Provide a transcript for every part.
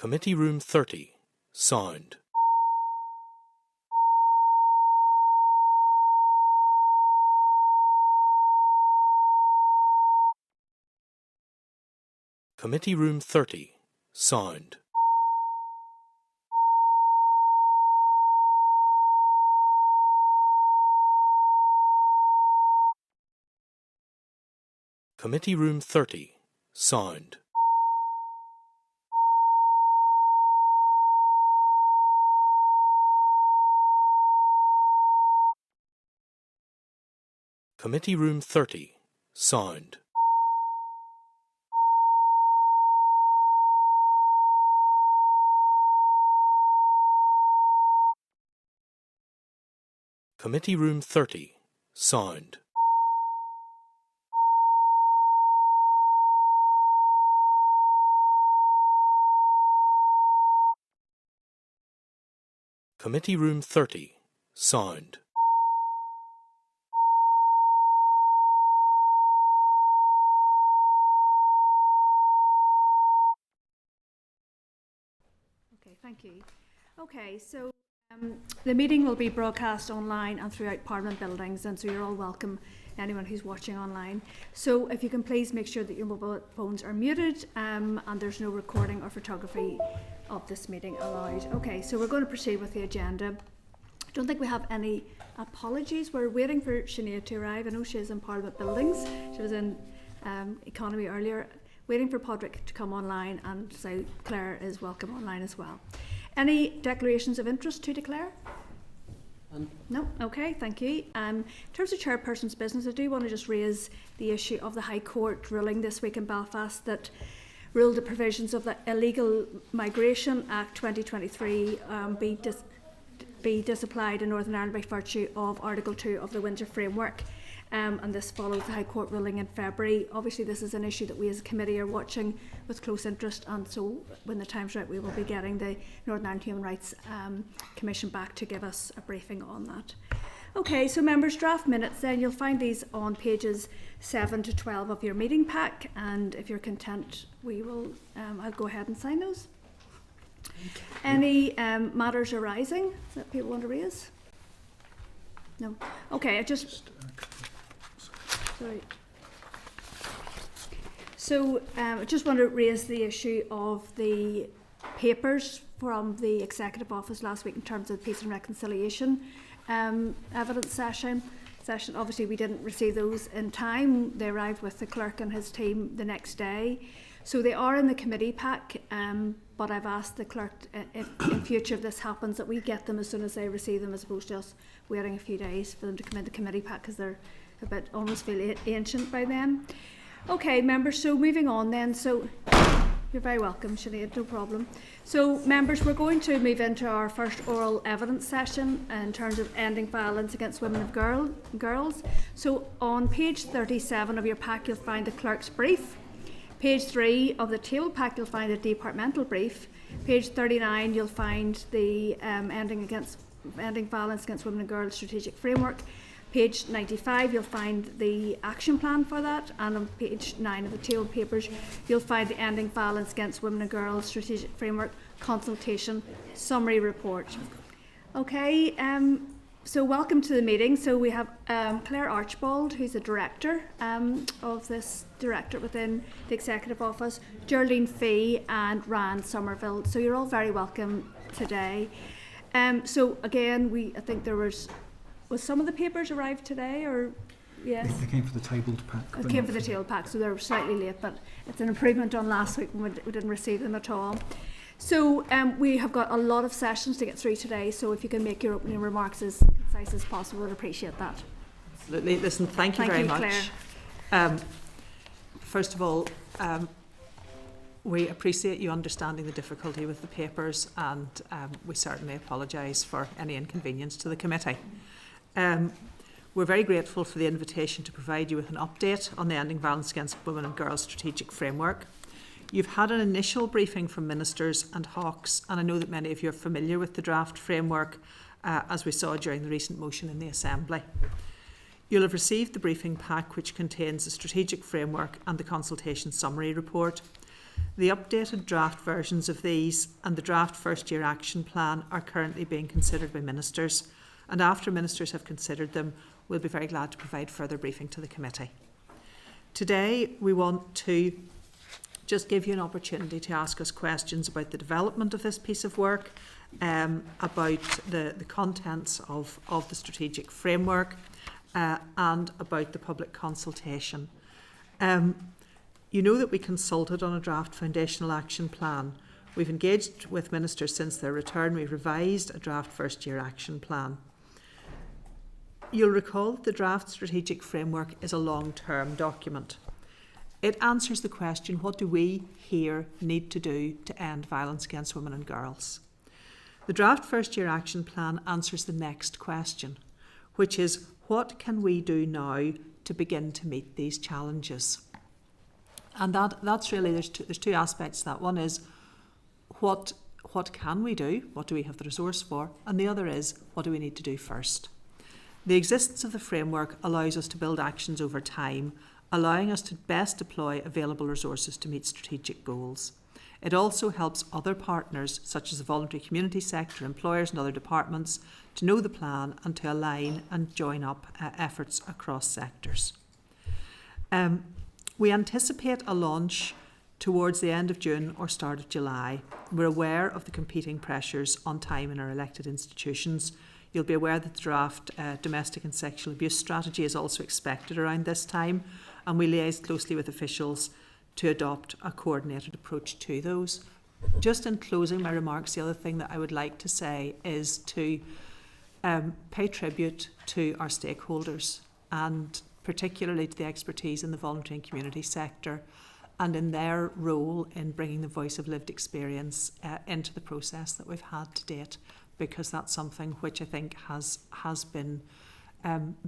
Committee Room 30, sound. Committee Room 30, sound. Committee Room 30, sound. Committee Room 30, sound. Committee Room 30, sound. Committee Room 30, sound. Okay, thank you. Okay, so the meeting will be broadcast online and throughout Parliament buildings, and so you're all welcome, anyone who's watching online. So if you can please make sure that your mobile phones are muted and there's no recording or photography of this meeting allowed. Okay, so we're going to proceed with the agenda. I don't think we have any apologies. We're waiting for Sinead to arrive. I know she is in Parliament buildings. She was in Economy earlier. Waiting for Podrick to come online, and so Claire is welcome online as well. Any declarations of interest to declare? No? Okay, thank you. In terms of chairperson's business, I do want to just raise the issue of the High Court ruling this week in Belfast that ruled the provisions of the Illegal Migration Act 2023 be disapplied in Northern Ireland by virtue of Article 2 of the Windsor Framework. And this follows the High Court ruling in February. Obviously this is an issue that we as a committee are watching with close interest, and so when the time's right we will be getting the Northern Ireland Human Rights Commission back to give us a briefing on that. Okay, so members, draft minutes then, you'll find these on pages 7 to 12 of your meeting pack, and if you're content we will, I'll go ahead and sign those. Any matters arising that people want to raise? No. Okay, I just sorry. So I just want to raise the issue of the papers from the Executive Office last week in terms of Peace and Reconciliation evidence session. Obviously we didn't receive those in time. They arrived with the clerk and his team the next day. So they are in the committee pack, but I've asked the clerk if in future if this happens that we get them as soon as they receive them, as opposed to us waiting a few days for them to come in the committee pack, because they're a bit almost feel ancient by then. Okay, members, so moving on then. So you're very welcome, Sinead, no problem. So members, we're going to move into our first oral evidence session in terms of ending violence against women and girls. So on page 37 of your pack you'll find the clerk's brief. Page 3 of the table pack you'll find a departmental brief. Page 39 you'll find the ending violence against women and girls strategic framework. Page 95 you'll find the action plan for that, and on page 9 of the table papers you'll find the ending violence against women and girls strategic framework consultation summary report. Okay, so welcome to the meeting. So we have Claire Archibald, who's the director of this directorate within the Executive Office, Geraldine Fee and Rand Somerville. So you're all very welcome today. So again, I think there was some of the papers arrived today, or yes? They came for the tabled pack. They came for the tabled pack, so they're slightly late, but it's an improvement on last week when we didn't receive them at all. So we have got a lot of sessions to get through today, so if you can make your opening remarks as concise as possible, I'd appreciate that. Absolutely. Listen, thank you very much. Claire. First of all, we appreciate you understanding the difficulty with the papers, and we certainly apologise for any inconvenience to the committee. We're very grateful for the invitation to provide you with an update on the Ending Violence Against Women and Girls Strategic Framework. You've had an initial briefing from ministers and Hawks, and I know that many of you are familiar with the draft framework, as we saw during the recent motion in the Assembly. You'll have received the briefing pack, which contains the strategic framework and the consultation summary report. The updated draft versions of these and the draft first year action plan are currently being considered by ministers, and after ministers have considered them, we'll be very glad to provide further briefing to the committee. Today, we want to just give you an opportunity to ask us questions about the development of this piece of work, about the contents of the strategic framework, and about the public consultation. You know that we consulted on a draft foundational action plan. We've engaged with ministers since their return. We've revised a draft first year action plan. You'll recall that the draft strategic framework is a long-term document. It answers the question, what do we here need to do to end violence against women and girls? The draft first year action plan answers the next question, which is, what can we do now to begin to meet these challenges? And that's really, there's two aspects to that. One is, what can we do? What do we have the resource for? And the other is, what do we need to do first? The existence of the framework allows us to build actions over time, allowing us to best deploy available resources to meet strategic goals. It also helps other partners, such as the voluntary community sector, employers and other departments, to know the plan and to align and join up efforts across sectors. We anticipate a launch towards the end of June or start of July. We're aware of the competing pressures on time in our elected institutions. You'll be aware that the draft domestic and sexual abuse strategy is also expected around this time, and we liaise closely with officials to adopt a coordinated approach to those. Just in closing my remarks, the other thing that I would like to say is to pay tribute to our stakeholders, and particularly to the expertise in the voluntary and community sector, and in their role in bringing the voice of lived experience into the process that we've had to date, because that's something which I think has been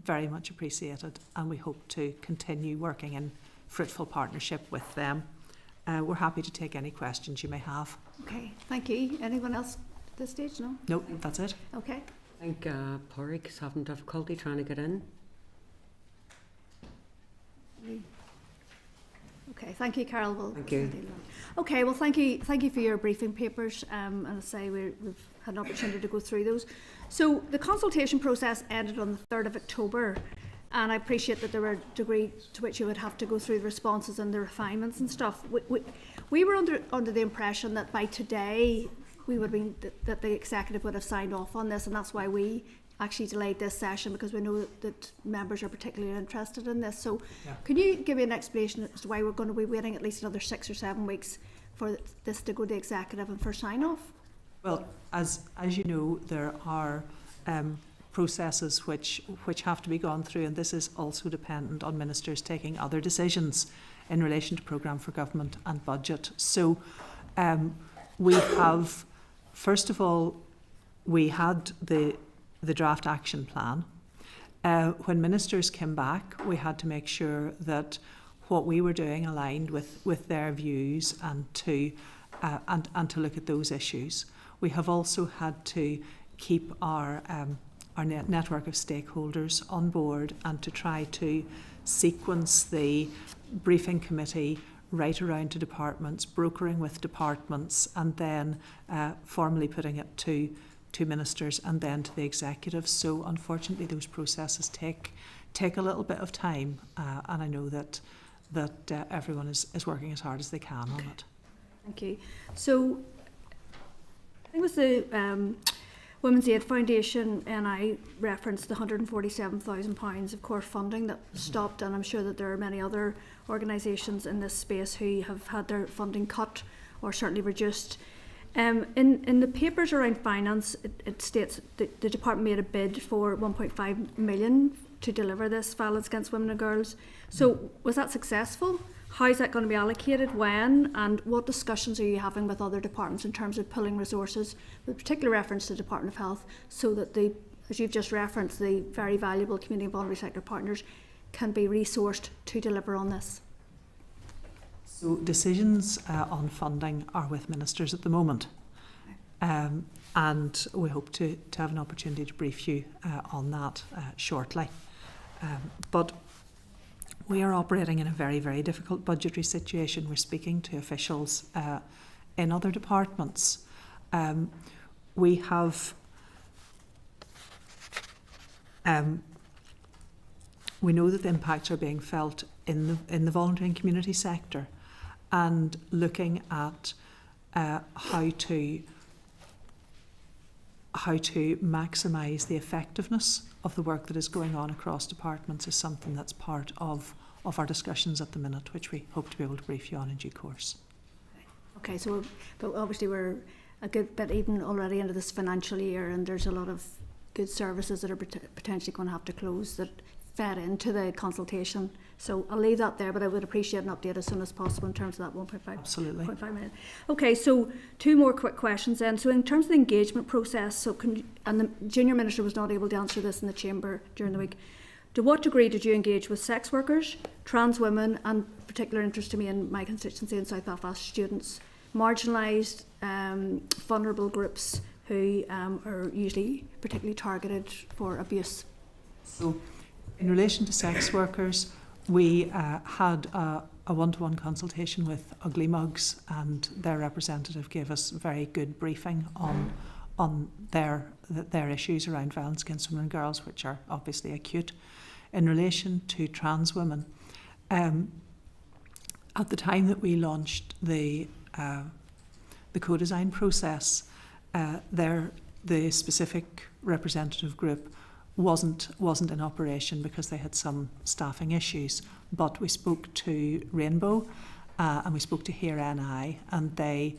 very much appreciated, and we hope to continue working in fruitful partnership with them. We're happy to take any questions you may have. Okay, thank you. Anyone else at this stage? No? No, that's it. Okay. I think Porrick's having difficulty trying to get in. Okay, thank you, Carol. Thank you. Okay, well, thank you for your briefing papers. And I say we've had an opportunity to go through those. So the consultation process ended on the 3rd of October, and I appreciate that there were a degree to which you would have to go through the responses and the refinements and stuff. We were under the impression that by today we would have been that the executive would have signed off on this, and that's why we actually delayed this session, because we know that members are particularly interested in this. So Can you give me an explanation as to why we're going to be waiting at least another 6 or 7 weeks for this to go to the executive and for sign off? Well, as you know, there are processes which have to be gone through, and this is also dependent on ministers taking other decisions in relation to programme for government and budget. So we have, first of all, we had the draft action plan. When ministers came back, we had to make sure that what we were doing aligned with their views, and to look at those issues. We have also had to keep our network of stakeholders on board, and to try to sequence the briefing committee right around to departments, brokering with departments, and then formally putting it to ministers and then to the executive. So unfortunately those processes take a little bit of time, and I know that everyone is working as hard as they can on it. Thank you. So I think it was the Women's Aid Foundation, and I referenced the £147,000 of core funding that stopped, and I'm sure that there are many other organisations in this space who have had their funding cut or certainly reduced. In the papers around finance, it states that the department made a bid for 1.5 million to deliver this violence against women and girls. So was that successful? How is that going to be allocated? When? And what discussions are you having with other departments in terms of pulling resources, with particular reference to the Department of Health, so that the, as you've just referenced, the very valuable community and voluntary sector partners can be resourced to deliver on this? So decisions on funding are with ministers at the moment, and we hope to have an opportunity to brief you on that shortly. But we are operating in a very, very difficult budgetary situation. We're speaking to officials in other departments. We have we know that the impacts are being felt in the voluntary and community sector, and looking at how to maximise the effectiveness of the work that is going on across departments is something that's part of our discussions at the minute, which we hope to be able to brief you on in due course. Okay, so but obviously we're a good bit even already into this financial year, and there's a lot of good services that are potentially going to have to close that fed into the consultation. So I'll leave that there, but I would appreciate an update as soon as possible in terms of that 1.5 Absolutely. 0.5 million. Okay, so two more quick questions then. So in terms of the engagement process, so and the Junior Minister was not able to answer this in the Chamber during the week, to what degree did you engage with sex workers, trans women, and particular interest to me in my constituency in South Belfast, students, marginalised, vulnerable groups who are usually particularly targeted for abuse? So, in relation to sex workers, we had a one-to-one consultation with Ugly Mugs, and their representative gave us a very good briefing on their issues around violence against women and girls, which are obviously acute. In relation to trans women, at the time that we launched the co-design process, the specific representative group wasn't in operation because they had some staffing issues. But we spoke to Rainbow and we spoke to Here NI, and they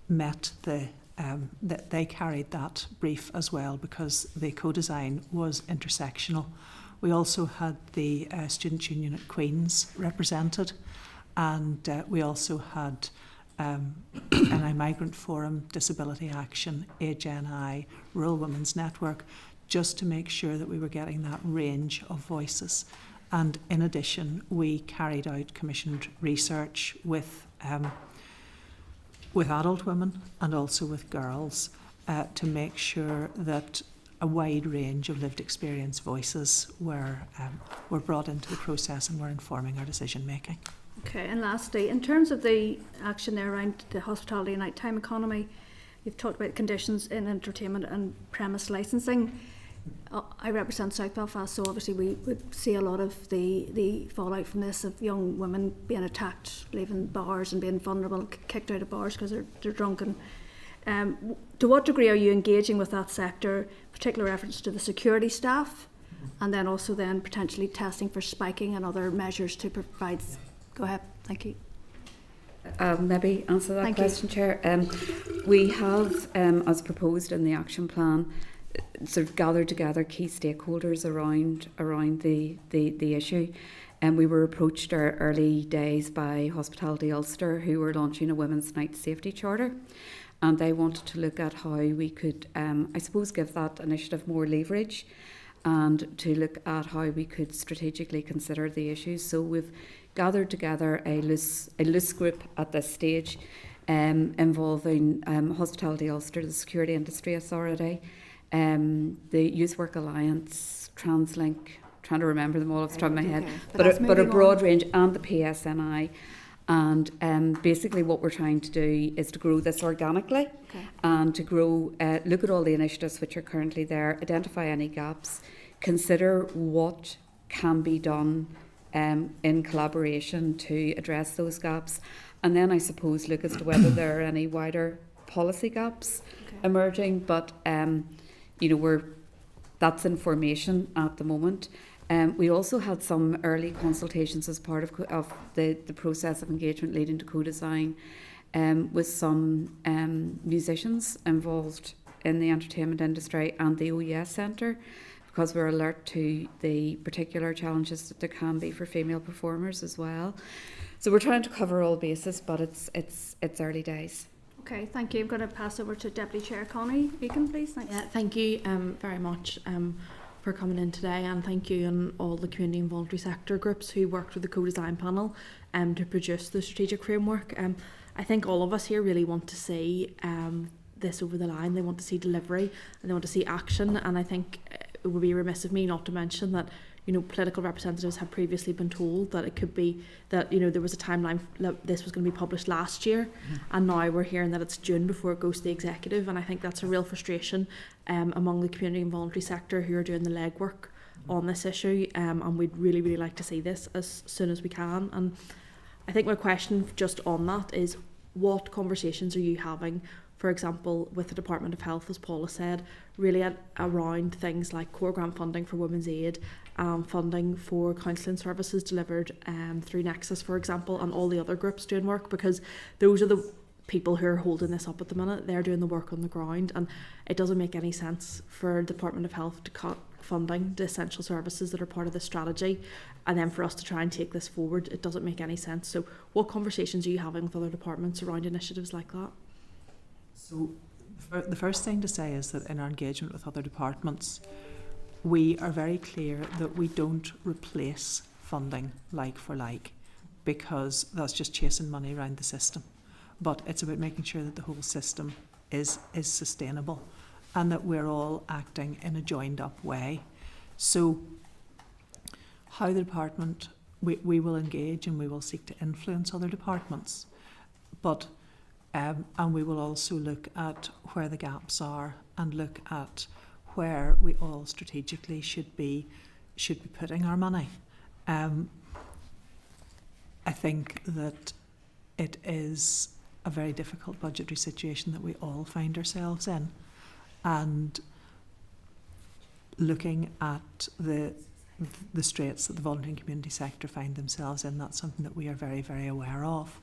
met they carried that brief as well, because the co-design was intersectional. We also had the Student Union at Queen's represented, and we also had NI Migrant Forum, Disability Action, Age NI, Rural Women's Network, just to make sure that we were getting that range of voices. And in addition, we carried out commissioned research with adult women and also with girls to make sure that a wide range of lived experience voices were brought into the process and were informing our decision making. Okay, and lastly, in terms of the action there around the hospitality and nighttime economy, you've talked about conditions in entertainment and premise licensing. I represent South Belfast, so obviously we would see a lot of the fallout from this, of young women being attacked, leaving bars and being vulnerable, kicked out of bars because they're drunk. And to what degree are you engaging with that sector, particular reference to the security staff, and then also then potentially testing for spiking and other measures to provide? Go ahead, thank you. Maybe answer that question, Chair. We have, as proposed in the action plan, sort of gathered together key stakeholders around the issue. And we were approached our early days by Hospitality Ulster, who were launching a Women's Night Safety Charter. And they wanted to look at how we could, I suppose, give that initiative more leverage, and to look at how we could strategically consider the issues. So we've gathered together a loose group at this stage, involving Hospitality Ulster, the Security Industry Authority, the Youth Work Alliance, TransLink, trying to remember them all off the top of my head, but a broad range, and the PSNI. And basically what we're trying to do is to grow this organically, and to grow, look at all the initiatives which are currently there, identify any gaps, consider what can be done in collaboration to address those gaps, and then I suppose look as to whether there are any wider policy gaps emerging. But that's information at the moment. We also had some early consultations as part of the process of engagement leading to co-design with some musicians involved in the entertainment industry and the OES Centre, because we're alert to the particular challenges that there can be for female performers as well. So we're trying to cover all bases, but it's early days. Okay, thank you. I'm going to pass over to Deputy Chair Connie Beacon, please. Thanks. Yeah, thank you very much for coming in today, and thank you and all the community and voluntary sector groups who worked with the co-design panel to produce the strategic framework. I think all of us here really want to see this over the line. They want to see delivery and they want to see action, and I think it would be remiss of me not to mention that political representatives had previously been told that it could be that, there was a timeline that this was going to be published last year, and now we're hearing that it's June before it goes to the executive, and I think that's a real frustration among the community and voluntary sector who are doing the legwork on this issue, and we'd really, really like to see this as soon as we can. And I think my question just on that is, what conversations are you having, for example, with the Department of Health, as Paula said, really around things like core grant funding for women's aid, funding for counselling services delivered through Nexus, for example, and all the other groups doing work, because those are the people who are holding this up at the minute. They're doing the work on the ground, and it doesn't make any sense for the Department of Health to cut funding to essential services that are part of the strategy, and then for us to try and take this forward. It doesn't make any sense. So what conversations are you having with other departments around initiatives like that? So the first thing to say is that in our engagement with other departments, we are very clear that we don't replace funding like for like, because that's just chasing money around the system. But it's about making sure that the whole system is sustainable, and that we're all acting in a joined up way. So how the department, we will engage and we will seek to influence other departments, but and we will also look at where the gaps are and look at where we all strategically should be putting our money. I think that it is a very difficult budgetary situation that we all find ourselves in, and looking at the straits that the voluntary and community sector find themselves in, that's something that we are very, very aware of,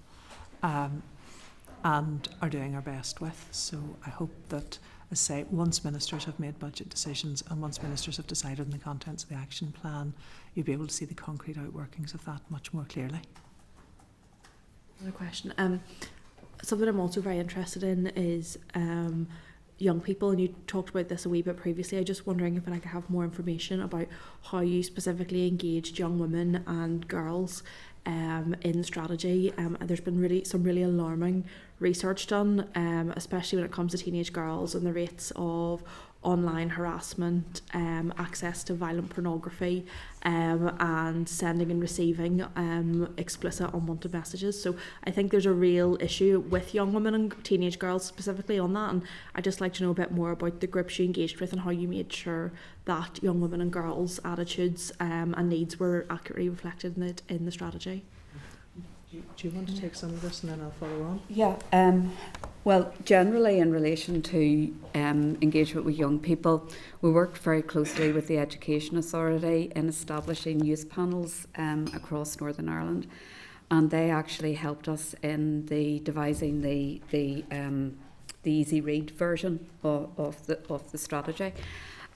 and are doing our best with. So I hope that, as I say, once ministers have made budget decisions and once ministers have decided on the contents of the action plan, you'll be able to see the concrete outworkings of that much more clearly. Another question. Something I'm also very interested in is young people, and you talked about this a wee bit previously. I'm just wondering if I could have more information about how you specifically engaged young women and girls in strategy. There's been some really alarming research done, especially when it comes to teenage girls and the rates of online harassment, access to violent pornography, and sending and receiving explicit unwanted messages. So I think there's a real issue with young women and teenage girls specifically on that, and I'd just like to know a bit more about the groups you engaged with and how you made sure that young women and girls' attitudes and needs were accurately reflected in the strategy. Do you want to take some of this and then I'll follow on? Yeah. Well, generally in relation to engagement with young people, we worked very closely with the Education Authority in establishing youth panels across Northern Ireland, and they actually helped us in devising the easy read version of the strategy,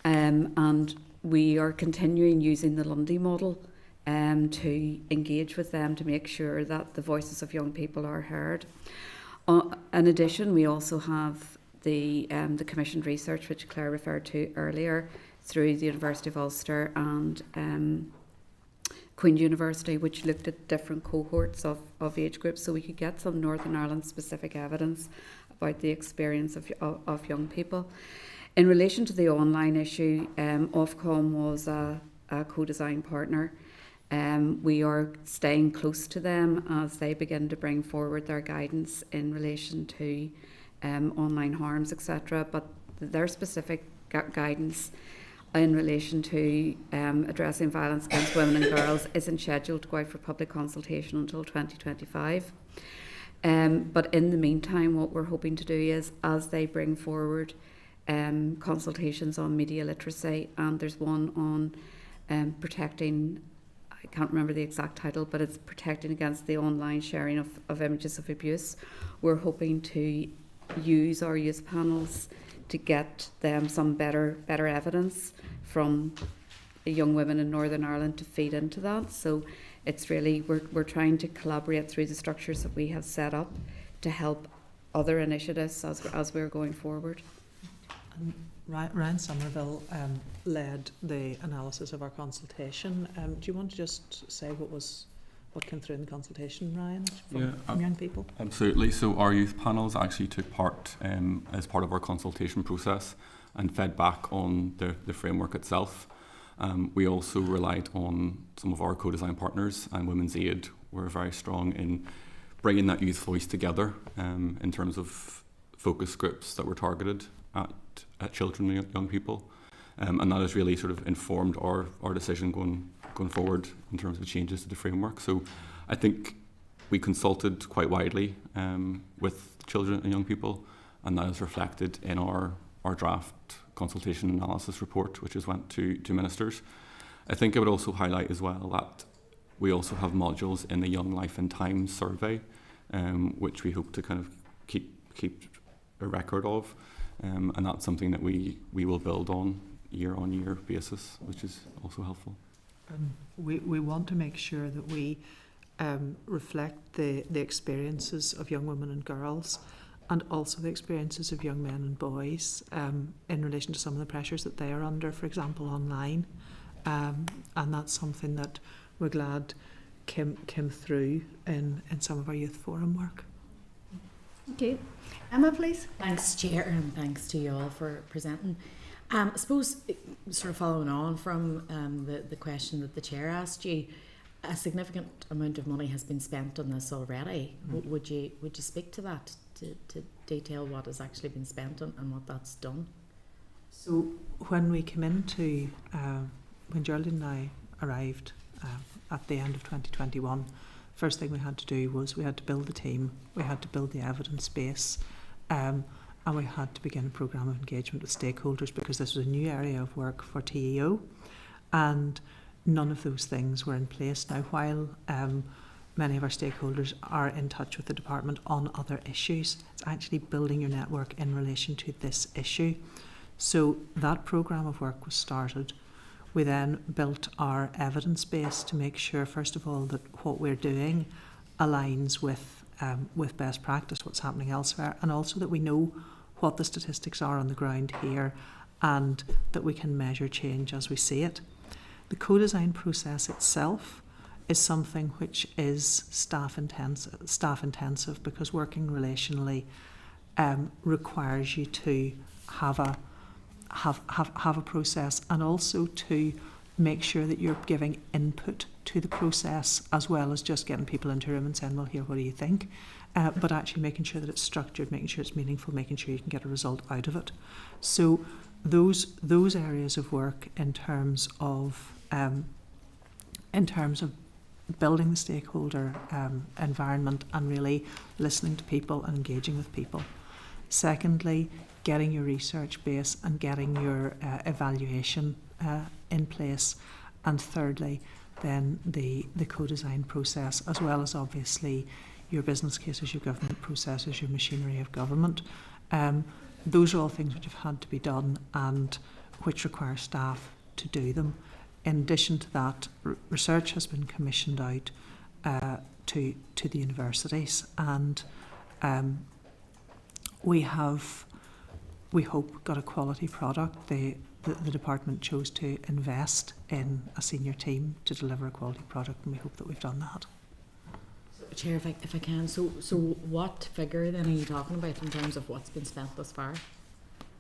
and we are continuing using the Lundy model to engage with them to make sure that the voices of young people are heard. In addition, we also have the commissioned research which Claire referred to earlier through the University of Ulster and Queen's University, which looked at different cohorts of age groups, so we could get some Northern Ireland specific evidence about the experience of young people. In relation to the online issue, Ofcom was a co-design partner. We are staying close to them as they begin to bring forward their guidance in relation to online harms, etc. But their specific guidance in relation to addressing violence against women and girls isn't scheduled to go out for public consultation until 2025. But in the meantime, what we're hoping to do is, as they bring forward consultations on media literacy, and there's one on protecting, I can't remember the exact title, but it's protecting against the online sharing of images of abuse. We're hoping to use our youth panels to get them some better evidence from young women in Northern Ireland to feed into that. So it's really, we're trying to collaborate through the structures that we have set up to help other initiatives as we're going forward. And Ryan Somerville led the analysis of our consultation. Do you want to just say what came through in the consultation, Ryan, from young people? Absolutely. So our youth panels actually took part as part of our consultation process and fed back on the framework itself. We also relied on some of our co-design partners, and Women's Aid were very strong in bringing that youth voice together in terms of focus groups that were targeted at children and young people. And that has really sort of informed our decision going forward in terms of changes to the framework. So I think we consulted quite widely with children and young people, and that is reflected in our draft consultation analysis report, which has went to ministers. I think I would also highlight as well that we also have modules in the Young Life and Times survey, which we hope to kind of keep a record of, and that's something that we will build on year basis, which is also helpful. We want to make sure that we reflect the experiences of young women and girls, and also the experiences of young men and boys in relation to some of the pressures that they are under, for example, online. And that's something that we're glad came through in some of our youth forum work. Okay. Emma, please. Thanks, Chair, and thanks to you all for presenting. I suppose, sort of following on from the question that the Chair asked you, a significant amount of money has been spent on this already. Would you speak to that, to detail what has actually been spent on and what that's done? So when we came into, when Geraldine and I arrived at the end of 2021, first thing we had to do was we had to build the team, we had to build the evidence base, and we had to begin a programme of engagement with stakeholders, because this was a new area of work for TEO, and none of those things were in place. Now, while many of our stakeholders are in touch with the department on other issues, it's actually building your network in relation to this issue. So that programme of work was started. We then built our evidence base to make sure, first of all, that what we're doing aligns with best practice, what's happening elsewhere, and also that we know what the statistics are on the ground here, and that we can measure change as we see it. The co-design process itself is something which is staff intensive, because working relationally requires you to have a process, and also to make sure that you're giving input to the process, as well as just getting people into a room and saying, well, here, what do you think? But actually making sure that it's structured, making sure it's meaningful, making sure you can get a result out of it. So those areas of work in terms of building the stakeholder environment and really listening to people and engaging with people. Secondly, getting your research base and getting your evaluation in place. And thirdly, then the co-design process, as well as obviously your business cases, your government processes, your machinery of government. Those are all things which have had to be done and which require staff to do them. In addition to that, research has been commissioned out to the universities, and we hope, got a quality product. The department chose to invest in a senior team to deliver a quality product, and we hope that we've done that. Chair, if I can, so what figure then are you talking about in terms of what's been spent thus far?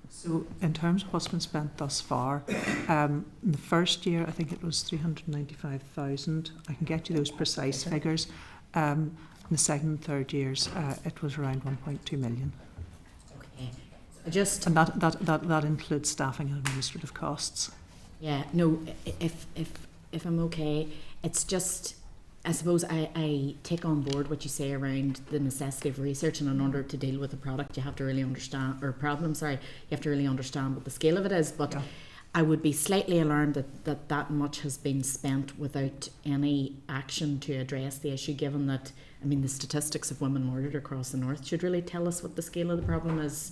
So in terms of what's been spent thus far, in the first year I think it was 395,000. I can get you those precise figures. In the second and third years it was around 1.2 million. Okay. And that includes staffing and administrative costs. Yeah, no, if I'm okay, it's just, I suppose I take on board what you say around the necessity of research, and in order to deal with a product you have to really understand, or problem, sorry, you have to really understand what the scale of it is. But yeah. I would be slightly alarmed that much has been spent without any action to address the issue, given that, I mean, the statistics of women murdered across the north should really tell us what the scale of the problem is.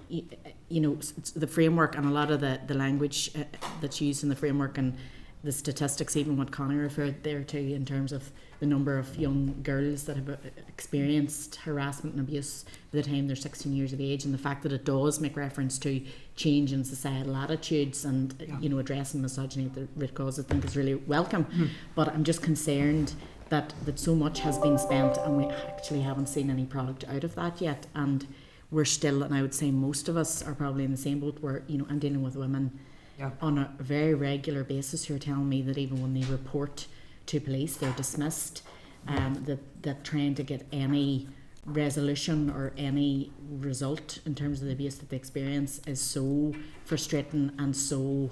You know, the framework and a lot of the language that's used in the framework and the statistics, even what Connie referred there to in terms of the number of young girls that have experienced harassment and abuse by the time they're 16 years of age, and the fact that it does make reference to change in societal attitudes and you know, addressing misogyny at the root cause, I think is really welcome. But I'm just concerned that so much has been spent and we actually haven't seen any product out of that yet, and we're still, and I would say most of us are probably in the same boat where, you know, I'm dealing with women Yeah. on a very regular basis who are telling me that even when they report to police, they're dismissed. That trying to get any resolution or any result in terms of the abuse that they experience is so frustrating and so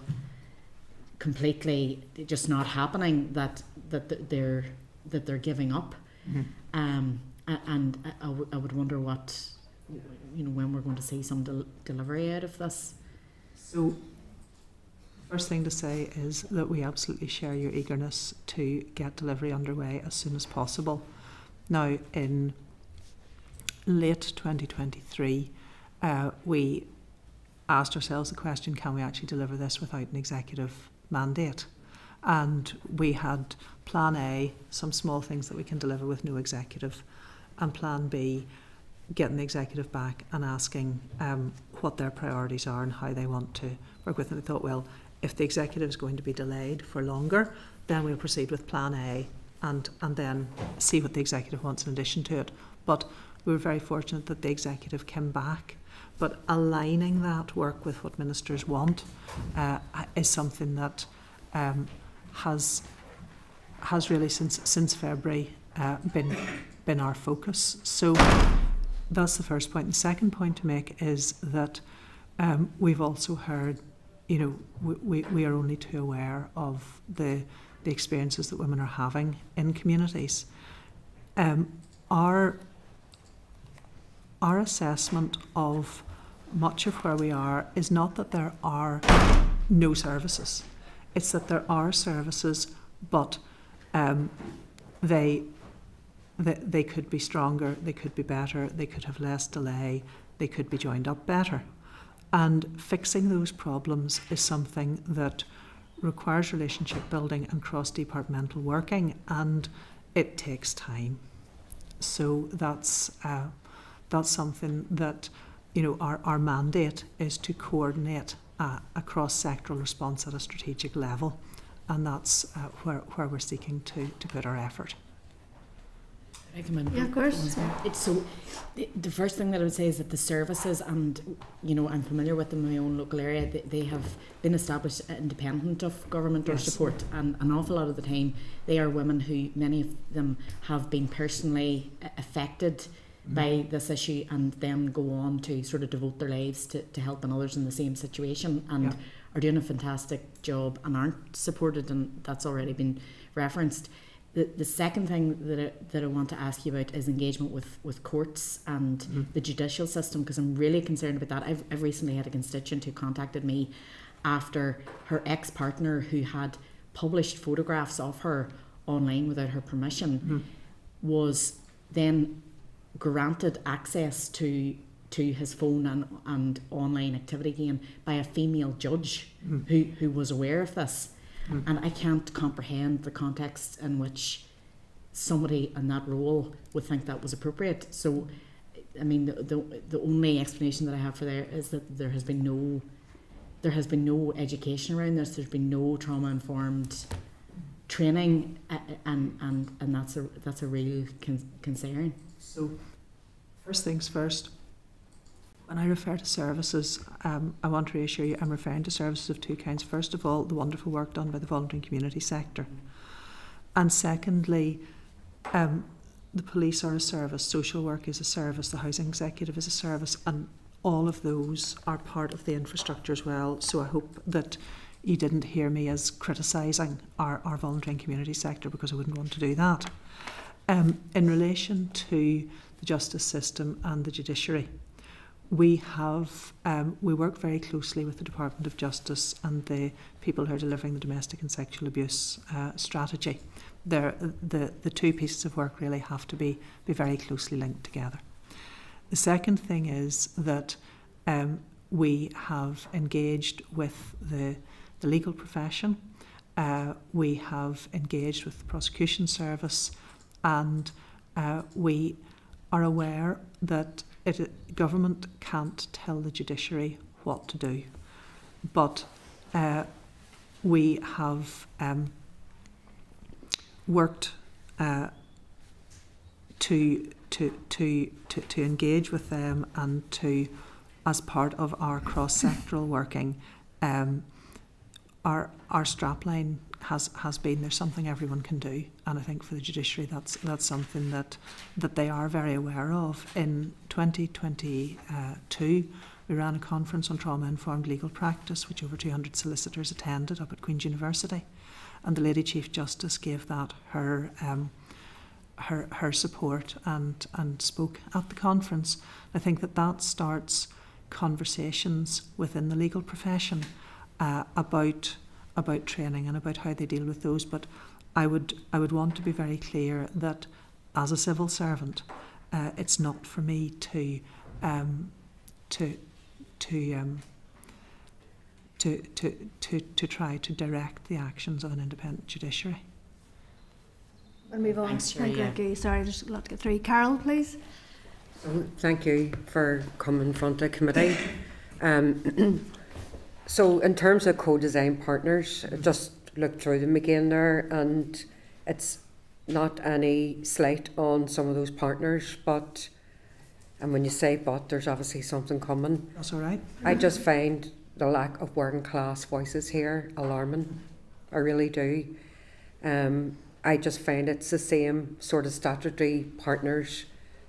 completely just not happening that they're giving up. And I would wonder what, when we're going to see some delivery out of this. So, first thing to say is that we absolutely share your eagerness to get delivery underway as soon as possible. Now, in late 2023, we asked ourselves the question, can we actually deliver this without an executive mandate? And we had plan A, some small things that we can deliver with no executive, and plan B, getting the executive back and asking what their priorities are and how they want to work with it. We thought, well, if the executive is going to be delayed for longer, then we'll proceed with plan A and then see what the executive wants in addition to it. But we were very fortunate that the executive came back. But aligning that work with what ministers want is something that has really since February been our focus. So that's the first point. The second point to make is that we've also heard, we are only too aware of the experiences that women are having in communities. Our assessment of much of where we are is not that there are no services. It's that there are services, but they could be stronger, they could be better, they could have less delay, they could be joined up better. And fixing those problems is something that requires relationship building and cross-departmental working, and it takes time. So that's something that, our mandate is to coordinate a cross-sectoral response at a strategic level, and that's where we're seeking to put our effort. Yeah, of course. It's so. The first thing that I would say is that the services, and I'm familiar with them in my own local area. They have been established independent of government or support, and an awful lot of the time they are women who, many of them, have been personally affected by this issue, and then go on to sort of devote their lives to helping others in the same situation, and are doing a fantastic job and aren't supported, and that's already been referenced. The second thing that I want to ask you about is engagement with courts and the judicial system, because I'm really concerned about that. I've recently had a constituent who contacted me after her ex-partner, who had published photographs of her online without her permission, was then granted access to his phone and online activity again by a female judge who was aware of this. And I can't comprehend the context in which somebody in that role would think that was appropriate. So, I mean, the only explanation that I have for there is that there has been no education around this. There's been no trauma-informed training, and that's a real concern. So, first things first. When I refer to services, I want to reassure you I'm referring to services of two kinds. First of all, the wonderful work done by the voluntary and community sector. And secondly, the police are a service, social work is a service, the housing executive is a service, and all of those are part of the infrastructure as well. So I hope that you didn't hear me as criticising our voluntary and community sector, because I wouldn't want to do that. In relation to the justice system and the judiciary, we work very closely with the Department of Justice and the people who are delivering the domestic and sexual abuse strategy. The two pieces of work really have to be very closely linked together. The second thing is that we have engaged with the legal profession. We have engaged with the prosecution service, and we are aware that government can't tell the judiciary what to do, but we have worked to engage with them, and to, as part of our cross-sectoral working, our strapline has been there's something everyone can do, and I think for the judiciary that's something that they are very aware of. In 2022 we ran a conference on trauma-informed legal practice which over 200 solicitors attended up at Queen's University, and the Lady Chief Justice gave that her support and spoke at the conference. I think that starts conversations within the legal profession about training and about how they deal with those. But I would want to be very clear that as a civil servant, it's not for me to try to direct the actions of an independent judiciary. We'll move on. Thanks, Thank you. Sorry, there's a lot to get through. Carol, please. Thank you for coming in front of the committee. So in terms of co-design partners, I just looked through them again there, and it's not any slight on some of those partners, but, and when you say but, there's obviously something coming. That's all right. I just find the lack of working class voices here alarming. I really do. I just find it's the same sort of statutory partners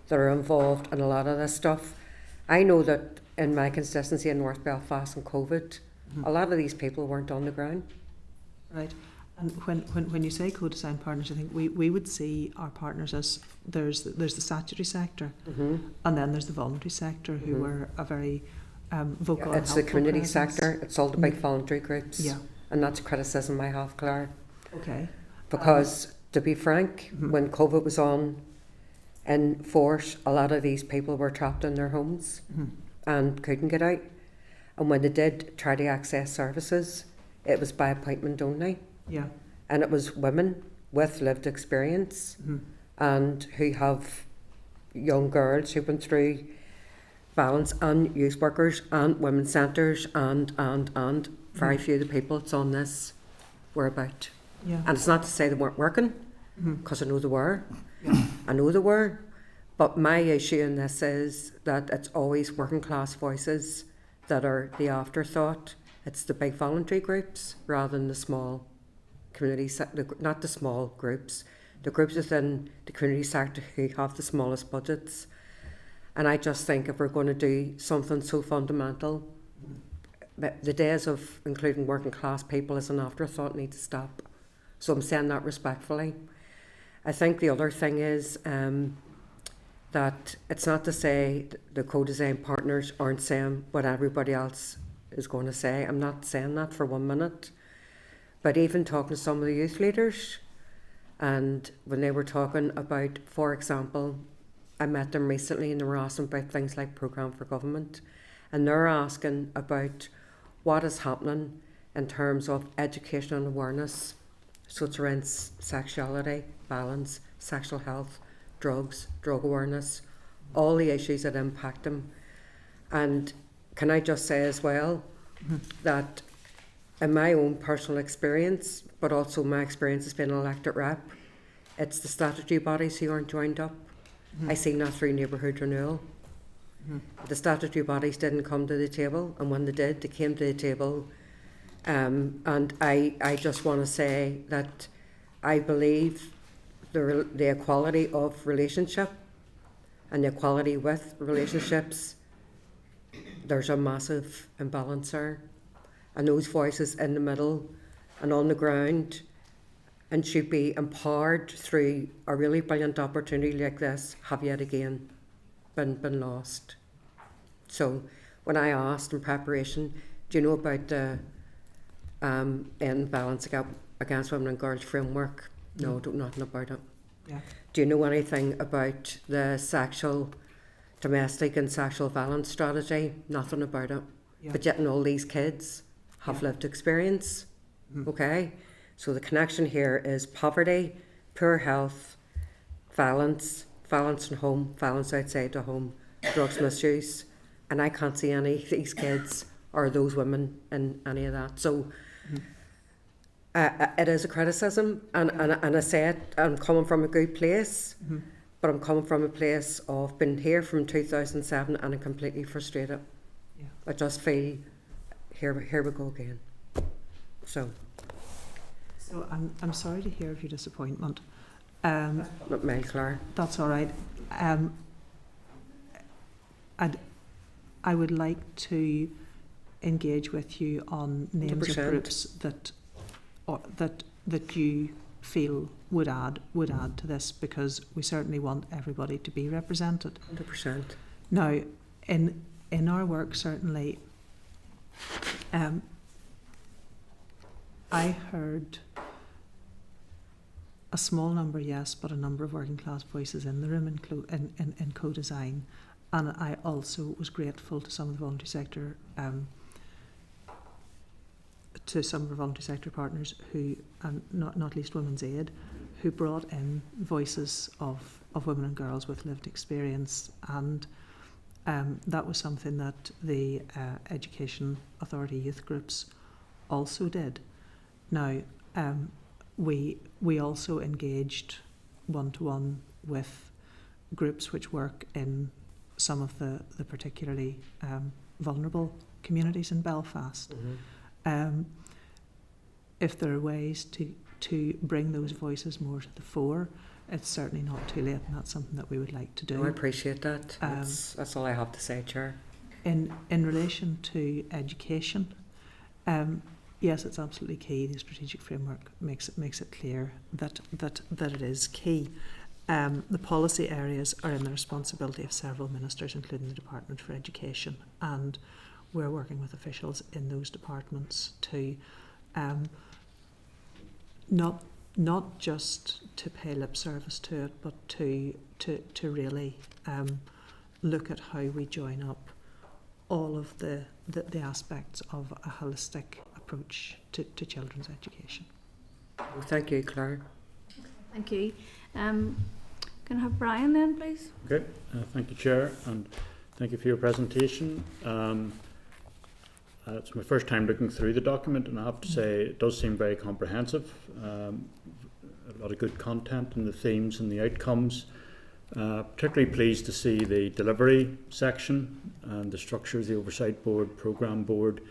that are involved in a lot of this stuff. I know that in my constituency in North Belfast and COVID, a lot of these people weren't on the ground. Right. And when you say co-design partners, I think we would see our partners as there's the statutory sector, and then there's the voluntary sector, who were a very vocal and it's the helpful community presence. sector, it's all the big voluntary groups. Yeah. And that's a criticism I have, Claire. Okay. Because to be frank, when COVID was on in force, a lot of these people were trapped in their homes and couldn't get out. And when they did try to access services, it was by appointment only. Yeah. And it was women with lived experience and who have young girls who went through violence, and youth workers and women's centres and very few of the people that's on this were about. Yeah. And it's not to say they weren't working, because I know they were. Yeah. I know they were. But my issue in this is that it's always working class voices that are the afterthought. It's the big voluntary groups rather than the small community sector, not the small groups, the groups within the community sector who have the smallest budgets. And I just think if we're going to do something so fundamental, the days of including working class people as an afterthought need to stop. So I'm saying that respectfully. I think the other thing is that it's not to say the co-design partners aren't saying what everybody else is going to say. I'm not saying that for 1 minute. But even talking to some of the youth leaders, and when they were talking about, for example, I met them recently and they were asking about things like Programme for Government, and they're asking about what is happening in terms of education and awareness. So it's around sexuality, balance, sexual health, drugs, drug awareness, all the issues that impact them. And can I just say as well that in my own personal experience, but also my experience as being an elected rep, it's the statutory bodies who aren't joined up. I seen that through neighbourhood renewal. The statutory bodies didn't come to the table, and when they did, they came to the table. And I just want to say that I believe the equality of relationship and the equality with relationships, there's a massive imbalance there. And those voices in the middle and on the ground and should be empowered through a really brilliant opportunity like this have yet again been lost. So when I asked in preparation, do you know about the end balance against women and girls framework? No, I don't know nothing about it. Yeah. Do you know anything about the domestic and sexual violence strategy? Nothing about it. Yeah. But yet all these kids have lived experience. Okay? So the connection here is poverty, poor health, violence in home, violence outside the home, drugs misuse. And I can't see any of these kids or those women in any of that. So it is a criticism, and I say it, I'm coming from a good place, but I'm coming from a place of being here from 2007 and I'm completely frustrated. Yeah. I just feel, here we go again. So, So I'm sorry to hear of your disappointment. not me, Claire. That's all right. I would like to engage with you on names of 100%. groups that you feel would add to this, because we certainly want everybody to be represented. 100%. Now, in our work, certainly, I heard a small number, yes, but a number of working class voices in the room in co-design, and I also was grateful to some of the voluntary sector partners who, and not least Women's Aid, who brought in voices of women and girls with lived experience, and that was something that the Education Authority youth groups also did. Now, we also engaged one-to-one with groups which work in some of the particularly vulnerable communities in Belfast. If there are ways to bring those voices more to the fore, it's certainly not too late, and that's something that we would like to do. No, I appreciate that. That's all I have to say, Chair. In relation to education, yes, it's absolutely key. The strategic framework makes it clear that it is key. The policy areas are in the responsibility of several ministers, including the Department for Education, and we're working with officials in those departments to not just to pay lip service to it, but to really look at how we join up all of the aspects of a holistic approach to children's education. Well, thank you, Claire. Thank you. Can I have Brian then, please? Okay, thank you, Chair, and thank you for your presentation. It's my first time looking through the document, and I have to say it does seem very comprehensive. A lot of good content and the themes and the outcomes. Particularly pleased to see the delivery section and the structure of the Oversight Board, Programme Board,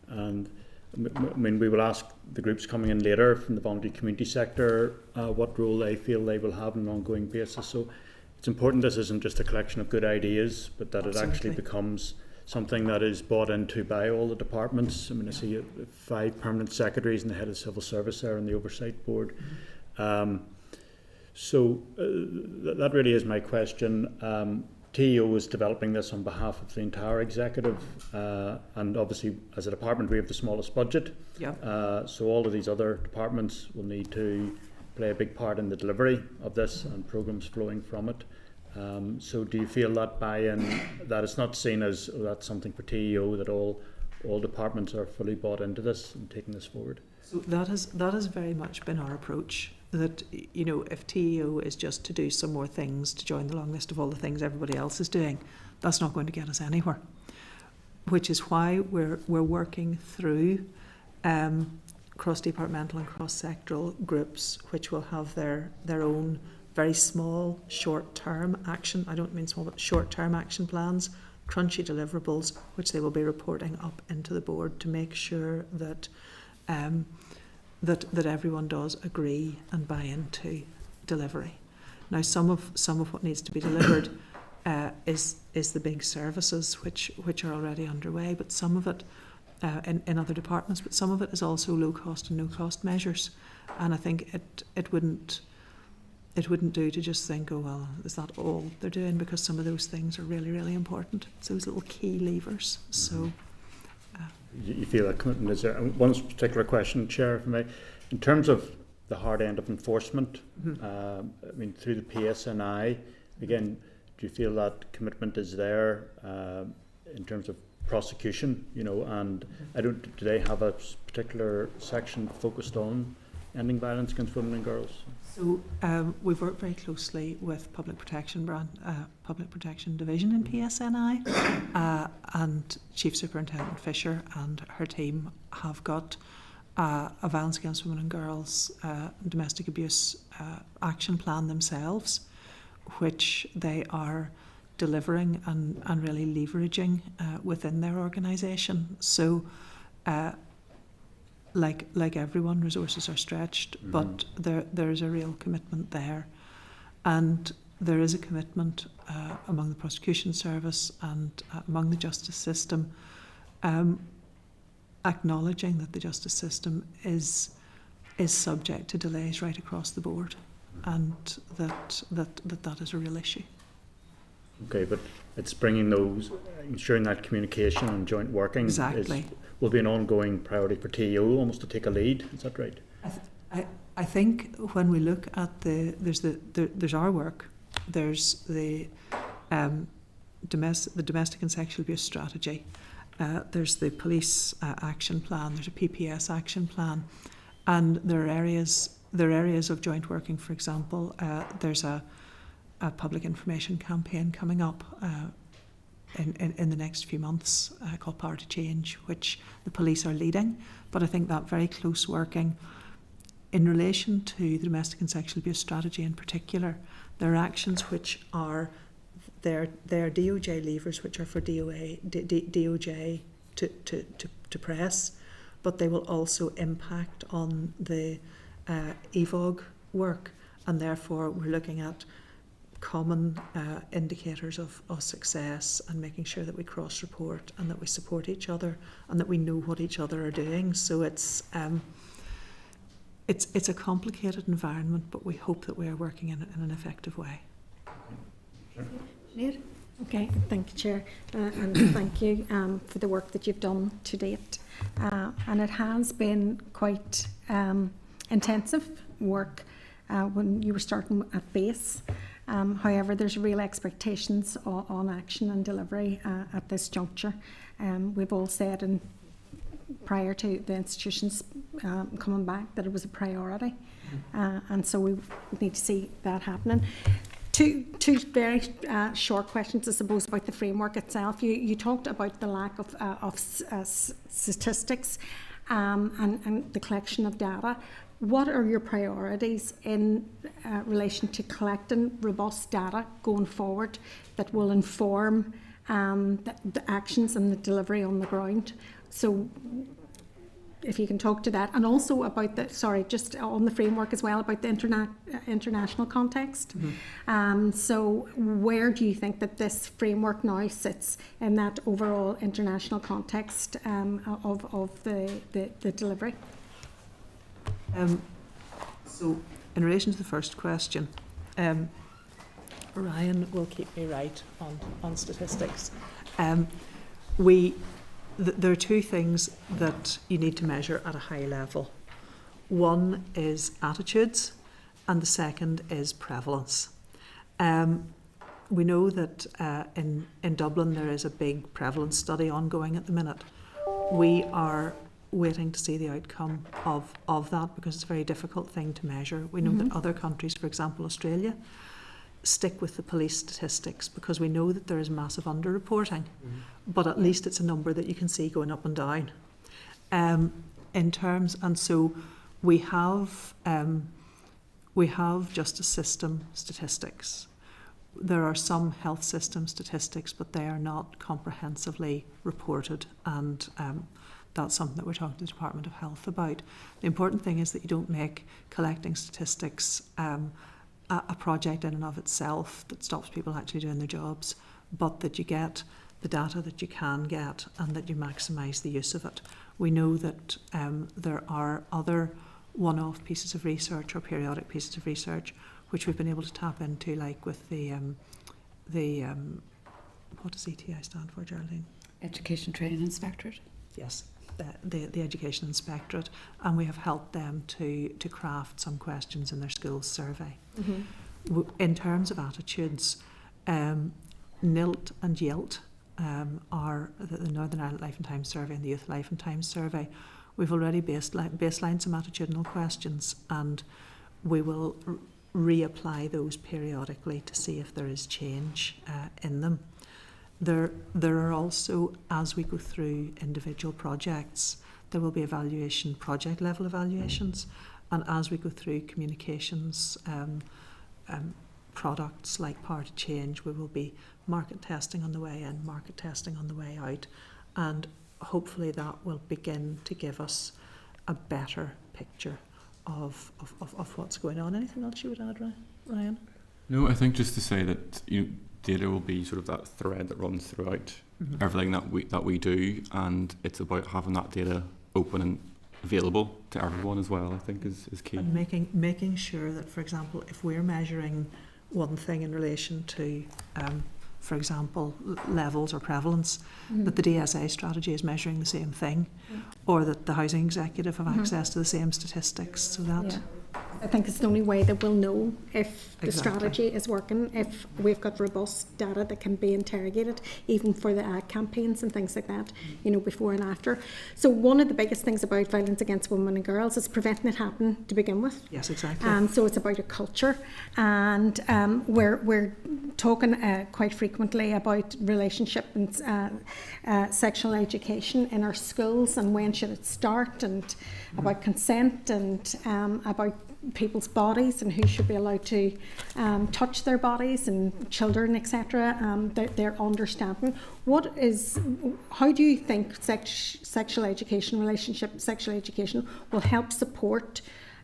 and I mean, we will ask the groups coming in later from the voluntary community sector what role they feel they will have on an ongoing basis. So it's important this isn't just a collection of good ideas, but that it actually becomes something that is bought into by all the departments. I mean, I see 5 permanent secretaries and the head of civil service there on the Oversight Board. So that really is my question. TEO is developing this on behalf of the entire executive, and obviously as a department we have the smallest budget. Yep. So all of these other departments will need to play a big part in the delivery of this and programmes flowing from it. So do you feel that buy-in, that it's not seen as that's something for TEO, that all departments are fully bought into this and taking this forward? So that has very much been our approach. That, you know, if TEO is just to do some more things to join the long list of all the things everybody else is doing, that's not going to get us anywhere. Which is why we're working through cross-departmental and cross-sectoral groups, which will have their own very small short-term action. I don't mean small, but short-term action plans, crunchy deliverables, which they will be reporting up into the board to make sure that that everyone does agree and buy into delivery. Now, some of what needs to be delivered is the big services which are already underway, but some of it in other departments, but some of it is also low cost and no cost measures. And I think it wouldn't do to just think, oh well, is that all they're doing? Because some of those things are really, really important. It's those little key levers. So. You feel that commitment is there? And one particular question, Chair, for me, in terms of the hard end of enforcement, I mean, through the PSNI, again, do you feel that commitment is there in terms of prosecution? You know, and do they have a particular section focused on ending violence against women and girls? So we've worked very closely with Public Protection Division in PSNI, and Chief Superintendent Fisher and her team have got a violence against women and girls domestic abuse action plan themselves, which they are delivering and really leveraging within their organisation. So like everyone, resources are stretched, but there's a real commitment there, and there is a commitment among the prosecution service and among the justice system, acknowledging that the justice system is subject to delays right across the board, and that is a real issue. Okay, but it's bringing those, ensuring that communication and joint working will be an ongoing priority for TEO, almost to take a lead. Is that right? I think when we look at there's our work, there's the domestic and sexual abuse strategy, there's the police action plan, there's a PPS action plan, and there are areas of joint working. For example, there's a public information campaign coming up in the next few months called Power to Change, which the police are leading. But I think that very close working in relation to the domestic and sexual abuse strategy in particular, there are actions which are their DOJ levers, which are for DOJ to press, but they will also impact on the EVOG work, and therefore we're looking at common indicators of success and making sure that we cross-report and that we support each other and that we know what each other are doing. So it's a complicated environment, but we hope that we are working in an effective way. Sinead? Okay, thank you, Chair, and thank you for the work that you've done to date. And it has been quite intensive work when you were starting at base. However, there's real expectations on action and delivery at this juncture. We've all said prior to the institutions coming back that it was a priority, and so we need to see that happening. Two very short questions, I suppose, about the framework itself. You talked about the lack of statistics and the collection of data. What are your priorities in relation to collecting robust data going forward that will inform the actions and the delivery on the ground? So if you can talk to that, and also about just on the framework as well, about the international context. So where do you think that this framework now sits in that overall international context of the delivery? So in relation to the first question, Ryan will keep me right on statistics. There are two things that you need to measure at a high level. One is attitudes, and the second is prevalence. We know that in Dublin there is a big prevalence study ongoing at the minute. We are waiting to see the outcome of that, because it's a very difficult thing to measure. We know that other countries, for example Australia, stick with the police statistics because we know that there is massive underreporting, but at least it's a number that you can see going up and down. And so we have justice system statistics. There are some health system statistics, but they are not comprehensively reported, and that's something that we're talking to the Department of Health about. The important thing is that you don't make collecting statistics a project in and of itself that stops people actually doing their jobs, but that you get the data that you can get and that you maximise the use of it. We know that there are other one-off pieces of research or periodic pieces of research which we've been able to tap into, like with the what does ETI stand for, Geraldine? Education Training Inspectorate. Yes, the Education Inspectorate, and we have helped them to craft some questions in their schools survey. In terms of attitudes, NILT and YILT are the Northern Ireland Life and Times Survey and the Youth Life and Times Survey. We've already baselined some attitudinal questions, and we will reapply those periodically to see if there is change in them. There are also, as we go through individual projects, there will be project level evaluations, and as we go through communications products like Power to Change, we will be market testing on the way in, market testing on the way out, and hopefully that will begin to give us a better picture of what's going on. Anything else you would add, Ryan? No, I think just to say that data will be sort of that thread that runs throughout everything that we do, and it's about having that data open and available to everyone as well. I think is key. And making sure that, for example, if we're measuring one thing in relation to, for example, levels or prevalence, that the DSA strategy is measuring the same thing, or that the housing executive have access to the same statistics. So that I think it's the only way that we'll know if the Exactly. strategy is working, if we've got robust data that can be interrogated, even for the ad campaigns and things like that, you know, before and after. So one of the biggest things about violence against women and girls is preventing it happening to begin with. Yes, exactly. So it's about a culture, and we're talking quite frequently about relationship and sexual education in our schools, and when should it start, and about consent, and about people's bodies and who should be allowed to touch their bodies, and children, etc. Their understanding. How do you think sexual education, sexual education will help support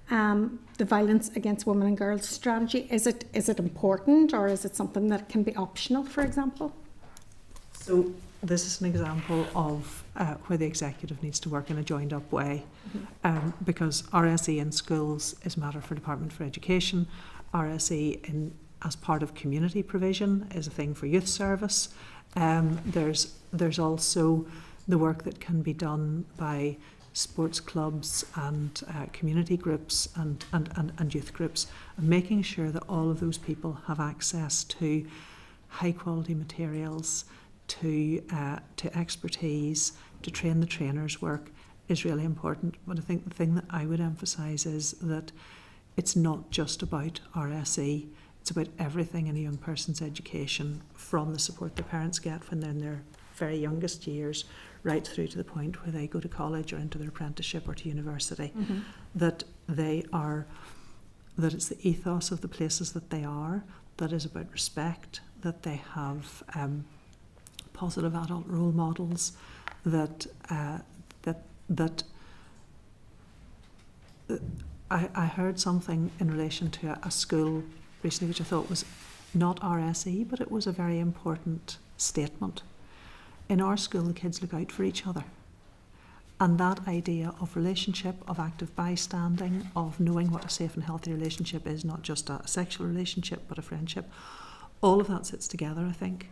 the violence against women and girls strategy? Is it important, or is it something that can be optional, for example? So this is an example of where the executive needs to work in a joined up way, because RSE in schools is a matter for Department for Education. RSE as part of community provision is a thing for youth service. There's also the work that can be done by sports clubs and community groups and youth groups, and making sure that all of those people have access to high quality materials, to expertise, to train the trainers' work is really important. But I think the thing that I would emphasise is that it's not just about RSE, it's about everything in a young person's education, from the support their parents get when they're in their very youngest years, right through to the point where they go to college or into their apprenticeship or to university, that it's the ethos of the places that they are, that is about respect, that they have positive adult role models, that I heard something in relation to a school recently which I thought was not RSE, but it was a very important statement. In our school, the kids look out for each other. And that idea of relationship, of active bystanding, of knowing what a safe and healthy relationship is, not just a sexual relationship, but a friendship, all of that sits together, I think.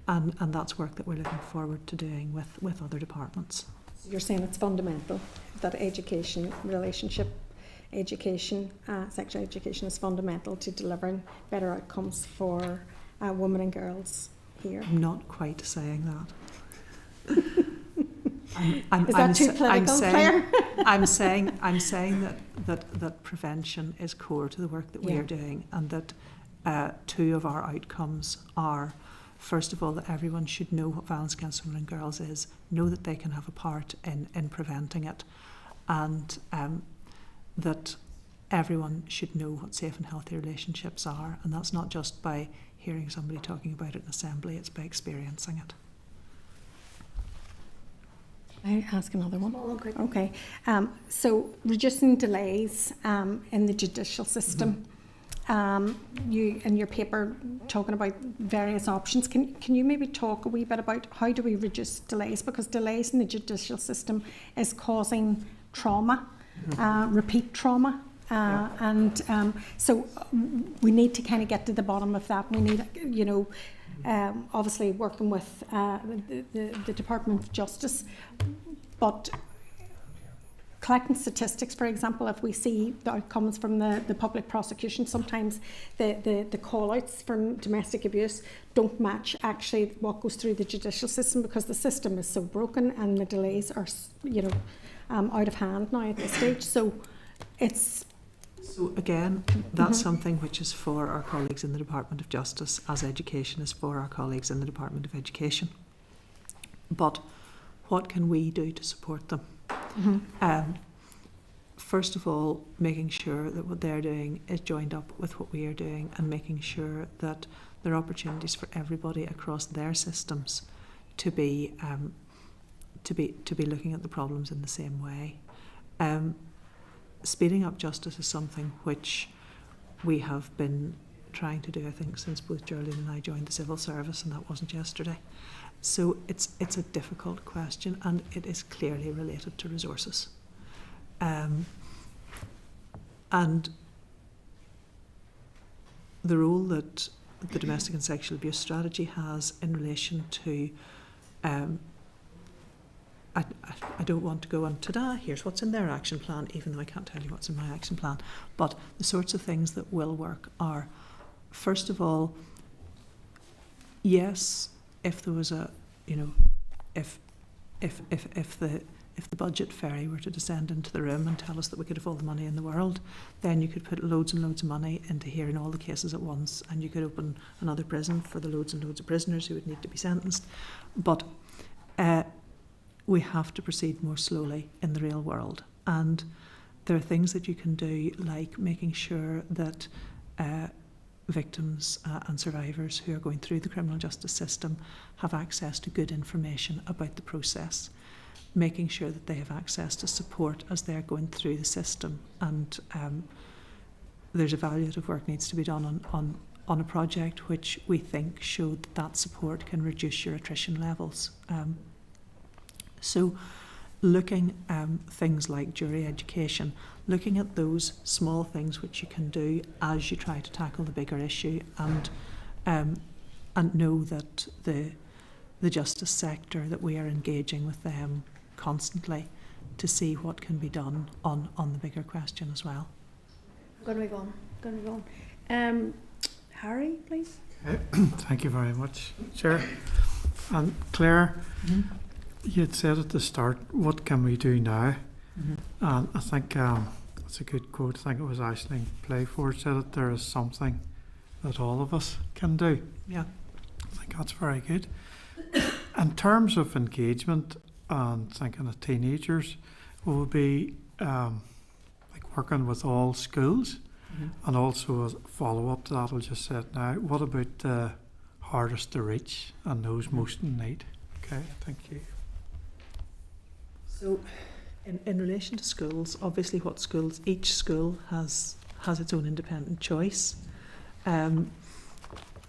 And that's work that we're looking forward to doing with other departments. So you're saying it's fundamental that education, relationship education, sexual education is fundamental to delivering better outcomes for women and girls here. I'm not quite saying that. Is that too political, Claire? I'm saying that prevention is core to the work that we are doing, and that two of our outcomes are, first of all, that everyone should know what violence against women and girls is, know that they can have a part in preventing it, and that everyone should know what safe and healthy relationships are. And that's not just by hearing somebody talking about it in assembly, it's by experiencing it. I ask another one. Okay. So reducing delays in the judicial system. You in your paper talking about various options. Can you maybe talk a wee bit about how do we reduce delays? Because delays in the judicial system is causing trauma, repeat trauma. So we need to kind of get to the bottom of that. We need, obviously working with the Department of Justice, but collecting statistics, for example, if we see the outcomes from the public prosecution, sometimes the call-outs from domestic abuse don't match actually what goes through the judicial system, because the system is so broken and the delays are, out of hand now at this stage. So again, that's something which is for our colleagues in the Department of Justice, as education is for our colleagues in the Department of Education. But what can we do to support them? First of all, making sure that what they're doing is joined up with what we are doing, and making sure that there are opportunities for everybody across their systems to be to be looking at the problems in the same way. Speeding up justice is something which we have been trying to do, I think, since both Geraldine and I joined the civil service, and that wasn't yesterday. So it's a difficult question, and it is clearly related to resources. And the role that the domestic and sexual abuse strategy has in relation to, I don't want to go on ta-da, here's what's in their action plan, even though I can't tell you what's in my action plan. But the sorts of things that will work are, first of all, yes, if there was a, you know, if the budget fairy were to descend into the room and tell us that we could have all the money in the world, then you could put loads and loads of money into hearing all the cases at once, and you could open another prison for the loads and loads of prisoners who would need to be sentenced. But we have to proceed more slowly in the real world. And there are things that you can do, like making sure that victims and survivors who are going through the criminal justice system have access to good information about the process, making sure that they have access to support as they're going through the system. And there's evaluative work needs to be done on a project which we think showed that support can reduce your attrition levels. So looking things like jury education, looking at those small things which you can do as you try to tackle the bigger issue, and know that the justice sector, that we are engaging with them constantly to see what can be done on the bigger question as well. I'm going to move on. Harry, please. Okay. Thank you very much, Chair. And Claire, you had said at the start, what can we do now? And I think it's a good quote. I think it was Aisling Playford said that there is something that all of us can do. Yeah. I think that's very good. In terms of engagement and thinking of teenagers, it will be like working with all schools, and also a follow-up to that, I'll just say it now. What about the hardest to reach and those most in need? Okay, thank you. So, in relation to schools, obviously each school has its own independent choice.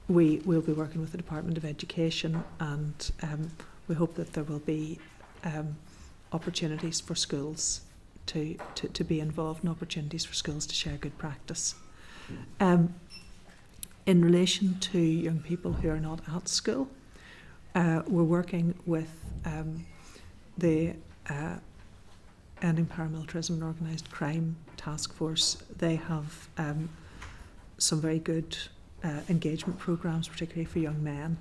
We will be working with the Department of Education, and we hope that there will be opportunities for schools to be involved, and opportunities for schools to share good practice. In relation to young people who are not at school, we're working with the Ending Paramilitarism and Organised Crime Task Force. They have some very good engagement programmes, particularly for young men,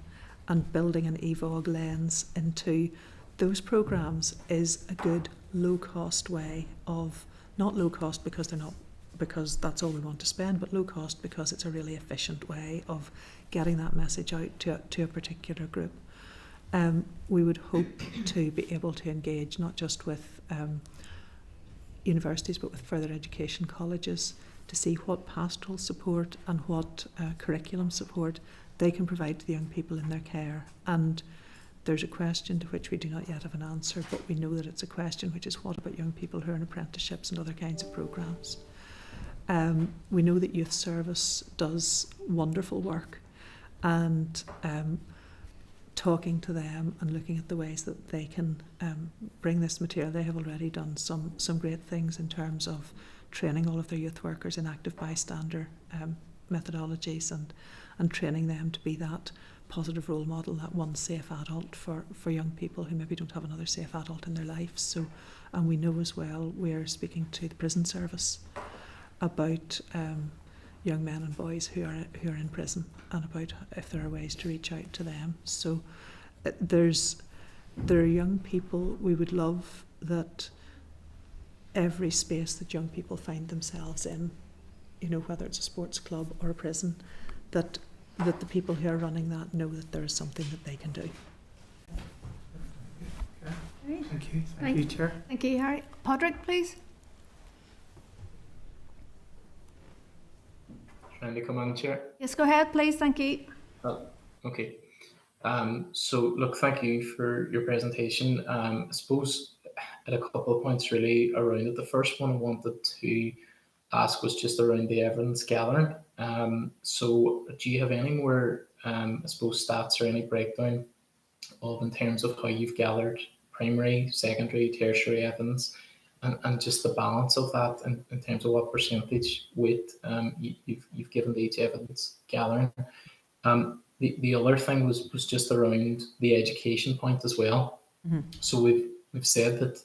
and building an EVOG lens into those programmes is a good low-cost way of, not low cost because they're not, because that's all we want to spend, but low cost because it's a really efficient way of getting that message out to a particular group. We would hope to be able to engage not just with universities but with further education colleges to see what pastoral support and what curriculum support they can provide to the young people in their care. And there's a question to which we do not yet have an answer, but we know that it's a question, which is what about young people who are in apprenticeships and other kinds of programmes. We know that youth service does wonderful work, and talking to them and looking at the ways that they can bring this material. They have already done some great things in terms of training all of their youth workers in active bystander methodologies, and training them to be that positive role model, that one safe adult for young people who maybe don't have another safe adult in their life. So, and we know as well, we're speaking to the prison service about young men and boys who are in prison, and about if there are ways to reach out to them. So there are young people. We would love that every space that young people find themselves in, you know, whether it's a sports club or a prison, that the people who are running that know that there is something that they can do. Okay. Thank you. Thank you, Chair. Thank you, Harry. Padraig, please. Trying to come on, Chair. Yes, go ahead, please. Thank you. Oh, okay. So look, thank you for your presentation. I suppose at a couple of points really around it. The first one I wanted to ask was just around the evidence gathering. So do you have any more, I suppose, stats or any breakdown of in terms of how you've gathered primary, secondary, tertiary evidence, and just the balance of that in terms of what percentage weight you've given to each evidence gathering? The other thing was just around the education point as well. So we've said that,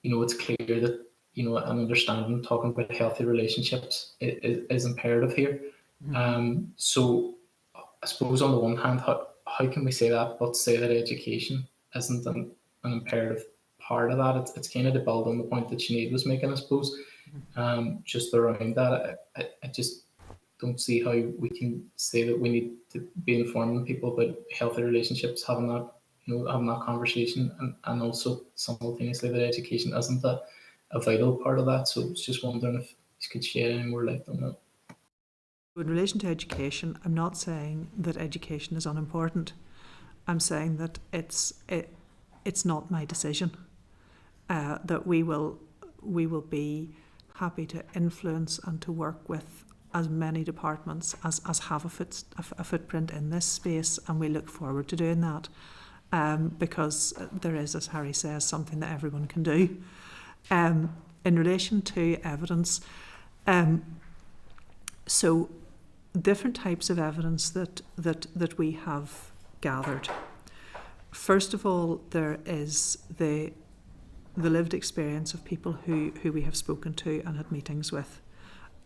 you know, it's clear that, you know, an understanding, talking about healthy relationships is imperative here. So I suppose on the one hand, how can we say that, but say that education isn't an imperative part of that? It's kind of to build on the point that Sinead was making, I suppose, just around that. I just don't see how we can say that we need to be informing people about healthy relationships, having that, you know, having that conversation, and also simultaneously that education isn't a vital part of that. So I was just wondering if you could shed any more light on that. In relation to education, I'm not saying that education is unimportant. I'm saying that it's not my decision. That we will be happy to influence and to work with as many departments as have a footprint in this space, and we look forward to doing that, because there is, as Harry says, something that everyone can do. In relation to evidence, so different types of evidence that we have gathered. First of all, there is the lived experience of people who we have spoken to and had meetings with.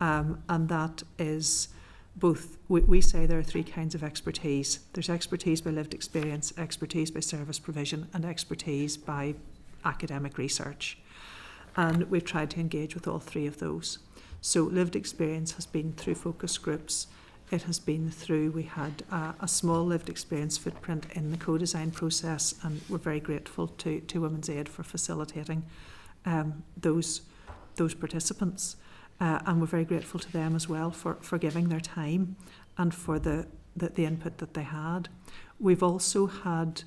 And that is both, we say there are three kinds of expertise. There's expertise by lived experience, expertise by service provision, and expertise by academic research. And we've tried to engage with all three of those. So lived experience has been through focus groups. It has been through, we had a small lived experience footprint in the co-design process, and we're very grateful to Women's Aid for facilitating those participants. And we're very grateful to them as well for giving their time and for the input that they had. We've also had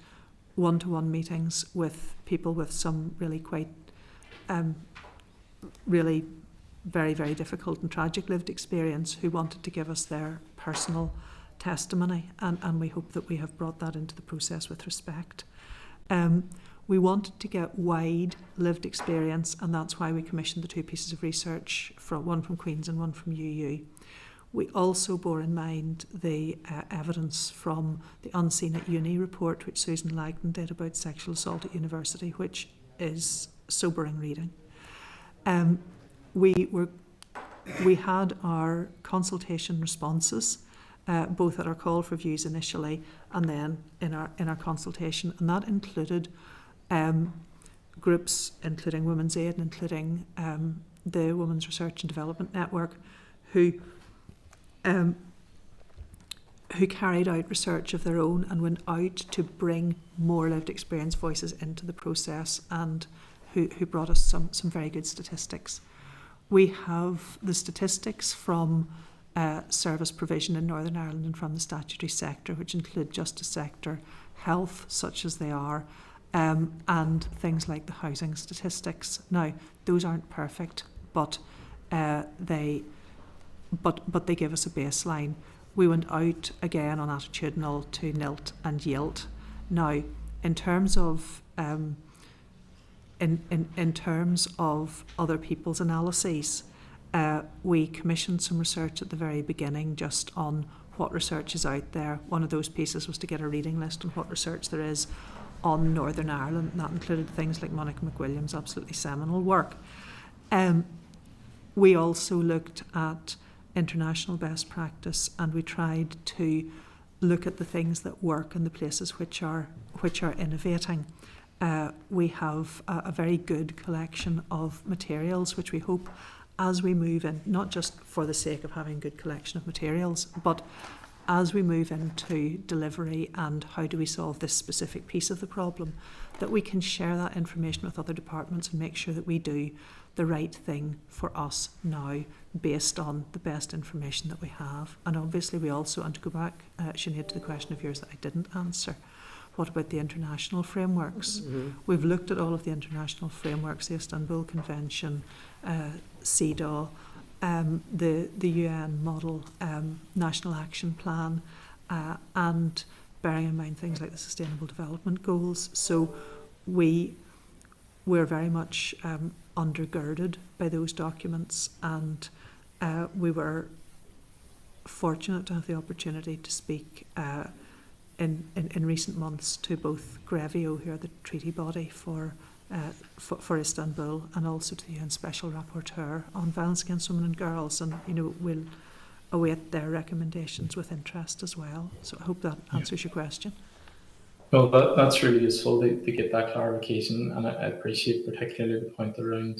one-to-one meetings with people with some really quite, really very, very difficult and tragic lived experience who wanted to give us their personal testimony, and we hope that we have brought that into the process with respect. We wanted to get wide lived experience, and that's why we commissioned the two pieces of research, one from Queen's and one from UU. We also bore in mind the evidence from the Unseen at Uni report, which Susan Lagden did about sexual assault at university, which is sobering reading. We had our consultation responses, both at our call for views initially and then in our consultation, and that included groups including Women's Aid and including the Women's Research and Development Network who carried out research of their own and went out to bring more lived experience voices into the process, and who brought us some very good statistics. We have the statistics from service provision in Northern Ireland and from the statutory sector, which include justice sector, health, such as they are, and things like the housing statistics. Now, those aren't perfect, but they give us a baseline. We went out again on attitudinal to NILT and YILT. Now, in terms of in terms of other people's analyses, we commissioned some research at the very beginning just on what research is out there. One of those pieces was to get a reading list on what research there is on Northern Ireland, and that included things like Monica McWilliam's absolutely seminal work. We also looked at international best practice, and we tried to look at the things that work and the places which are innovating. We have a very good collection of materials which we hope, as we move in, not just for the sake of having a good collection of materials, but as we move into delivery and how do we solve this specific piece of the problem, that we can share that information with other departments and make sure that we do the right thing for us now based on the best information that we have. And obviously we also, and to go back, Sinead, to the question of yours that I didn't answer, what about the international frameworks? We've looked at all of the international frameworks, the Istanbul Convention, CEDAW, the UN model, National Action Plan, and bearing in mind things like the Sustainable Development Goals. So we're very much undergirded by those documents, and we were fortunate to have the opportunity to speak in recent months to both Grevio, who are the treaty body for Istanbul, and also to the UN Special Rapporteur on violence against women and girls, and we'll await their recommendations with interest as well. So I hope that answers your question. Well, that's really useful to get that clarification, and I appreciate particularly the point around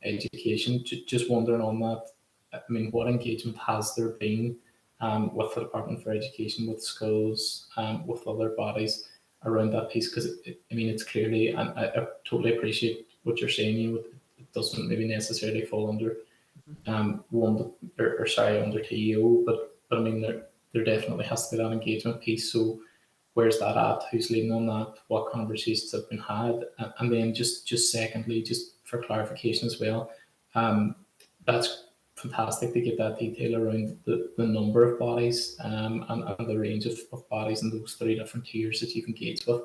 education. Just wondering on that, I mean, what engagement has there been with the Department for Education, with schools, with other bodies around that piece? Because it's clearly, and I totally appreciate what you're saying. It doesn't maybe necessarily fall under under TEO, but I mean there definitely has to be that engagement piece. So where's that at? Who's leading on that? What conversations have been had? And then just secondly, just for clarification as well, that's fantastic to get that detail around the number of bodies and the range of bodies in those 3 different tiers that you've engaged with.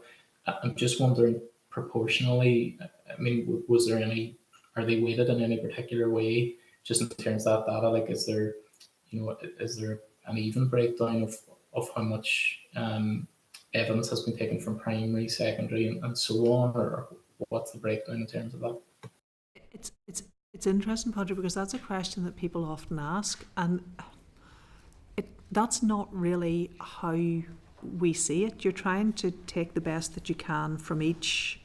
I'm just wondering, proportionally, I mean, was there any, are they weighted in any particular way, just in terms of that data? Like, is there an even breakdown of how much evidence has been taken from primary, secondary, and so on, or what's the breakdown in terms of that? It's interesting, Padraig, because that's a question that people often ask, and that's not really how we see it. You're trying to take the best that you can from each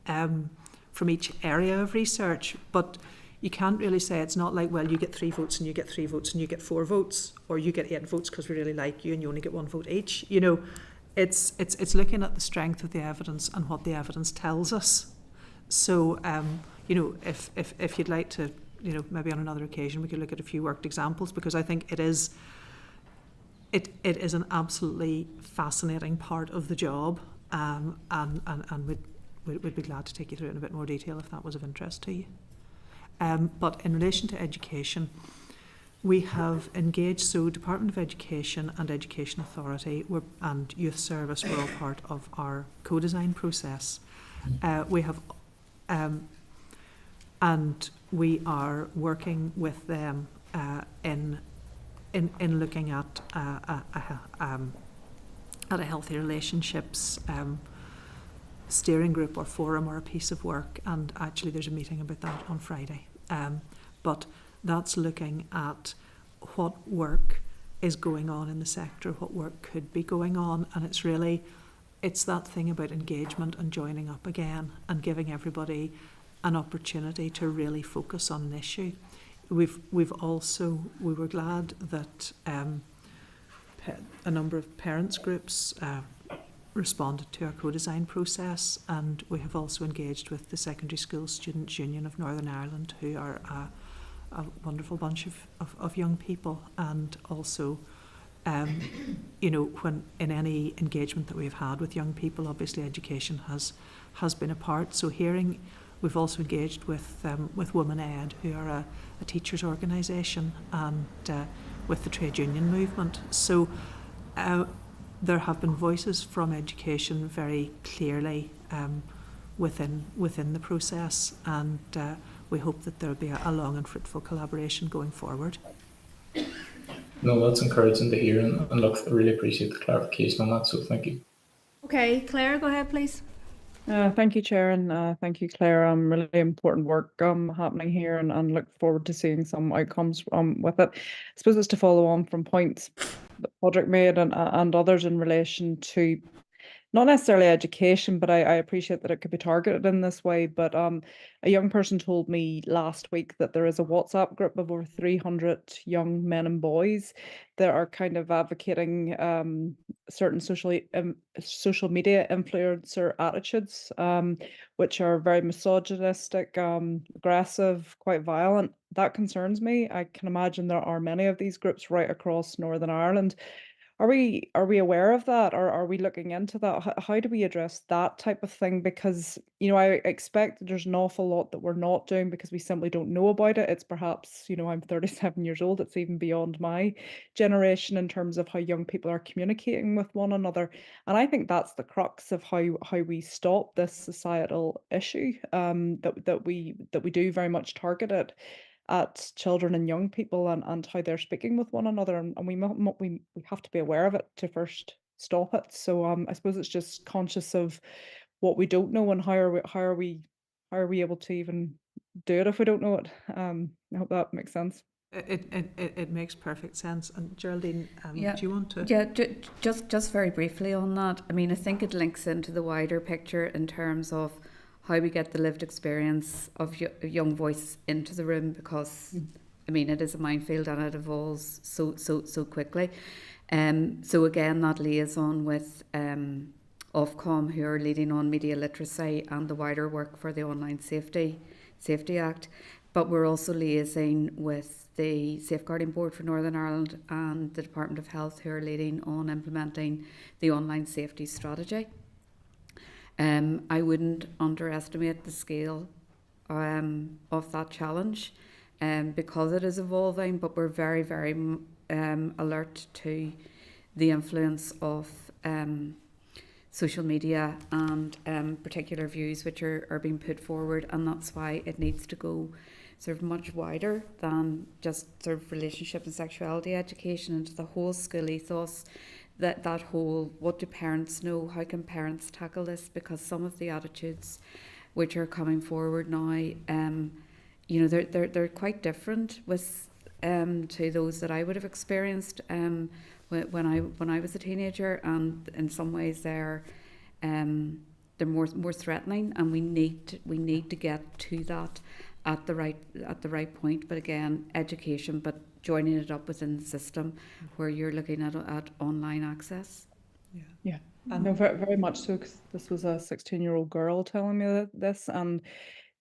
area of research, but you can't really say, it's not like, well, you get 3 votes and you get 3 votes and you get 4 votes, or you get 8 votes because we really like you and you only get 1 vote each. It's looking at the strength of the evidence and what the evidence tells us. So if you'd like to, maybe on another occasion we could look at a few worked examples, because I think it is an absolutely fascinating part of the job, and we'd be glad to take you through it in a bit more detail if that was of interest to you. But in relation to education, we have engaged, so Department of Education and Education Authority and Youth Service were all part of our co-design process. We have and we are working with them in looking at a healthy relationships steering group or forum or a piece of work, and actually there's a meeting about that on Friday. But that's looking at what work is going on in the sector, what work could be going on, and it's that thing about engagement and joining up again and giving everybody an opportunity to really focus on an issue. We were glad that a number of parents groups responded to our co-design process, and we have also engaged with the Secondary School Students' Union of Northern Ireland, who are a wonderful bunch of young people, and also when in any engagement that we've had with young people, obviously education has been a part. So we've also engaged with Women Ed, who are a teachers' organisation, and with the trade union movement. So there have been voices from education very clearly within the process, and we hope that there'll be a long and fruitful collaboration going forward. No, that's encouraging to hear, and look, I really appreciate the clarification on that, so thank you. Okay, Claire, go ahead, please. Thank you, Chair, and thank you, Claire. Really important work happening here, and look forward to seeing some outcomes with it. I suppose it's to follow on from points that Padraig made and others in relation to not necessarily education, but I appreciate that it could be targeted in this way. But a young person told me last week that there is a WhatsApp group of over 300 young men and boys that are kind of advocating certain social media influencer attitudes, which are very misogynistic, aggressive, quite violent. That concerns me. I can imagine there are many of these groups right across Northern Ireland. Are we aware of that, or are we looking into that? How do we address that type of thing? Because, you know, I expect that there's an awful lot that we're not doing because we simply don't know about it. It's perhaps, you know, I'm 37 years old. It's even beyond my generation in terms of how young people are communicating with one another. And I think that's the crux of how we stop this societal issue, that we do very much target it at children and young people, and how they're speaking with one another, and we have to be aware of it to first stop it. So I suppose it's just conscious of what we don't know, and how are we able to even do it if we don't know it. I hope that makes sense. It makes perfect sense. And Geraldine, Yeah. do you want to? Yeah, just very briefly on that. I mean, I think it links into the wider picture in terms of how we get the lived experience of young voice into the room, because I mean, it is a minefield and it evolves so quickly. So again, that liaison with Ofcom, who are leading on media literacy and the wider work for the Online Safety Act, but we're also liaising with the Safeguarding Board for Northern Ireland and the Department of Health, who are leading on implementing the online safety strategy. I wouldn't underestimate the scale of that challenge, because it is evolving, but we're very, very alert to the influence of social media and particular views which are being put forward, and that's why it needs to go sort of much wider than just sort of relationship and sexuality education, into the whole school ethos. That whole, what do parents know? How can parents tackle this? Because some of the attitudes which are coming forward now, you know, they're quite different with to those that I would have experienced when I was a teenager, and in some ways they're more threatening, and we need to get to that at the right point. But again, education, but joining it up within the system where you're looking at online access. Yeah. No, very, very much so, because this was a 16-year-old girl telling me this, and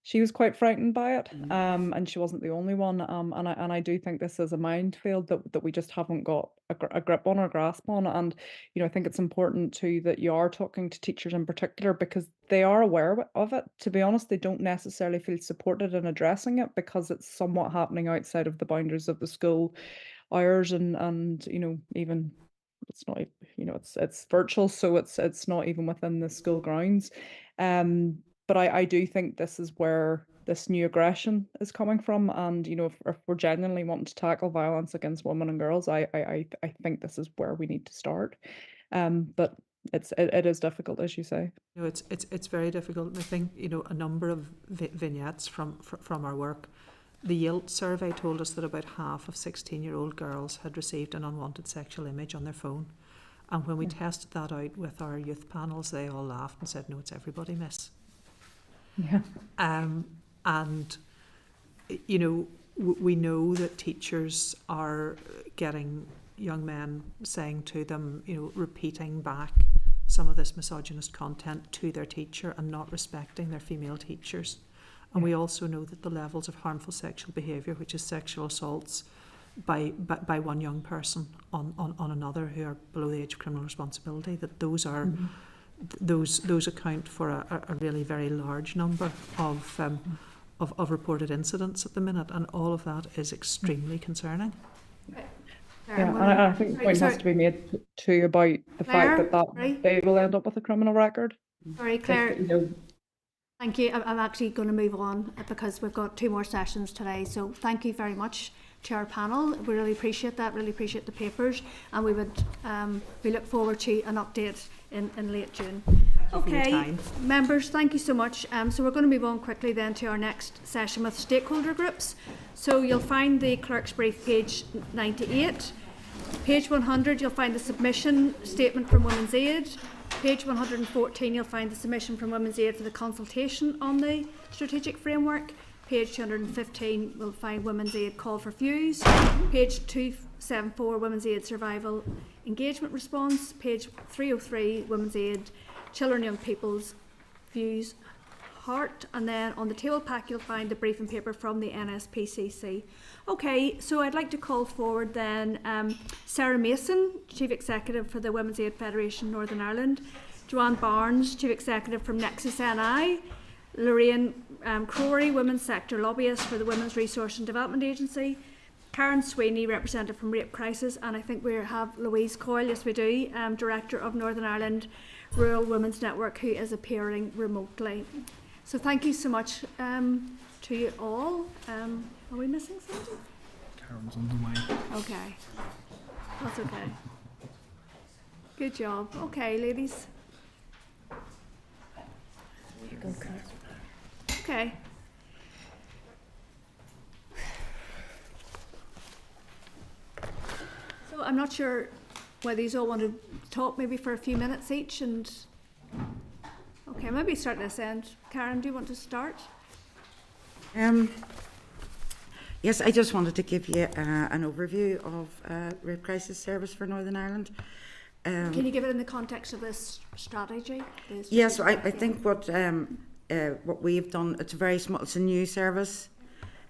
she was quite frightened by it, and she wasn't the only one. And I do think this is a minefield that we just haven't got a grip on or grasp on. And you know, I think it's important too that you are talking to teachers in particular, because they are aware of it. To be honest, they don't necessarily feel supported in addressing it because it's somewhat happening outside of the boundaries of the school hours, and you know, even it's not, you know, it's virtual, so it's not even within the school grounds. But I do think this is where this new aggression is coming from, and you know, if we're genuinely wanting to tackle violence against women and girls, I think this is where we need to start. But it is difficult, as you say. You know, it's very difficult, and I think, you know, a number of vignettes from our work. The Yield survey told us that about half of 16-year-old girls had received an unwanted sexual image on their phone. And when we tested that out with our youth panels, they all laughed and said, "No, it's everybody, miss." Yeah. And, you know, we know that teachers are getting young men saying to them, you know, repeating back some of this misogynist content to their teacher and not respecting their female teachers. And we also know that the levels of harmful sexual behaviour, which is sexual assaults by one young person on another who are below the age of criminal responsibility, that those are those account for a really very large number of reported incidents at the minute, and all of that is extremely concerning. Yeah, and I think the point has to be made too about the fact that they will end up with a criminal record. Sorry, Claire. Thank you. I'm actually going to move on because we've got 2 more sessions today. So thank you very much to our panel. We really appreciate that, really appreciate the papers, and we look forward to an update in late June. Okay, members, thank you so much. So we're going to move on quickly then to our next session with stakeholder groups. So you'll find the clerk's brief, page 98. Page 100, you'll find the submission statement from Women's Aid. Page 114, you'll find the submission from Women's Aid for the consultation on the strategic framework. Page 215, we'll find Women's Aid call for views. Page 274, Women's Aid survival engagement response. Page 303, Women's Aid children and young people's views heart. And then on the table pack, you'll find the briefing paper from the NSPCC. Okay, so I'd like to call forward then Sarah Mason, Chief Executive for the Women's Aid Federation Northern Ireland, Joanne Barnes, Chief Executive from Nexus NI, Lorraine Crory, Women's Sector Lobbyist for the Women's Resource and Development Agency, Karen Sweeney, Representative from Rape Crisis, and I think we have Louise Coyle, yes we do, Director of Northern Ireland Rural Women's Network, who is appearing remotely. So thank you so much to you all. Are we missing something? Karen's on the way. Okay, that's okay. Good job. Okay, ladies. Okay. So I'm not sure whether you all want to talk maybe for a few minutes each, and okay, maybe start this end. Karen, do you want to start? Yes, I just wanted to give you an overview of Rape Crisis Service for Northern Ireland. Can you give it in the context of this strategy? Yes, I think what we've done, it's very small, it's a new service.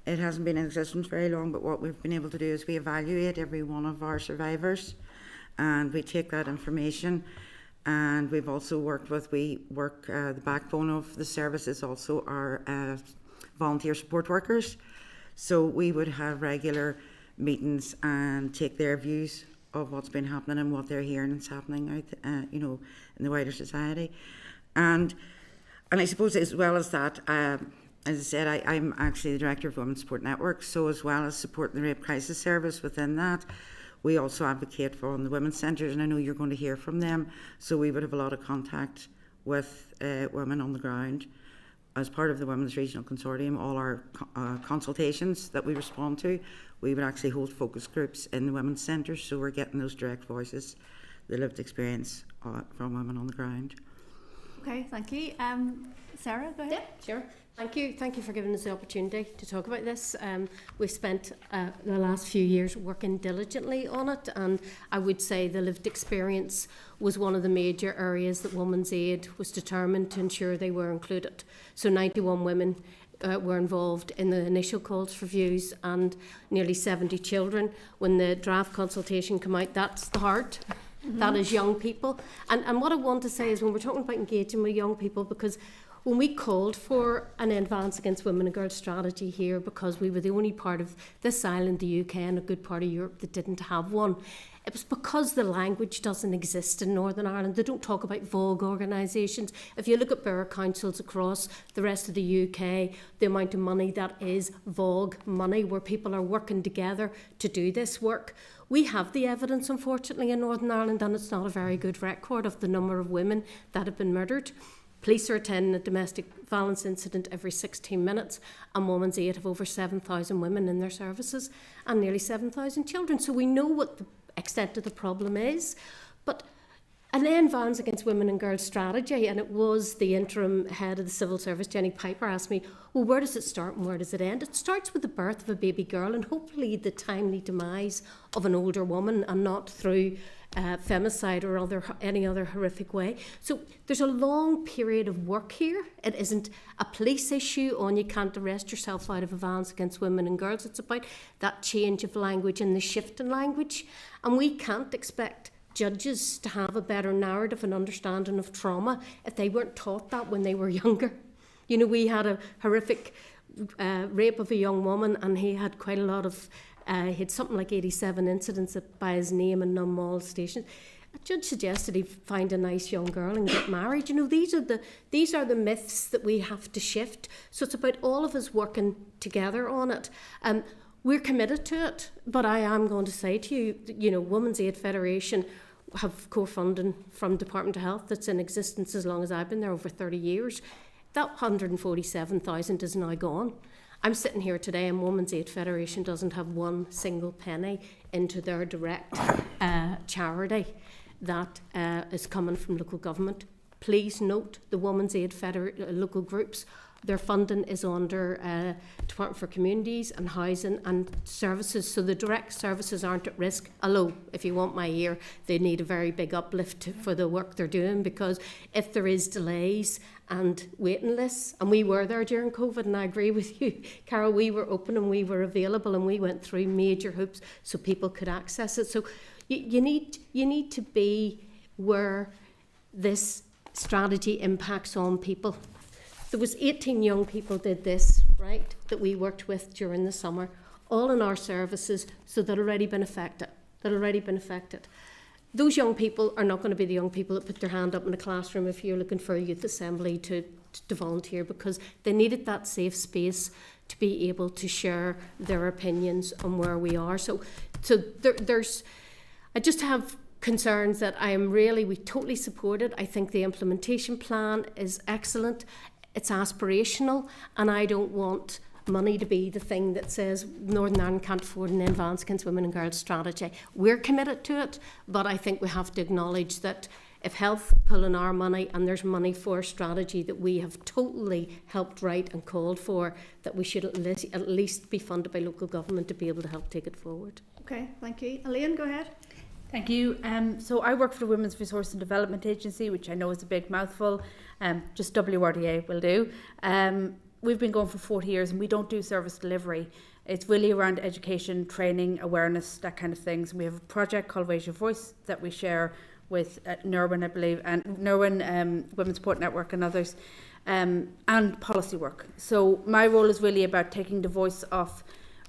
It hasn't been in existence very long, but what we've been able to do is we evaluate every one of our survivors, and we take that information, and we've also the backbone of the service is also our volunteer support workers. So we would have regular meetings and take their views of what's been happening and what they're hearing is happening out, in the wider society. And I suppose as well as that, as I said, I'm actually the Director of Women's Support Network, so as well as supporting the Rape Crisis Service within that, we also advocate for the women's centres, and I know you're going to hear from them, so we would have a lot of contact with women on the ground. As part of the Women's Regional Consortium, all our consultations that we respond to, we would actually hold focus groups in the women's centres, so we're getting those direct voices, the lived experience from women on the ground. Okay, thank you. Sarah, go ahead. Yeah, sure. Thank you for giving us the opportunity to talk about this. We've spent the last few years working diligently on it, and I would say the lived experience was one of the major areas that Women's Aid was determined to ensure they were included. So 91 women were involved in the initial calls for views, and nearly 70 children. When the draft consultation came out, that's the heart. Mm-hmm. That is young people. And what I want to say is when we're talking about engaging with young people, because when we called for an Advance Against Women and Girls strategy here, because we were the only part of this island, the UK, and a good part of Europe that didn't have one, it was because the language doesn't exist in Northern Ireland. They don't talk about VOG organisations. If you look at borough councils across the rest of the UK, the amount of money that is VOG money, where people are working together to do this work. We have the evidence, unfortunately, in Northern Ireland, and it's not a very good record of the number of women that have been murdered. Police are attending a domestic violence incident every 16 minutes, and Women's Aid have over 7,000 women in their services and nearly 7,000 children. So we know what the extent of the problem is. But an Advance Against Women and Girls strategy, and it was the interim head of the civil service, Jenny Piper, asked me, well, where does it start and where does it end? It starts with the birth of a baby girl and hopefully the timely demise of an older woman, and not through femicide or any other horrific way. So there's a long period of work here. It isn't a police issue on you can't arrest yourself out of Advance Against Women and Girls. It's about that change of language and the shift in language. And we can't expect judges to have a better narrative and understanding of trauma if they weren't taught that when they were younger. You know, we had a horrific rape of a young woman, and he had quite a lot of he had something like 87 incidents by his name in Numball Station. A judge suggested he find a nice young girl and get married. You know, these are the myths that we have to shift. So it's about all of us working together on it. We're committed to it, but I am going to say to you, you know, Women's Aid Federation have co-funding from Departmental Health that's in existence as long as I've been there, over 30 years. That 147,000 is now gone. I'm sitting here today and Women's Aid Federation doesn't have one single penny into their direct charity. that is coming from local government. Please note the Women's Aid local groups. Their funding is under Department for Communities and Housing and Services, so the direct services aren't at risk. Although, if you want my ear, they need a very big uplift for the work they're doing, because if there is delays and waiting lists, and we were there during COVID, and I agree with you, Carol, we were open and we were available and we went through major hoops so people could access it. So you need to be where this strategy impacts on people. There was 18 young people did this, right, that we worked with during the summer, all in our services, so they'd already been affected. Those young people are not going to be the young people that put their hand up in the classroom if you're looking for a youth assembly to volunteer, because they needed that safe space to be able to share their opinions on where we are. So there's, I just have concerns that we totally support it. I think the implementation plan is excellent. It's aspirational, and I don't want money to be the thing that says Northern Ireland can't afford an Advance Against Women and Girls strategy. We're committed to it, but I think we have to acknowledge that if health pull in our money and there's money for a strategy that we have totally helped write and called for, that we should at least be funded by local government to be able to help take it forward. Okay, thank you. Elaine, go ahead. Thank you. So I work for the Women's Resource and Development Agency, which I know is a big mouthful. Just WRDA will do. We've been going for 40 years and we don't do service delivery. It's really around education, training, awareness, that kind of things. And we have a project called Raise Your Voice that we share with Nerwin, I believe, and Nerwin, Women's Support Network and others, and policy work. So my role is really about taking the voice of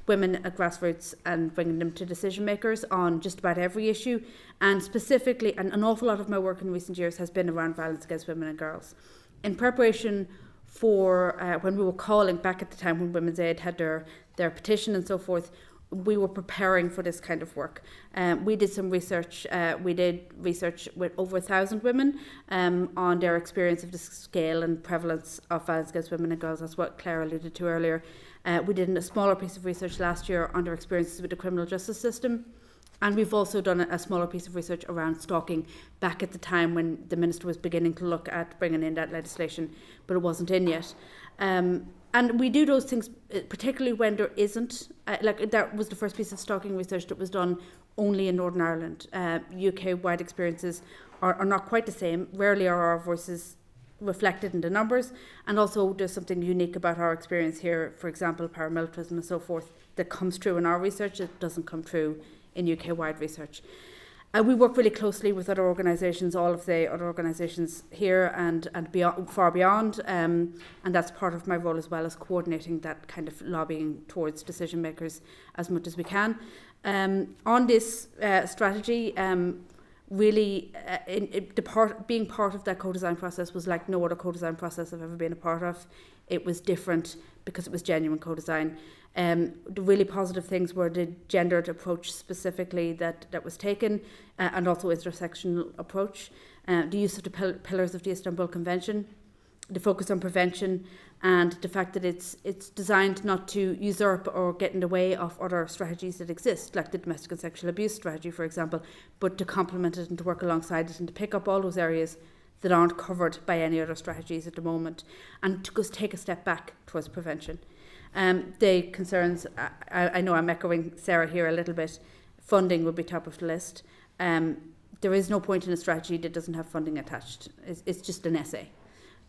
women at grassroots and bringing them to decision makers on just about every issue, and specifically, and an awful lot of my work in recent years has been around violence against women and girls. In preparation for when we were calling back at the time when Women's Aid had their petition and so forth, we were preparing for this kind of work. We did some research. We did research with over 1,000 women on their experience of the scale and prevalence of violence against women and girls. That's what Claire alluded to earlier. We did a smaller piece of research last year on their experiences with the criminal justice system. And we've also done a smaller piece of research around stalking back at the time when the Minister was beginning to look at bringing in that legislation, but it wasn't in yet. And we do those things, particularly when there isn't, that was the first piece of stalking research that was done only in Northern Ireland. UK-wide experiences are not quite the same. Rarely are our voices reflected in the numbers, and also there's something unique about our experience here, for example, paramilitarism and so forth, that comes true in our research. It doesn't come true in UK-wide research. We work really closely with other organisations, all of the other organisations here and beyond, far beyond, and that's part of my role as well, as coordinating that kind of lobbying towards decision makers as much as we can. On this strategy, really being part of that co-design process was like no other co-design process I've ever been a part of. It was different because it was genuine co-design. The really positive things were the gendered approach specifically that was taken, and also intersectional approach, the use of the pillars of the Istanbul Convention, the focus on prevention, and the fact that it's designed not to usurp or get in the way of other strategies that exist, like the domestic and sexual abuse strategy, for example, but to complement it and to work alongside it and to pick up all those areas that aren't covered by any other strategies at the moment, and to just take a step back towards prevention. The concerns, I know I'm echoing Sarah here a little bit, funding would be top of the list. There is no point in a strategy that doesn't have funding attached. It's just an essay.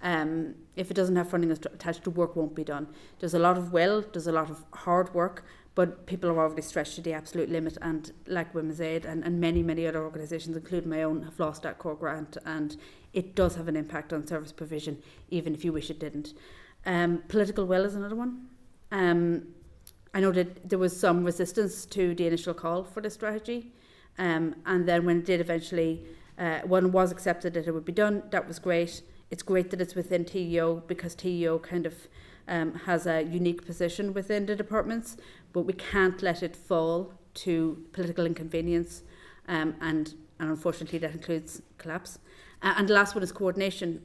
If it doesn't have funding attached, the work won't be done. There's a lot of will, there's a lot of hard work, but people are already stretched to the absolute limit, and like Women's Aid and many, many other organisations, including my own, have lost that core grant, and it does have an impact on service provision, even if you wish it didn't. Political will is another one. I know that there was some resistance to the initial call for this strategy, and then when it did eventually, one was accepted that it would be done. That was great. It's great that it's within TEO, because TEO kind of has a unique position within the departments, but we can't let it fall to political inconvenience, and unfortunately that includes collapse. And the last one is coordination.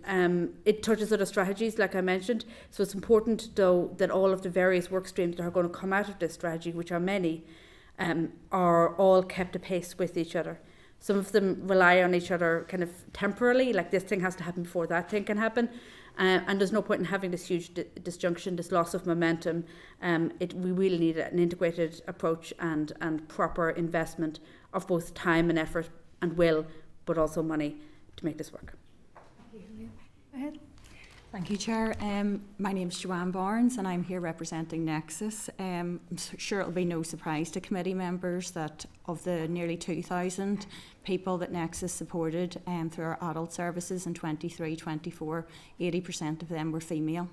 It touches other strategies, like I mentioned, so it's important, though, that all of the various work streams that are going to come out of this strategy, which are many, are all kept apace with each other. Some of them rely on each other kind of temporarily, like this thing has to happen before that thing can happen. And there's no point in having this huge disjunction, this loss of momentum. We really need an integrated approach and proper investment of both time and effort and will, but also money to make this work. Go ahead. Thank you, Chair. My name is Joanne Barnes and I'm here representing Nexus. I'm sure it'll be no surprise to committee members that of the nearly 2,000 people that Nexus supported through our adult services in 23-24, 80% of them were female.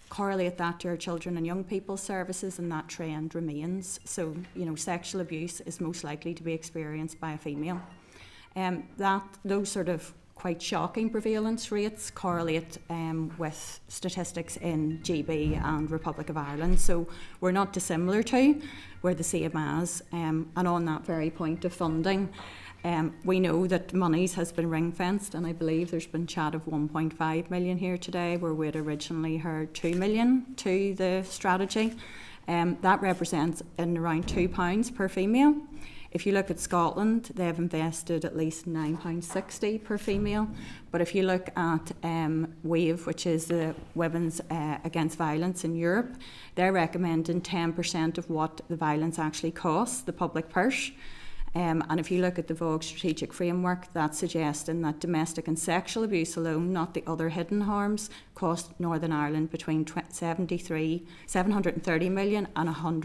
Correlate that to our children and young people's services and that trend remains. So, sexual abuse is most likely to be experienced by a female. Those sort of quite shocking prevalence rates correlate with statistics in GB and Republic of Ireland. So we're not dissimilar to, we're the same as. And on that very point of funding, we know that monies has been ring-fenced, and I believe there's been chat of 1.5 million here today, where we'd originally heard 2 million to the strategy. That represents in around £2 per female. If you look at Scotland, they've invested at least £9.60 per female. But if you look at WAVE, which is the Women's Against Violence in Europe, they're recommending 10% of what the violence actually costs the public purse. And if you look at the VOG strategic framework, that's suggesting that domestic and sexual abuse alone, not the other hidden harms, cost Northern Ireland between 730 million and 1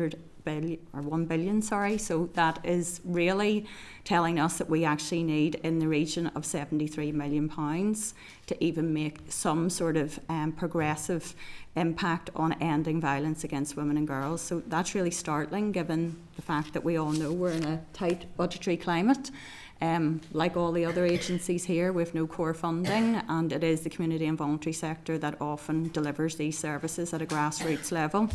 billion. So that is really telling us that we actually need in the region of £73 million to even make some sort of progressive impact on ending violence against women and girls. So that's really startling, given the fact that we all know we're in a tight budgetary climate. Like all the other agencies here, we have no core funding, and it is the community and voluntary sector that often delivers these services at a grassroots level.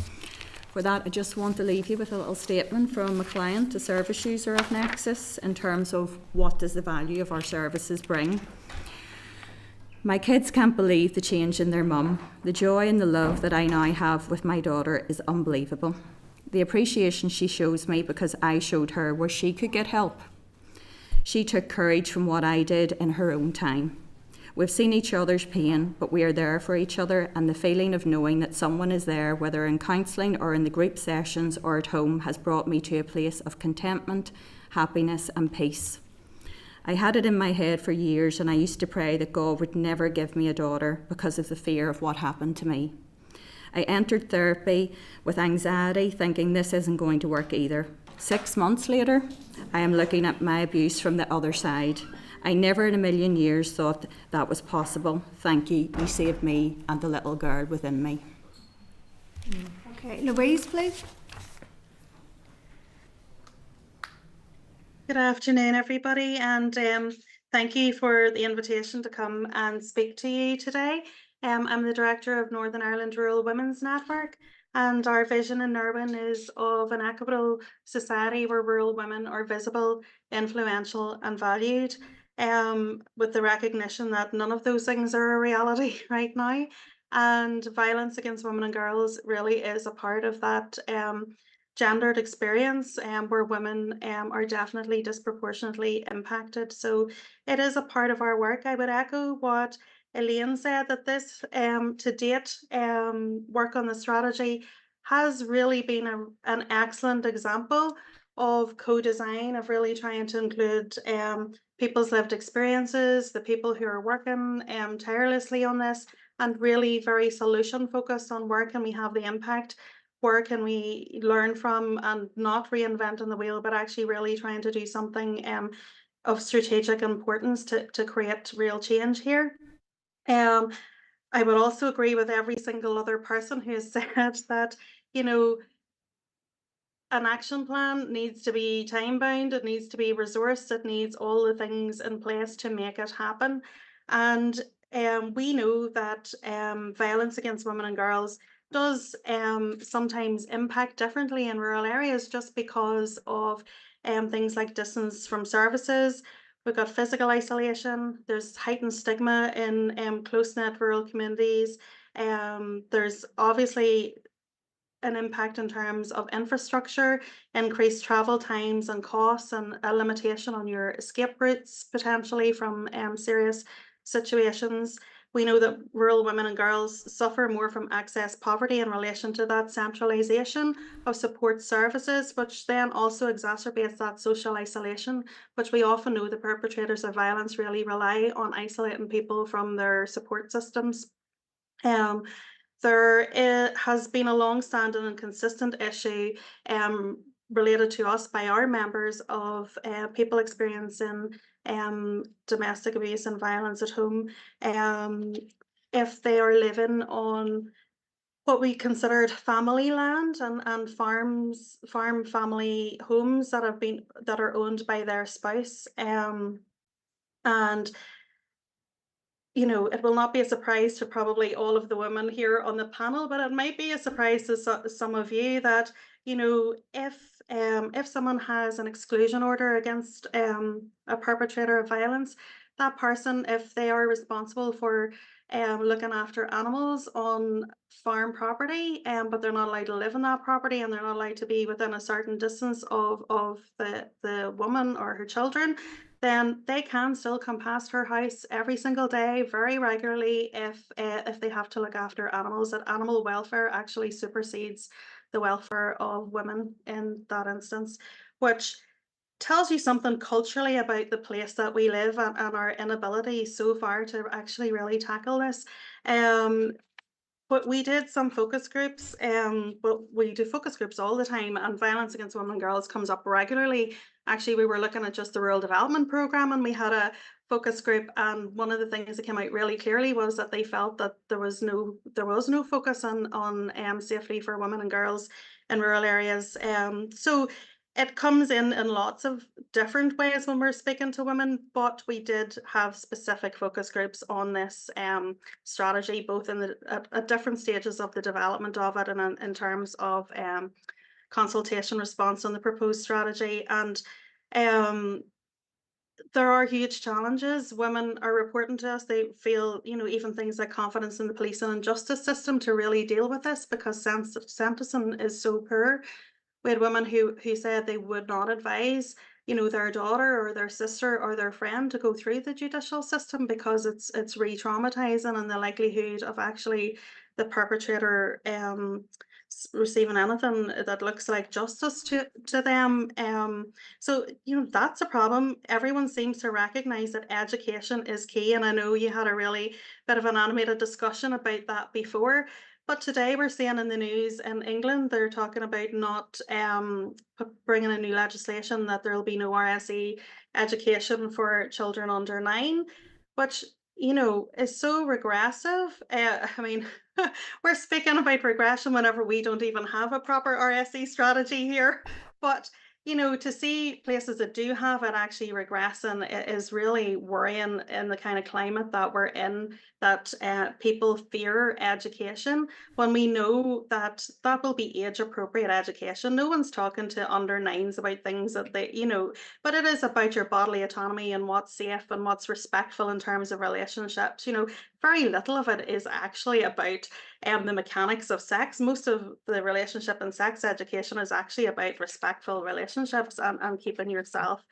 For that, I just want to leave you with a little statement from a client, a service user of Nexus, in terms of what does the value of our services bring. My kids can't believe the change in their mum. The joy and the love that I now have with my daughter is unbelievable. The appreciation she shows me because I showed her where she could get help. She took courage from what I did in her own time. We've seen each other's pain, but we are there for each other, and the feeling of knowing that someone is there, whether in counselling or in the group sessions or at home, has brought me to a place of contentment, happiness and peace. I had it in my head for years, and I used to pray that God would never give me a daughter because of the fear of what happened to me. I entered therapy with anxiety, thinking this isn't going to work either. 6 months later, I am looking at my abuse from the other side. I never in a million years thought that was possible. Thank you. You saved me and the little girl within me. Okay, Louise, please. Good afternoon, everybody, and thank you for the invitation to come and speak to you today. I'm the Director of Northern Ireland Rural Women's Network, and our vision in Nirwin is of an equitable society where rural women are visible, influential and valued, with the recognition that none of those things are a reality right now. And violence against women and girls really is a part of that gendered experience, where women are definitely disproportionately impacted. So it is a part of our work. I would echo what Elaine said, that this to date work on the strategy has really been an excellent example of co-design, of really trying to include people's lived experiences, the people who are working tirelessly on this, and really very solution focused on where can we have the impact, where can we learn from, and not reinventing the wheel, but actually really trying to do something of strategic importance to create real change here. I would also agree with every single other person who has said that, an action plan needs to be time bound, it needs to be resourced, it needs all the things in place to make it happen. And we know that violence against women and girls does sometimes impact differently in rural areas, just because of things like distance from services. We've got physical isolation, there's heightened stigma in close-knit rural communities. There's obviously an impact in terms of infrastructure, increased travel times and costs, and a limitation on your escape routes potentially from serious situations. We know that rural women and girls suffer more from access poverty in relation to that centralisation of support services, which then also exacerbates that social isolation, which we often know the perpetrators of violence really rely on isolating people from their support systems. There has been a long-standing and consistent issue related to us by our members of people experiencing domestic abuse and violence at home. If they are living on what we considered family land and farm family homes that are owned by their spouse, and you know, it will not be a surprise to probably all of the women here on the panel, but it might be a surprise to some of you that, you know, if someone has an exclusion order against a perpetrator of violence, that person, if they are responsible for looking after animals on farm property, but they're not allowed to live in that property and they're not allowed to be within a certain distance of the woman or her children, then they can still come past her house every single day, very regularly, if they have to look after animals. That animal welfare actually supersedes the welfare of women in that instance, which tells you something culturally about the place that we live and our inability so far to actually really tackle this. But we did some focus groups, but we do focus groups all the time, and violence against women and girls comes up regularly. Actually, we were looking at just the rural development programme and we had a focus group, and one of the things that came out really clearly was that they felt that there was no focus on safety for women and girls in rural areas. So it comes in lots of different ways when we're speaking to women, but we did have specific focus groups on this strategy, both in at different stages of the development of it and in terms of consultation response on the proposed strategy. And there are huge challenges. Women are reporting to us, they feel, you know, even things like confidence in the police and justice system to really deal with this because sentencing is so poor. We had women who said they would not advise, you know, their daughter or their sister or their friend to go through the judicial system because it's re-traumatizing, and the likelihood of actually the perpetrator receiving anything that looks like justice to them. So, you know, that's a problem. Everyone seems to recognize that education is key, and I know you had a really bit of an animated discussion about that before. But today we're seeing in the news in England, they're talking about not bringing in new legislation that there will be no RSE education for children under 9, which, you know, is so regressive. I mean, we're speaking about regression whenever we don't even have a proper RSE strategy here. But you know, to see places that do have it actually regressing is really worrying in the kind of climate that we're in, that people fear education when we know that that will be age appropriate education. No one's talking to under 9s about things that they, you know, but it is about your bodily autonomy and what's safe and what's respectful in terms of relationships. You know, very little of it is actually about the mechanics of sex. Most of the relationship and sex education is actually about respectful relationships and keeping yourself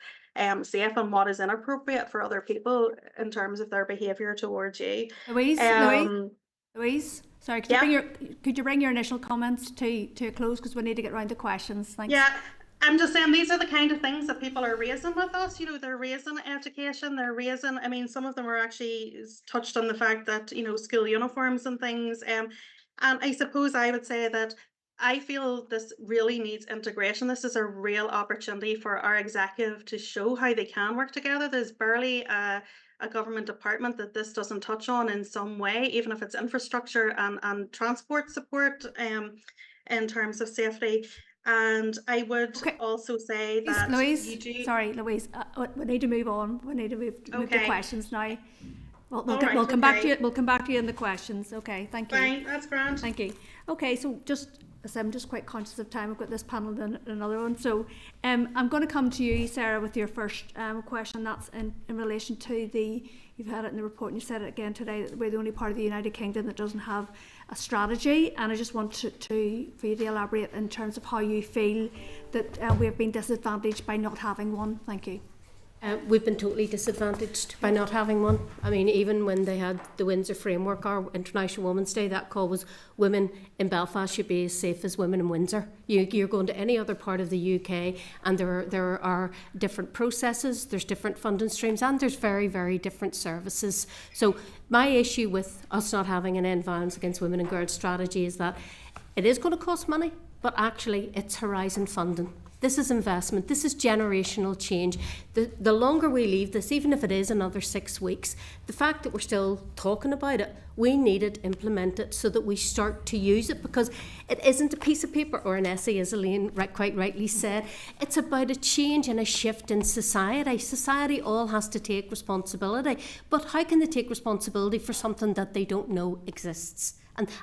safe and what is inappropriate for other people in terms of their behaviour towards you. Louise, sorry, could you bring your initial comments to a close because we need to get round to questions. Thanks. Yeah. I'm just saying these are the kind of things that people are raising with us. You know, they're raising education, they're raising, I mean, some of them are actually touched on the fact that, you know, school uniforms and things. And I suppose I would say that I feel this really needs integration. This is a real opportunity for our executive to show how they can work together. There's barely a government department that this doesn't touch on in some way, even if it's infrastructure and transport support in terms of safety. And I would also say that Louise, you do... Sorry, Louise, we need to move on. We need to move to questions now. We'll come back to you. We'll come back to you in the questions. Okay, thank you. Fine, that's grand. Thank you. Okay, so I'm just quite conscious of time. We've got this panel and another one. So I'm going to come to you, Sarah, with your first question. That's in relation to the you've had it in the report and you said it again today, that we're the only part of the United Kingdom that doesn't have a strategy, and I just want for you to elaborate in terms of how you feel that we have been disadvantaged by not having one. Thank you. We've been totally disadvantaged by not having one. I mean, even when they had the Windsor Framework, our International Women's Day, that call was women in Belfast should be as safe as women in Windsor. You're going to any other part of the UK and there are different processes, there's different funding streams, and there's very, very different services. So my issue with us not having an End Violence Against Women and Girls strategy is that it is going to cost money, but actually it's horizon funding. This is investment. This is generational change. The longer we leave this, even if it is another 6 weeks, the fact that we're still talking about it, we need it implemented so that we start to use it, because it isn't a piece of paper or an essay, as Elaine quite rightly said. It's about a change and a shift in society. Society all has to take responsibility. But how can they take responsibility for something that they don't know exists?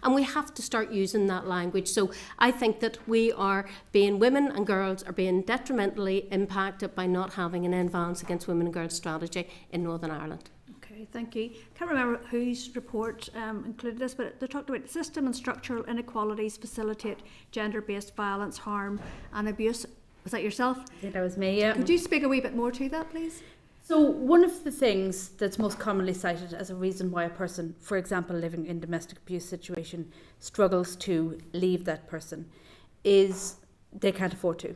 And we have to start using that language. So I think that women and girls are being detrimentally impacted by not having an End Violence Against Women and Girls strategy in Northern Ireland. Okay, thank you. Can't remember whose report included this, but they talked about system and structural inequalities facilitate gender-based violence, harm and abuse. Was that yourself? I think that was me, yeah. Could you speak a wee bit more to that, please? So one of the things that's most commonly cited as a reason why a person, for example, living in domestic abuse situation, struggles to leave that person is they can't afford to.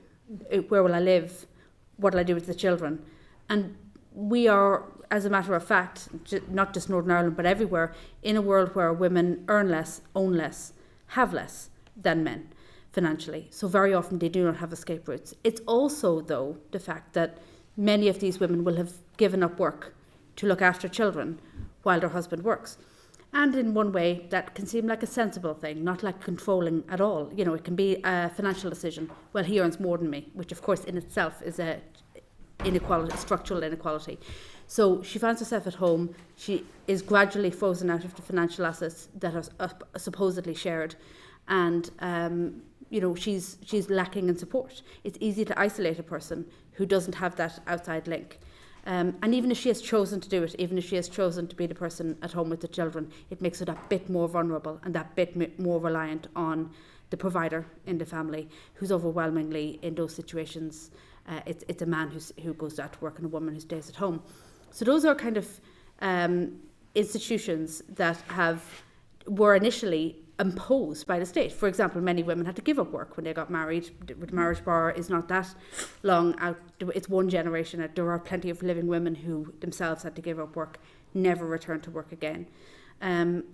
Where will I live? What will I do with the children? And we are, as a matter of fact, not just Northern Ireland, but everywhere, in a world where women earn less, own less, have less than men financially. So very often they do not have escape routes. It's also, though, the fact that many of these women will have given up work to look after children while their husband works. And in one way, that can seem like a sensible thing, not like controlling at all. You know, it can be a financial decision. Well, he earns more than me, which of course in itself is a structural inequality. So she finds herself at home. She is gradually frozen out of the financial assets that are supposedly shared. And she's lacking in support. It's easy to isolate a person who doesn't have that outside link. And even if she has chosen to do it, even if she has chosen to be the person at home with the children, it makes her that bit more vulnerable and that bit more reliant on the provider in the family, who's overwhelmingly in those situations. It's a man who goes out to work and a woman who stays at home. So those are kind of institutions that were initially imposed by the state. For example, many women had to give up work when they got married. The marriage bar is not that long out. It's one generation. There are plenty of living women who themselves had to give up work, never return to work again. And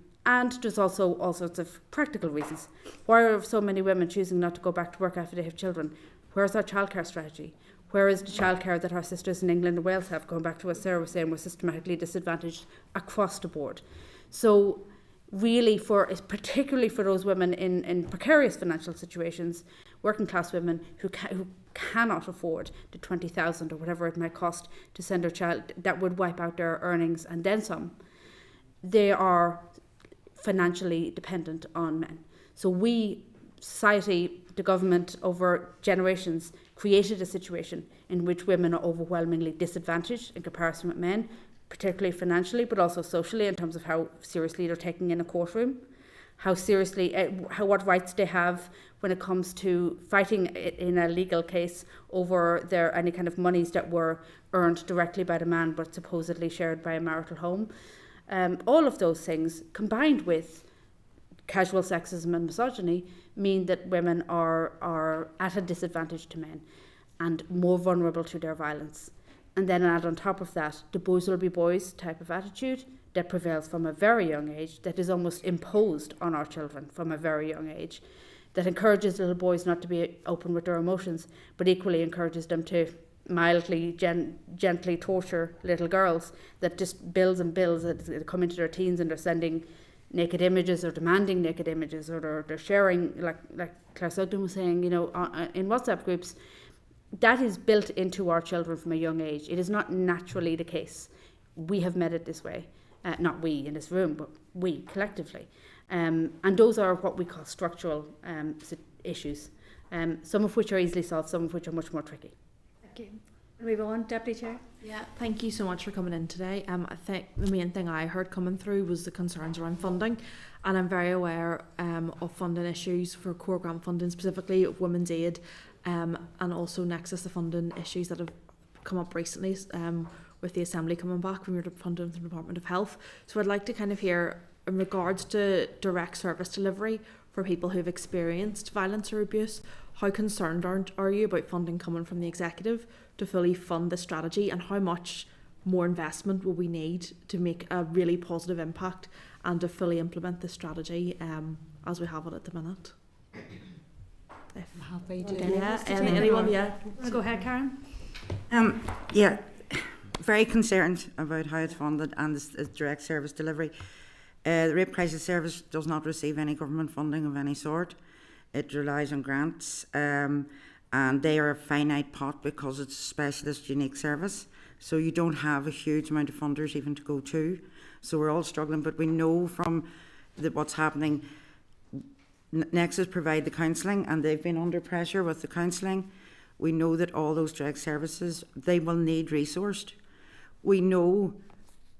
there's also all sorts of practical reasons. Why are so many women choosing not to go back to work after they have children? Where's our childcare strategy? Where is the childcare that our sisters in England and Wales have? Going back to what Sarah was saying, we're systematically disadvantaged across the board. So really, particularly for those women in precarious financial situations, working class women who cannot afford the 20,000 or whatever it might cost to send their child, that would wipe out their earnings and then some. They are financially dependent on men. So we, society, the government over generations created a situation in which women are overwhelmingly disadvantaged in comparison with men, particularly financially, but also socially, in terms of how seriously they're taken in a courtroom, what rights they have when it comes to fighting in a legal case over any kind of monies that were earned directly by the man but supposedly shared by a marital home. All of those things, combined with casual sexism and misogyny, mean that women are at a disadvantage to men and more vulnerable to their violence. And then add on top of that, the boys will be boys type of attitude that prevails from a very young age, that is almost imposed on our children from a very young age, that encourages little boys not to be open with their emotions, but equally encourages them to mildly, gently torture little girls, that just builds and builds. They come into their teens and they're sending naked images or demanding naked images, or they're sharing, like Claire Sugden was saying, in WhatsApp groups. That is built into our children from a young age. It is not naturally the case. We have made it this way. Not we in this room, but we collectively. And those are what we call structural issues, some of which are easily solved, some of which are much more tricky. Thank you. Move on, Deputy Chair. Yeah, thank you so much for coming in today. I think the main thing I heard coming through was the concerns around funding, and I'm very aware of funding issues for core grant funding, specifically of Women's Aid, and also Nexus, the funding issues that have come up recently with the Assembly coming back from your funding from the Department of Health. So I'd like to kind of hear, in regards to direct service delivery for people who've experienced violence or abuse, how concerned are you about funding coming from the executive to fully fund the strategy, and how much more investment will we need to make a really positive impact and to fully implement the strategy as we have it at the minute? I'm happy to. Yeah, anyone? Yeah. Go ahead, Karen. Yeah, very concerned about how it's funded and its direct service delivery. The Rape Crisis Service does not receive any government funding of any sort. It relies on grants, and they are a finite pot because it's a specialist, unique service. So you don't have a huge amount of funders even to go to. So we're all struggling, but we know from what's happening, Nexus provide the counselling, and they've been under pressure with the counselling. We know that all those direct services, they will need resourced. We know,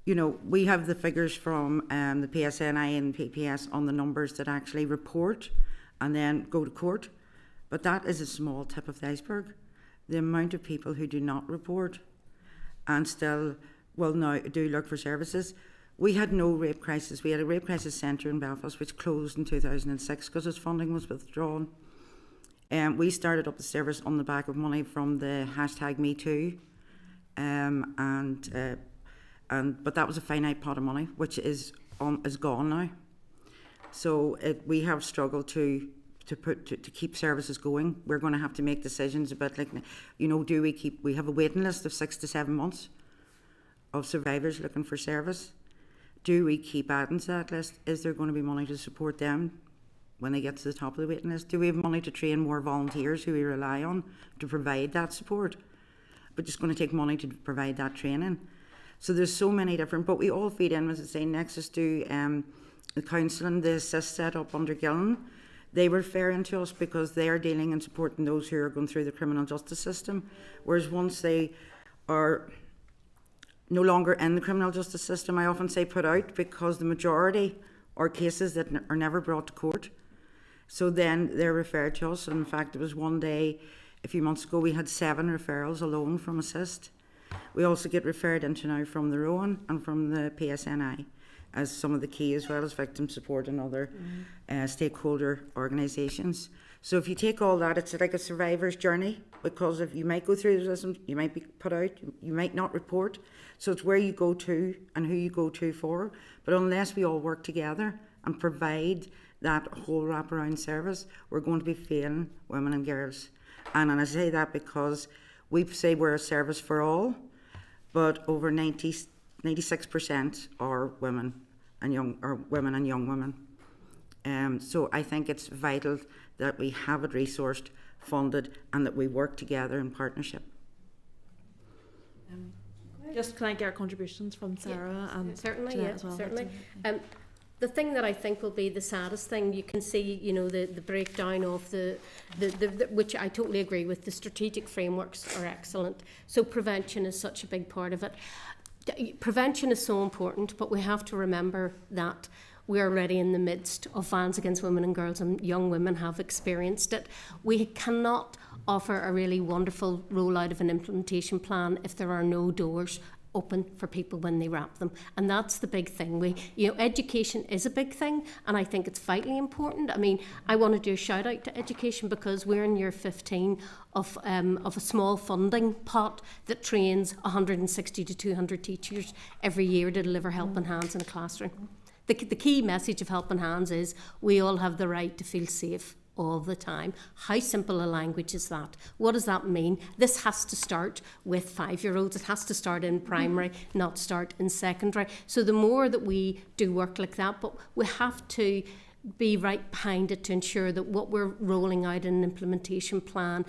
we have the figures from the PSNI and PPS on the numbers that actually report and then go to court. But that is a small tip of the iceberg. The amount of people who do not report and still will now do look for services. We had no rape crisis. We had a rape crisis centre in Belfast which closed in 2006 because its funding was withdrawn. We started up the service on the back of money from the hashtag #MeToo, but that was a finite pot of money, which is gone now. So we have struggled to keep services going. We're going to have to make decisions about, we have a waiting list of 6 to 7 months of survivors looking for service. Do we keep adding to that list? Is there going to be money to support them when they get to the top of the waiting list? Do we have money to train more volunteers who we rely on to provide that support? But it's going to take money to provide that training. So there's so many different, but we all feed in, as I say, Nexus do the counselling, the assist set up under Gillen. They were referring to us because they are dealing and supporting those who are going through the criminal justice system. Whereas once they are no longer in the criminal justice system, I often say put out, because the majority are cases that are never brought to court. So then they're referred to us. And in fact, there was one day a few months ago we had 7 referrals alone from Assist. We also get referred into now from the Rowan and from the PSNI as some of the key, as well as victim support and other stakeholder organisations. So if you take all that, it's like a survivor's journey, because if you might go through the system, you might be put out, you might not report. So it's where you go to and who you go to for. But unless we all work together and provide that whole wraparound service, we're going to be failing women and girls. And I say that because we say we're a service for all, but over 96% are women and young women. So I think it's vital that we have it resourced, funded, and that we work together in partnership. Just can I get contributions from Sarah and certainly, Jeanette as well? Certainly. The thing that I think will be the saddest thing, you can see, the breakdown of the which I totally agree with. The strategic frameworks are excellent. So prevention is such a big part of it. Prevention is so important, but we have to remember that we're already in the midst of violence against women and girls, and young women have experienced it. We cannot offer a really wonderful rollout of an implementation plan if there are no doors open for people when they wrap them, and that's the big thing. Education is a big thing, and I think it's vitally important. I mean, I want to do a shout out to education, because we're in year 15 of a small funding pot that trains 160 to 200 teachers every year to deliver helping hands in a classroom. The key message of Helping Hands is we all have the right to feel safe all the time. How simple a language is that? What does that mean? This has to start with 5-year-olds. It has to start in primary, not start in secondary. So the more that we do work like that, but we have to be right behind it to ensure that what we're rolling out in an implementation plan,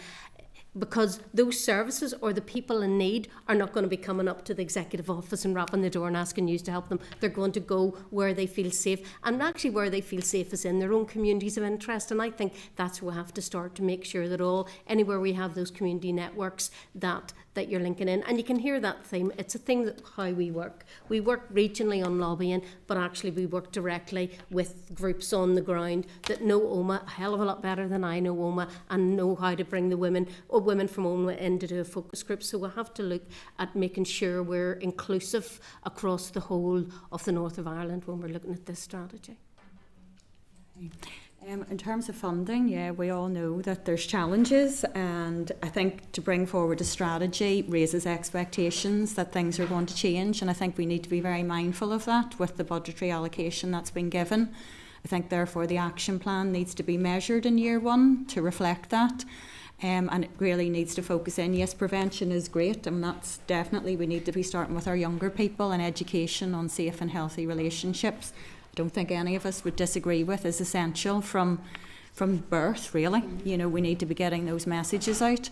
because those services or the people in need are not going to be coming up to the executive office and rapping the door and asking you to help them. They're going to go where they feel safe, and actually where they feel safe is in their own communities of interest. And I think that's where we have to start, to make sure that anywhere we have those community networks, that that you're linking in. And you can hear that theme. It's a thing that how we work. We work regionally on lobbying, but actually we work directly with groups on the ground that know OMA a hell of a lot better than I know OMA and know how to bring the women or women from OMA in to do a focus group. So we'll have to look at making sure we're inclusive across the whole of the north of Ireland when we're looking at this strategy. In terms of funding, yeah, we all know that there's challenges, and I think to bring forward a strategy raises expectations that things are going to change, and I think we need to be very mindful of that with the budgetary allocation that's been given. I think therefore the action plan needs to be measured in year one to reflect that. And it really needs to focus in. Yes, prevention is great, and that's definitely, we need to be starting with our younger people and education on safe and healthy relationships. I don't think any of us would disagree with is essential from birth, really. You know, we need to be getting those messages out.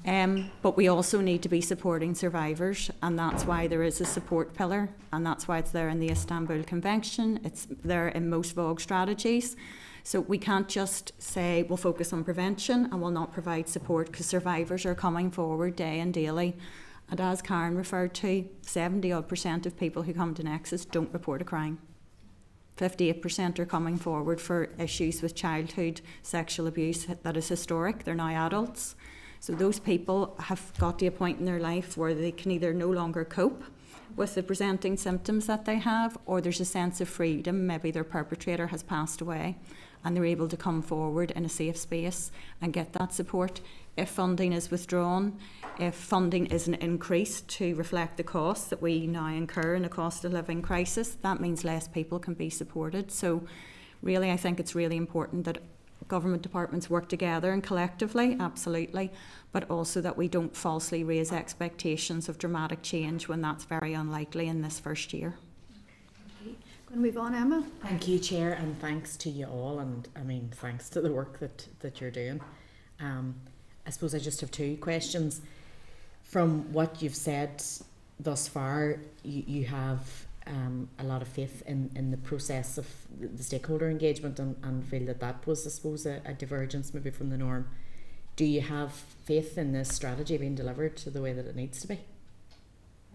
But we also need to be supporting survivors, and that's why there is a support pillar, and that's why it's there in the Istanbul Convention. It's there in most VOG strategies. So we can't just say we'll focus on prevention and we'll not provide support, because survivors are coming forward day and daily. And as Karen referred to, 70% of people who come to Nexus don't report a crime. 58% are coming forward for issues with childhood sexual abuse that is historic. They're now adults. So those people have got to a point in their life where they can either no longer cope with the presenting symptoms that they have, or there's a sense of freedom. Maybe their perpetrator has passed away and they're able to come forward in a safe space and get that support. If funding is withdrawn, if funding isn't increased to reflect the costs that we now incur in a cost of living crisis, that means less people can be supported. So really, I think it's really important that government departments work together and collectively, absolutely, but also that we don't falsely raise expectations of dramatic change when that's very unlikely in this first year. Going to move on, Emma. Thank you, Chair, and thanks to you all, and I mean thanks to the work that you're doing. I suppose I just have two questions. From what you've said thus far, you have a lot of faith in the process of the stakeholder engagement and feel that was, I suppose, a divergence maybe from the norm. Do you have faith in this strategy being delivered to the way that it needs to be?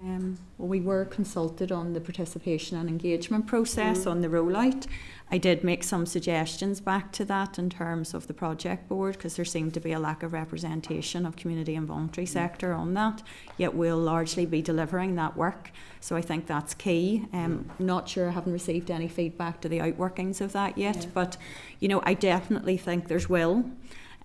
Well, we were consulted on the participation and engagement process on the rollout. I did make some suggestions back to that in terms of the project board, because there seemed to be a lack of representation of community and voluntary sector on that, yet we'll largely be delivering that work. So I think that's key. Not sure, I haven't received any feedback to the outworkings of that yet, but you know, I definitely think there's will,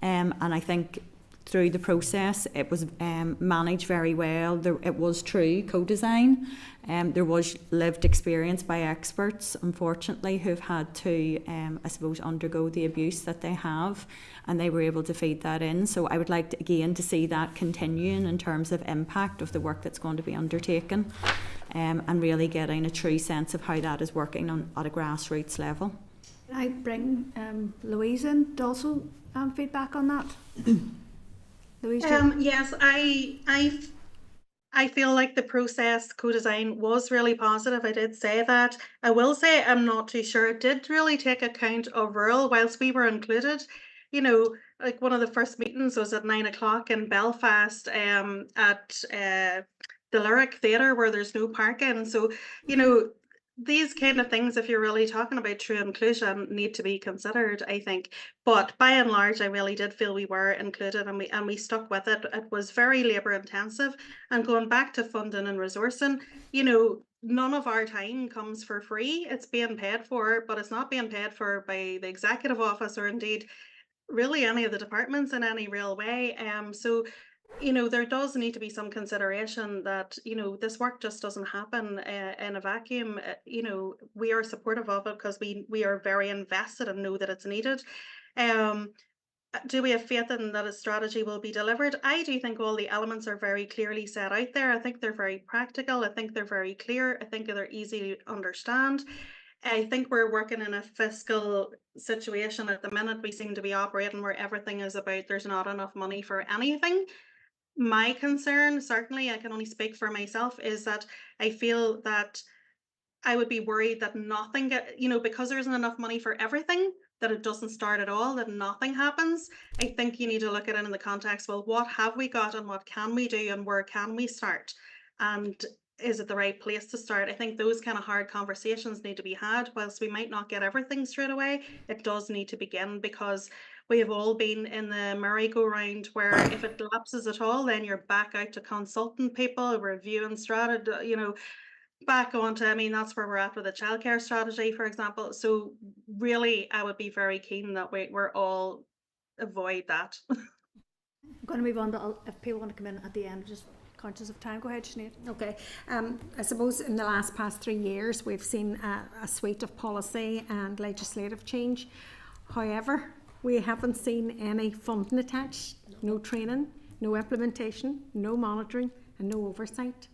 and I think through the process it was managed very well. It was true co-design. There was lived experience by experts, unfortunately, who've had to, I suppose, undergo the abuse that they have, and they were able to feed that in. So I would like to, again, to see that continuing in terms of impact of the work that's going to be undertaken, and really getting a true sense of how that is working at a grassroots level. Can I bring Louise in to also feedback on that? Louise, yes, I feel like the process co-design was really positive. I did say that. I will say I'm not too sure. It did really take account of rural, whilst we were included. You know, like one of the first meetings was at 9 o'clock in Belfast, at the Lyric Theatre, where there's no parking. So, you know, these kind of things, if you're really talking about true inclusion, need to be considered, I think. But by and large, I really did feel we were included, and we stuck with it. It was very labour intensive, and going back to funding and resourcing, you know, none of our time comes for free. It's being paid for, but it's not being paid for by the executive office, or indeed really any of the departments in any real way. So you know, there does need to be some consideration that, you know, this work just doesn't happen in a vacuum. You know, we are supportive of it because we are very invested and know that it's needed. Do we have faith in that a strategy will be delivered? I do think all the elements are very clearly set out there. I think they're very practical. I think they're very clear. I think they're easy to understand. I think we're working in a fiscal situation at the minute. We seem to be operating where everything is about there's not enough money for anything. My concern, certainly I can only speak for myself, is that I feel that I would be worried that nothing because there isn't enough money for everything, that it doesn't start at all, that nothing happens. I think you need to look at it in the context, well, what have we got and what can we do and where can we start? And is it the right place to start? I think those kind of hard conversations need to be had. Whilst we might not get everything straight away, it does need to begin, because we have all been in the merry-go-round where if it lapses at all, then you're back out to consulting people, reviewing strategy, back onto, that's where we're at with the childcare strategy, for example. So really, I would be very keen that we're all avoid that. I'm going to move on to if people want to come in at the end, just conscious of time. Go ahead, Sinead. Okay. I suppose in the past 3 years, we've seen a suite of policy and legislative change. However, we haven't seen any funding attached, no training, no implementation, no monitoring, and no oversight.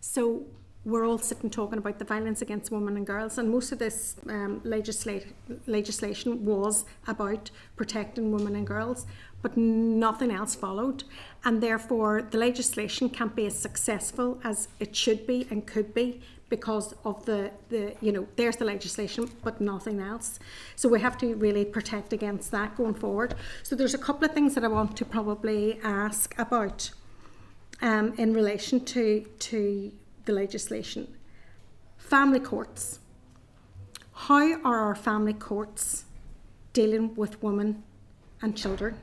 So we're all sitting talking about the violence against women and girls, and most of this legislation was about protecting women and girls, but nothing else followed, and therefore the legislation can't be as successful as it should be and could be because of the there's the legislation but nothing else. So we have to really protect against that going forward. So there's a couple of things that I want to probably ask about in relation to the legislation. Family courts. How are our family courts dealing with women and children?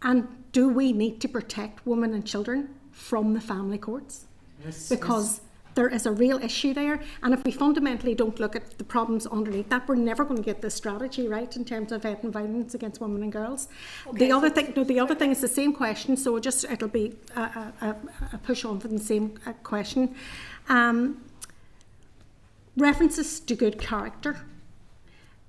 And do we need to protect women and children from the family courts? Yes, because there is a real issue there, and if we fundamentally don't look at the problems underneath that, we're never going to get this strategy right in terms of ending violence against women and girls. Okay, the other thing is the same question, so it'll be a push on from the same question. References to good character.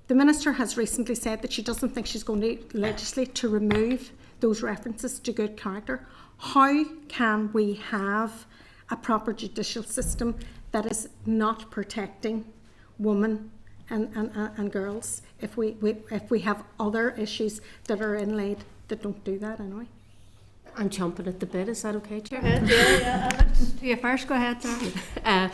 The Minister has recently said that she doesn't think she's going to legislate to remove those references to good character. How can we have a proper judicial system that is not protecting women and girls if we have other issues that are inlaid that don't do that anyway? I'm chomping at the bit. Is that okay, Chair? You first. Go ahead, Sarah.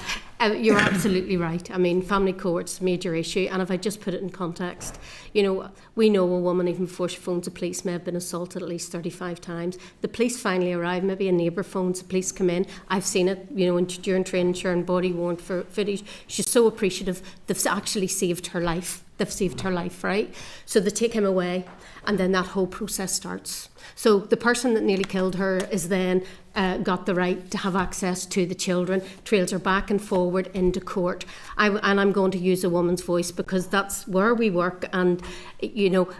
You're absolutely right. Family courts, major issue. And if I just put it in context, we know a woman, even before she phones the police, may have been assaulted at least 35 times. The police finally arrive, maybe a neighbour phones, the police come in. I've seen it, during training, sharing body worn footage. She's so appreciative. They've actually saved her life. They've saved her life, right? So they take him away, and then that whole process starts. So the person that nearly killed her is then got the right to have access to the children, trails her back and forward into court. I'm going to use a woman's voice because that's where we work. And,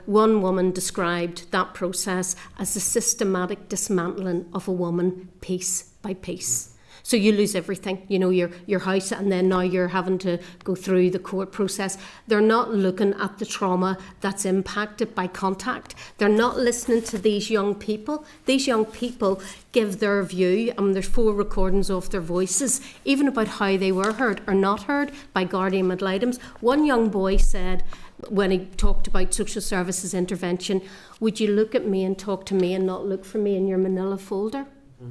one woman described that process as the systematic dismantling of a woman piece by piece. So you lose everything, your house, and then now you're having to go through the court process. They're not looking at the trauma that's impacted by contact. They're not listening to these young people. These young people give their view, and there's 4 recordings of their voices, even about how they were heard or not heard by guardian ad litems. One young boy said, when he talked about social services intervention, would you look at me and talk to me and not look for me in your manila folder?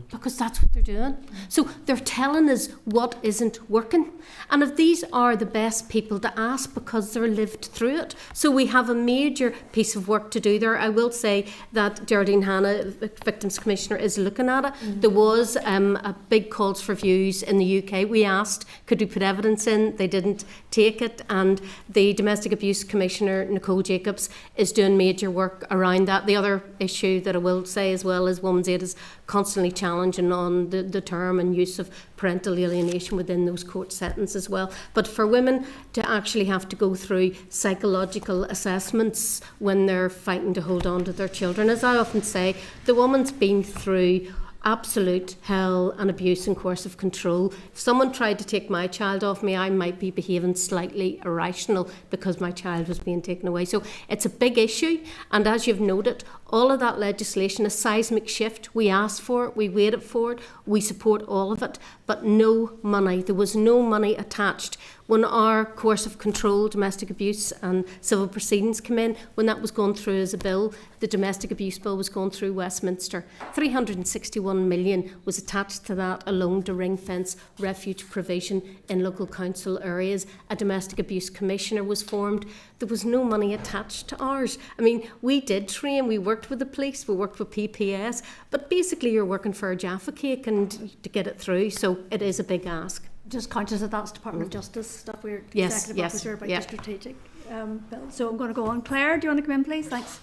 Because that's what they're doing. So they're telling us what isn't working. And if these are the best people to ask because they're lived through it. So we have a major piece of work to do there. I will say that Geraldine Hanna, Victims Commissioner, is looking at it. There was a big calls for views in the UK. We asked, could we put evidence in? They didn't take it. And the Domestic Abuse Commissioner, Nicole Jacobs, is doing major work around that. The other issue that I will say as well is Women's Aid is constantly challenging on the term and use of parental alienation within those court settings as well. But for women to actually have to go through psychological assessments when they're fighting to hold on to their children, as I often say, the woman's been through absolute hell and abuse and coercive control. If someone tried to take my child off me, I might be behaving slightly irrational because my child was being taken away. So it's a big issue, and as you've noted, all of that legislation, a seismic shift. We asked for it, we waited for it, we support all of it, but no money. There was no money attached. When our course of control, domestic abuse and civil proceedings came in, when that was going through as a bill, the domestic abuse bill was going through Westminster, 361 million was attached to that alone to ring fence refuge provision in local council areas. A domestic abuse commissioner was formed. There was no money attached to ours. I mean, we did train, we worked with the police, we worked with PPS, but basically you're working for a Jaffa cake and to get it through, so it is a big ask. Just conscious that that's Department of Justice stuff. We're Yes, executive yes, officer about yeah. the strategic bill. So I'm going to go on. Claire, do you want to come in, please? Thanks.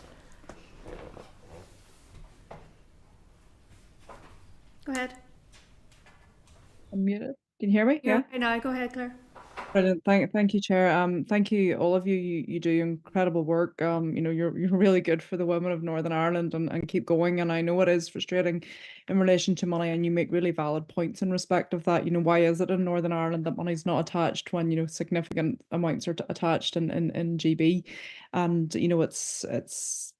Go ahead. I'm muted. Can you hear me? Yeah. I know. Go ahead, Claire. Brilliant. Thank you, Chair. Thank you, all of you. You do incredible work. You know, you're really good for the women of Northern Ireland, and keep going. And I know it is frustrating in relation to money, and you make really valid points in respect of that. You know, why is it in Northern Ireland that money's not attached when, you know, significant amounts are attached in GB, and you know it's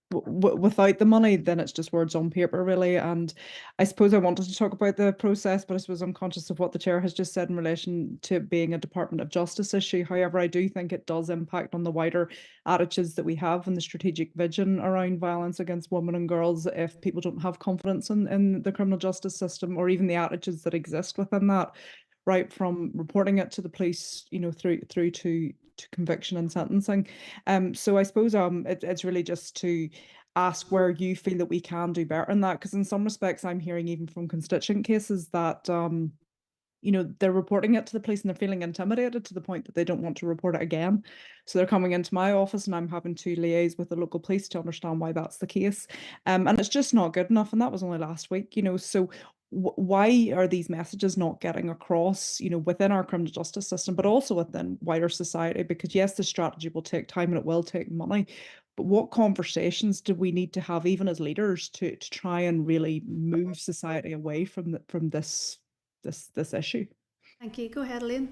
without the money, then it's just words on paper, really. And I suppose I wanted to talk about the process, but I suppose I'm conscious of what the Chair has just said in relation to it being a Department of Justice issue. However, I do think it does impact on the wider attitudes that we have in the strategic vision around violence against women and girls if people don't have confidence in the criminal justice system, or even the attitudes that exist within that, right from reporting it to the police, you know, through to conviction and sentencing. So I suppose it's really just to ask where you feel that we can do better in that, because in some respects I'm hearing even from constituent cases that you know, they're reporting it to the police and they're feeling intimidated to the point that they don't want to report it again. So they're coming into my office and I'm having to liaise with the local police to understand why that's the case. And it's just not good enough. And that was only last week, you know, so why are these messages not getting across, you know, within our criminal justice system, but also within wider society? Because yes, the strategy will take time and it will take money, but what conversations do we need to have, even as leaders, to try and really move society away from this issue? Thank you. Go ahead, Elaine.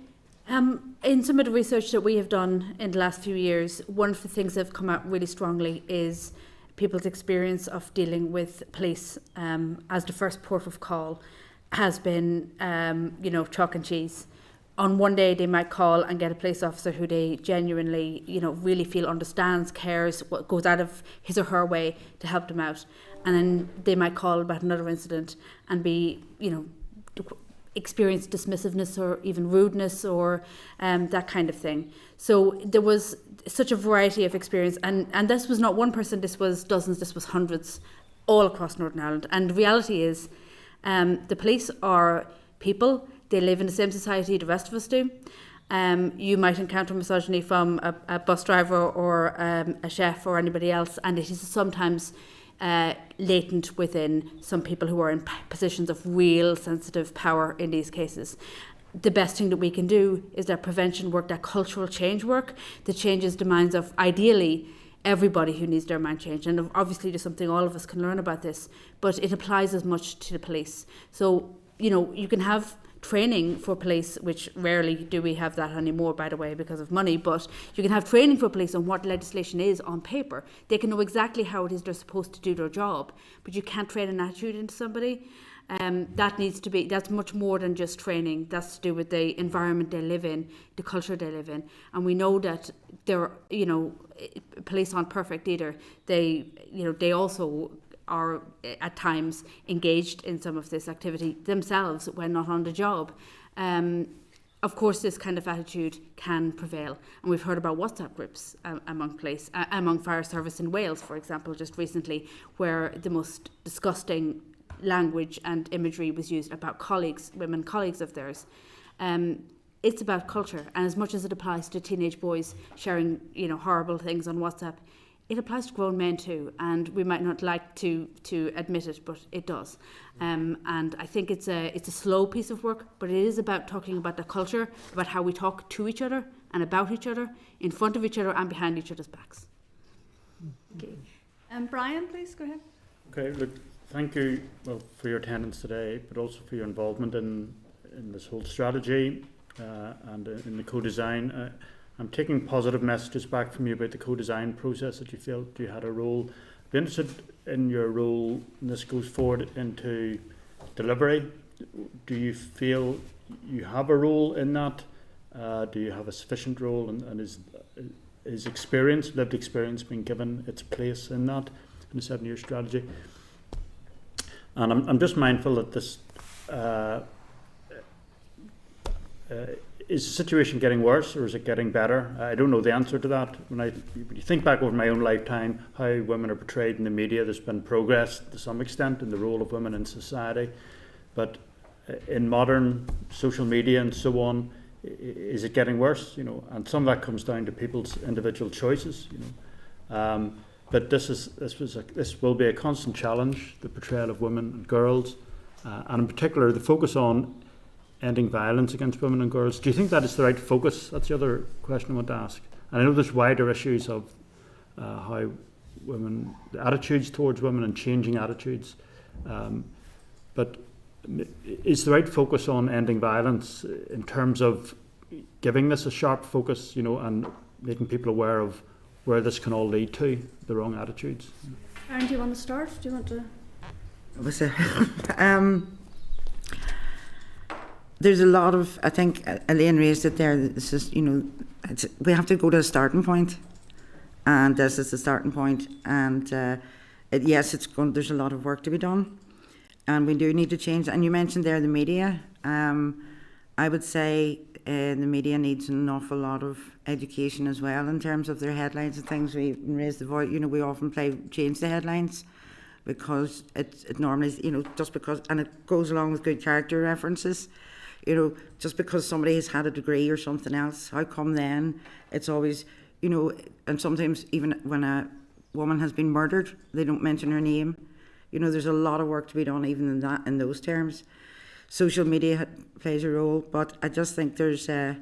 In some of the research that we have done in the last few years, one of the things that have come out really strongly is people's experience of dealing with police as the first port of call has been, you know, chalk and cheese. On one day they might call and get a police officer who they genuinely, you know, really feel understands, cares, what goes out of his or her way to help them out. And then they might call about another incident and be, you know, experience dismissiveness or even rudeness or that kind of thing. So there was such a variety of experience, and this was not one person, this was dozens, this was hundreds all across Northern Ireland. And the reality is the police are people, they live in the same society the rest of us do. You might encounter misogyny from a bus driver or a chef or anybody else, and it is sometimes latent within some people who are in positions of real sensitive power in these cases. The best thing that we can do is that prevention work, that cultural change work that changes the minds of ideally everybody who needs their mind changed. And obviously there's something all of us can learn about this, but it applies as much to the police. So, you know, you can have training for police, which rarely do we have that anymore, by the way, because of money, but you can have training for police on what legislation is on paper. They can know exactly how it is they're supposed to do their job, but you can't train an attitude into somebody. That needs to be, that's much more than just training. That's to do with the environment they live in, the culture they live in. And we know that they're, you know, police aren't perfect either. They, you know, they also are at times engaged in some of this activity themselves when not on the job. Of course, this kind of attitude can prevail. And we've heard about WhatsApp groups among fire service in Wales, for example, just recently, where the most disgusting language and imagery was used about colleagues, women colleagues of theirs. It's about culture, and as much as it applies to teenage boys sharing, you know, horrible things on WhatsApp, it applies to grown men too, and we might not like to admit it, but it does. And I think it's a slow piece of work, but it is about talking about the culture, about how we talk to each other and about each other, in front of each other and behind each other's backs. Okay. Brian, please go ahead. Okay, look, thank you for your attendance today, but also for your involvement in this whole strategy and in the co-design. I'm taking positive messages back from you about the co-design process, that you felt you had a role be interested in your role, and this goes forward into delivery. Do you feel you have a role in that? Do you have a sufficient role, and is experience, lived experience, being given its place in that, in the 7-year strategy? And I'm just mindful that this is the situation getting worse, or is it getting better? I don't know the answer to that. When you think back over my own lifetime, how women are portrayed in the media, there's been progress to some extent in the role of women in society, but in modern social media and so on, is it getting worse? And some of that comes down to people's individual choices. But this will be a constant challenge, the portrayal of women and girls, and in particular the focus on ending violence against women and girls. Do you think that is the right focus? That's the other question I want to ask. And I know there's wider issues of how women, the attitudes towards women and changing attitudes, but is the right focus on ending violence in terms of giving this a sharp focus, and making people aware of where this can all lead to, the wrong attitudes? Aaron, do you want to start? Do you want to? There's a lot of, I think Elaine raised it there, this is, we have to go to a starting point, and this is the starting point, and yes, there's a lot of work to be done, and we do need to change. And you mentioned there the media. I would say the media needs an awful lot of education as well in terms of their headlines and things. We raise the voice, we often change the headlines because it normally is, just because, and it goes along with good character references. Just because somebody has had a degree or something else, how come then it's always, and sometimes even when a woman has been murdered, they don't mention her name. There's a lot of work to be done even in those terms. Social media plays a role, but I just think there's the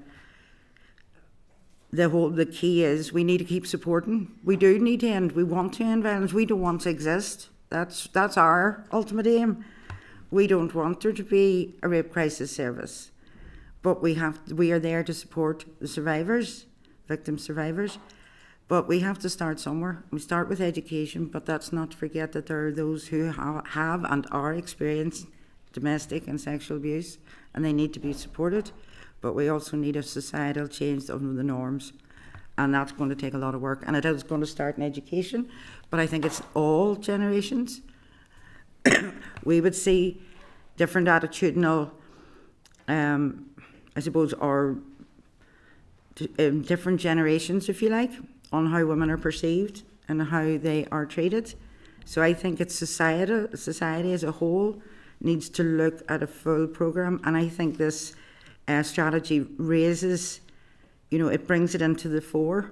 key is we need to keep supporting. We do need to end. We want to end violence. We don't want to exist. That's our ultimate aim. We don't want there to be a rape crisis service, but we are there to support the survivors, victim survivors. But we have to start somewhere. We start with education, but that's not to forget that there are those who have and are experiencing domestic and sexual abuse, and they need to be supported. But we also need a societal change of the norms, and that's going to take a lot of work. And it is going to start in education, but I think it's all generations. We would see different attitudinal, I suppose, or different generations, if you like, on how women are perceived and how they are treated. So I think it's society as a whole needs to look at a full programme, and I think this strategy raises, it brings it into the fore.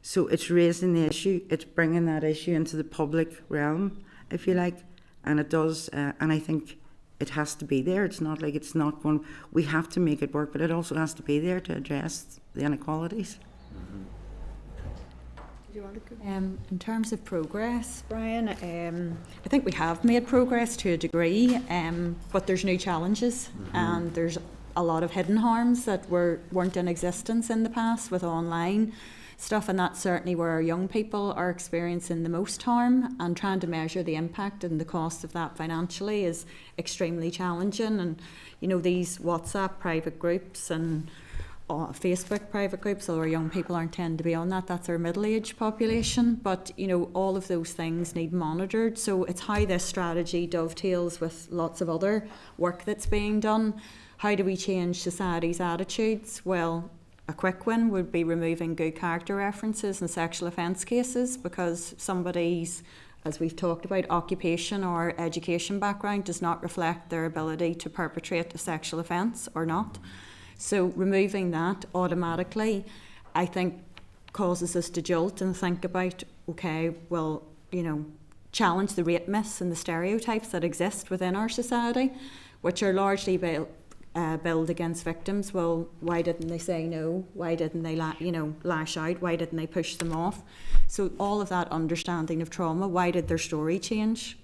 So it's raising the issue, it's bringing that issue into the public realm, if you like, and it does, and I think it has to be there. It's not like it's not going, we have to make it work, but it also has to be there to address the inequalities. Do you want to go? In terms of progress, Brian, I think we have made progress to a degree, but there's new challenges, and there's a lot of hidden harms that weren't in existence in the past with online stuff, and that's certainly where our young people are experiencing the most harm, and trying to measure the impact and the cost of that financially is extremely challenging. And these WhatsApp private groups and Facebook private groups, although our young people aren't tend to be on that's our middle-aged population, but all of those things need monitored. So it's how this strategy dovetails with lots of other work that's being done. How do we change society's attitudes? Well, a quick one would be removing good character references in sexual offence cases, because somebody's, as we've talked about, occupation or education background does not reflect their ability to perpetrate a sexual offence or not. So removing that automatically, I think, causes us to jolt and think about, okay, well, challenge the rape myths and the stereotypes that exist within our society, which are largely built against victims. Well, why didn't they say no? Why didn't they lash out? Why didn't they push them off? So all of that understanding of trauma, why did their story change?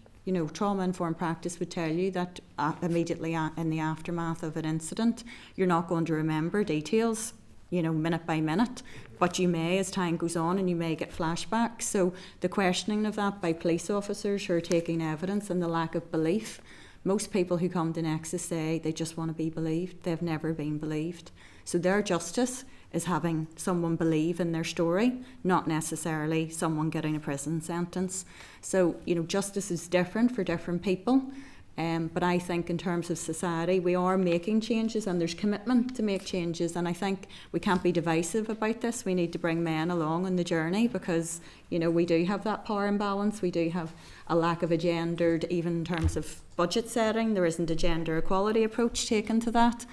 Trauma-informed practice would tell you that immediately in the aftermath of an incident, you're not going to remember details minute by minute, but you may, as time goes on, and you may get flashbacks. So the questioning of that by police officers who are taking evidence and the lack of belief. Most people who come to Nexus say they just want to be believed. They've never been believed. So their justice is having someone believe in their story, not necessarily someone getting a prison sentence. So, justice is different for different people. But I think in terms of society, we are making changes and there's commitment to make changes. And I think we can't be divisive about this. We need to bring men along on the journey because, we do have that power imbalance. We do have a lack of a gendered, even in terms of budget setting, there isn't a gender equality approach taken to that.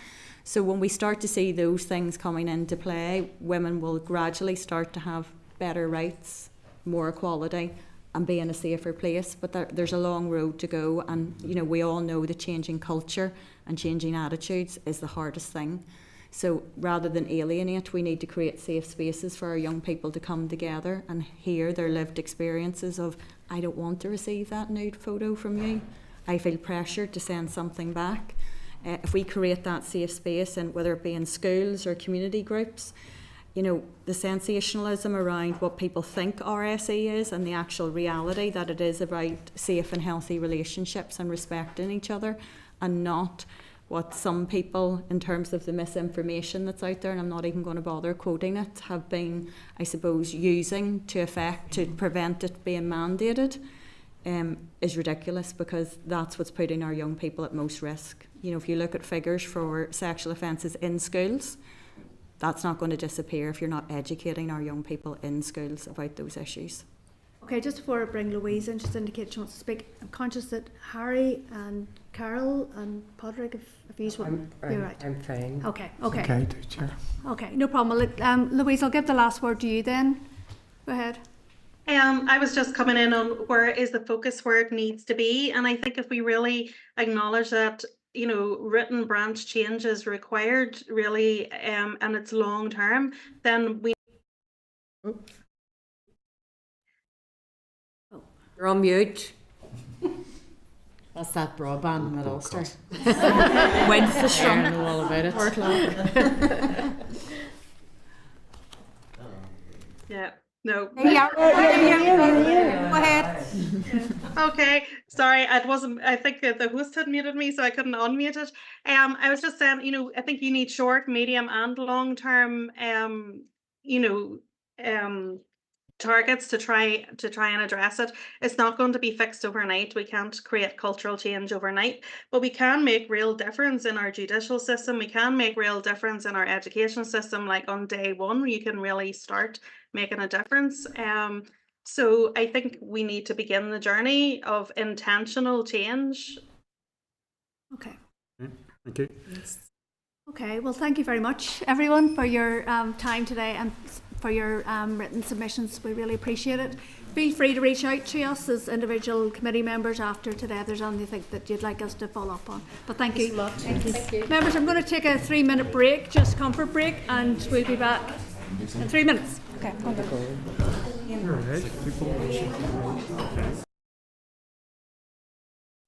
So when we start to see those things coming into play, women will gradually start to have better rights, more equality, and be in a safer place. But there's a long road to go, and we all know that changing culture and changing attitudes is the hardest thing. So rather than alienate, we need to create safe spaces for our young people to come together and hear their lived experiences of, I don't want to receive that nude photo from you. I feel pressured to send something back. If we create that safe space, and whether it be in schools or community groups, the sensationalism around what people think RSE is and the actual reality that it is about safe and healthy relationships and respecting each other, and not what some people, in terms of the misinformation that's out there, and I'm not even going to bother quoting it, have been, I suppose, using to prevent it being mandated, is ridiculous, because that's what's putting our young people at most risk. If you look at figures for sexual offences in schools, that's not going to disappear if you're not educating our young people in schools about those issues. Okay, just before I bring Louise in, just indicate she wants to speak. I'm conscious that Harry and Carol and Podrick, if you want, you're right. I'm fine. Okay. Okay, Chair. Okay, no problem. Louise, I'll give the last word to you then. Go ahead. I was just coming in on where is the focus where it needs to be, and I think if we really acknowledge that written branch change is required, really, and it's long term, then we. You're on mute. That's that broadband in Ulster. When's the strong? I know all about it. Yeah. No. Go ahead. Okay, sorry, I think the host had muted me, so I couldn't unmute it. I was just saying, I think you need short, medium, and long term, targets to try and address it. It's not going to be fixed overnight. We can't create cultural change overnight, but we can make real difference in our judicial system. We can make real difference in our education system. Like on day one, you can really start making a difference. So I think we need to begin the journey of intentional change. Okay. Thank you. Okay, well, thank you very much, everyone, for your time today and for your written submissions. We really appreciate it. Feel free to reach out to us as individual committee members after today if there's anything that you'd like us to follow up on. But thank you. Thank you. Members, I'm going to take a 3-minute break, just comfort break, and we'll be back in 3 minutes. Okay.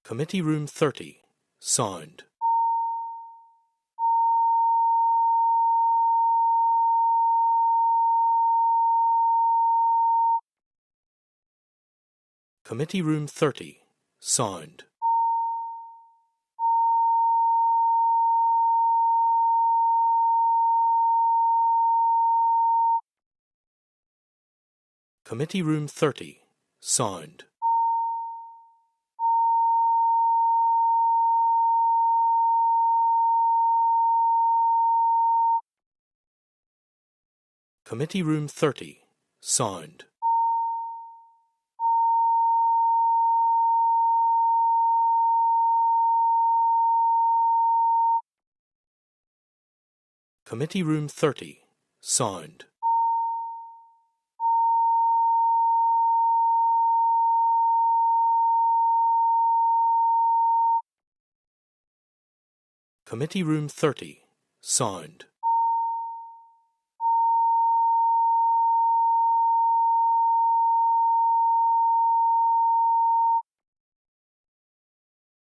Committee Room 30, Sound. Committee Room 30, Sound. Committee Room 30, Sound. Committee Room 30, Sound. Committee Room 30, Sound. Committee Room 30, Sound.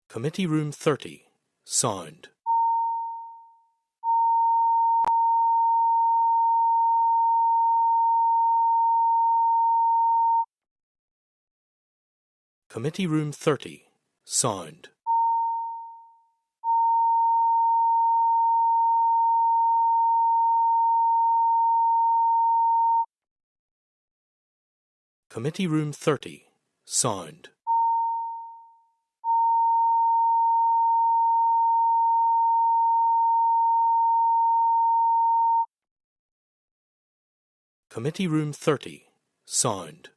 Committee Room 30, Sound. Committee Room 30, Sound. Committee Room 30, Sound. Committee Room 30, Sound.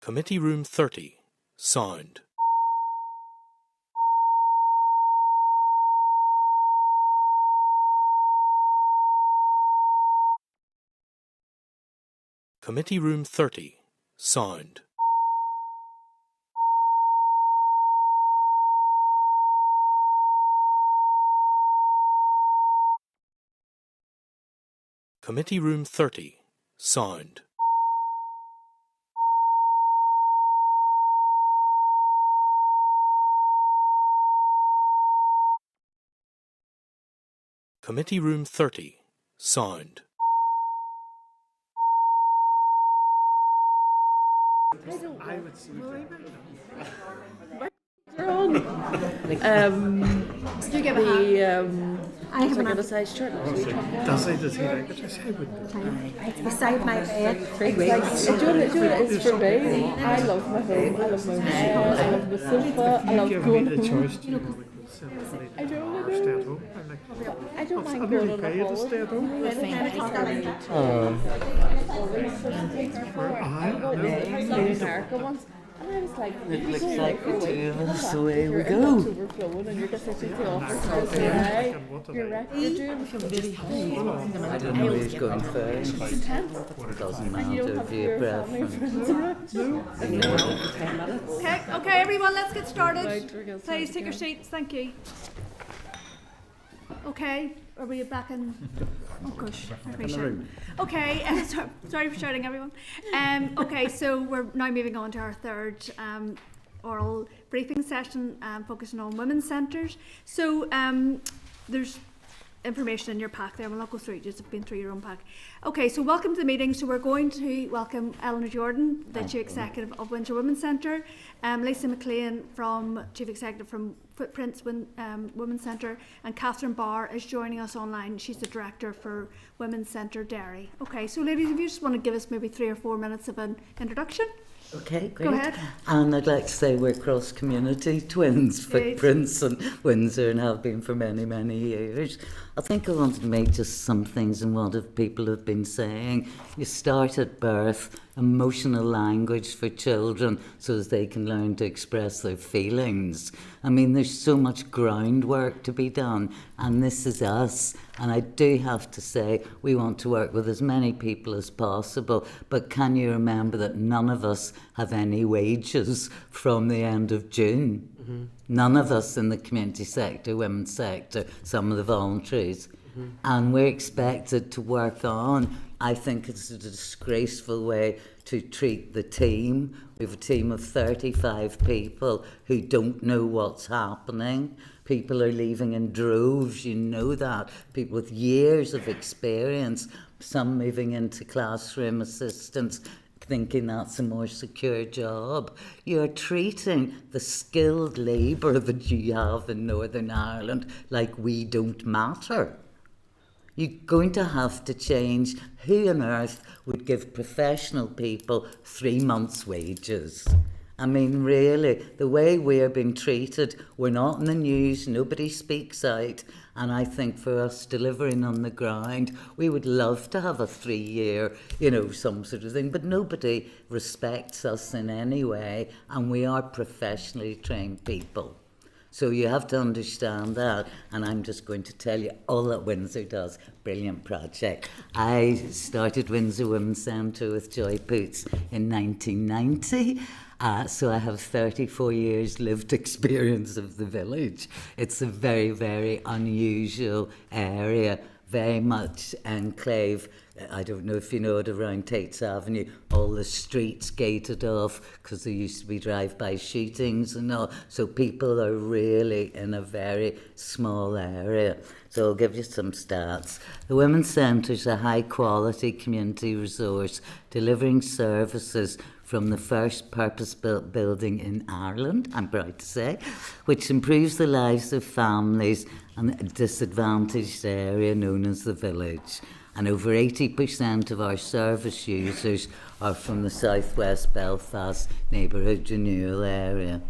Committee Room 30, Sound. Committee Room 30, Sound. Committee Room 30, Sound. Committee Room 30, Sound. I would see Did you give a hand? I have got a size shirt. Does he like it? I would. It's beside my bed. It's for me. I love my home. I love my home. I love the sofa. I love going the choice home. I don't Stay at home. I'm like, I don't mind I'm going really on a paid to stay at home. America once. And I was like, It looks you go like away the for a two week, of come us, back, away we your go. inbox overflowing and you're just sitting to the office and just saying, hey, you're doing I don't know who's going first. It doesn't matter if you preference. Okay, everyone, let's get started. Please take your seats. Thank you. Okay, are we back in? Oh gosh, I appreciate it. Okay, sorry for shouting, everyone. Okay, so we're now moving on to our third oral briefing session, focusing on women's centres. So there's information in your pack there. We'll not go through it, just have been through your own pack. Okay, so welcome to the meeting. So we're going to welcome Eleanor Jordan, the Chief Executive of Windsor Women's Centre, Lisa McLean, Chief Executive from Footprints Women's Centre, and Catherine Barr is joining us online. She's the Director for Women's Centre Derry. Okay, so ladies, if you just want to give us maybe 3 or 4 minutes of an introduction. Okay, great. Go ahead. And I'd like to say we're cross-community twins, Footprints and Windsor, and have been for many, many years. I think I wanted to make just some things in what people have been saying. You start at birth, emotional language for children so as they can learn to express their feelings. I mean, there's so much groundwork to be done, and this is us. And I do have to say, we want to work with as many people as possible, but can you remember that none of us have any wages from the end of June? Mm-hmm. None of us in the community sector, women's sector, some of the voluntaries. Mm-hmm. And we're expected to work on. I think it's a disgraceful way to treat the team. We have a team of 35 people who don't know what's happening. People are leaving in droves, you know that. People with years of experience, some moving into classroom assistants, thinking that's a more secure job. You're treating the skilled labour that you have in Northern Ireland like we don't matter. You're going to have to change. Who on earth would give professional people 3 months' wages? I mean, really, the way we're being treated, we're not in the news, nobody speaks out. And I think for us delivering on the ground, we would love to have a 3-year, some sort of thing. But nobody respects us in any way. And we are professionally trained people. So you have to understand that, and I'm just going to tell you all that Windsor does. Brilliant project. I started Windsor Women's Centre with Joy Poots in 1990. So I have 34 years lived experience of the village. It's a very, very unusual area, very much enclave. I don't know if you know it, around Tate's Avenue, all the streets gated off because there used to be drive-by shootings and all. So people are really in a very small area. So I'll give you some stats. The Women's Centre is a high-quality community resource delivering services from the first purpose-built building in Ireland, I'm proud to say, which improves the lives of families in a disadvantaged area known as the village. And over 80% of our service users are from the southwest Belfast neighbourhood renewal area.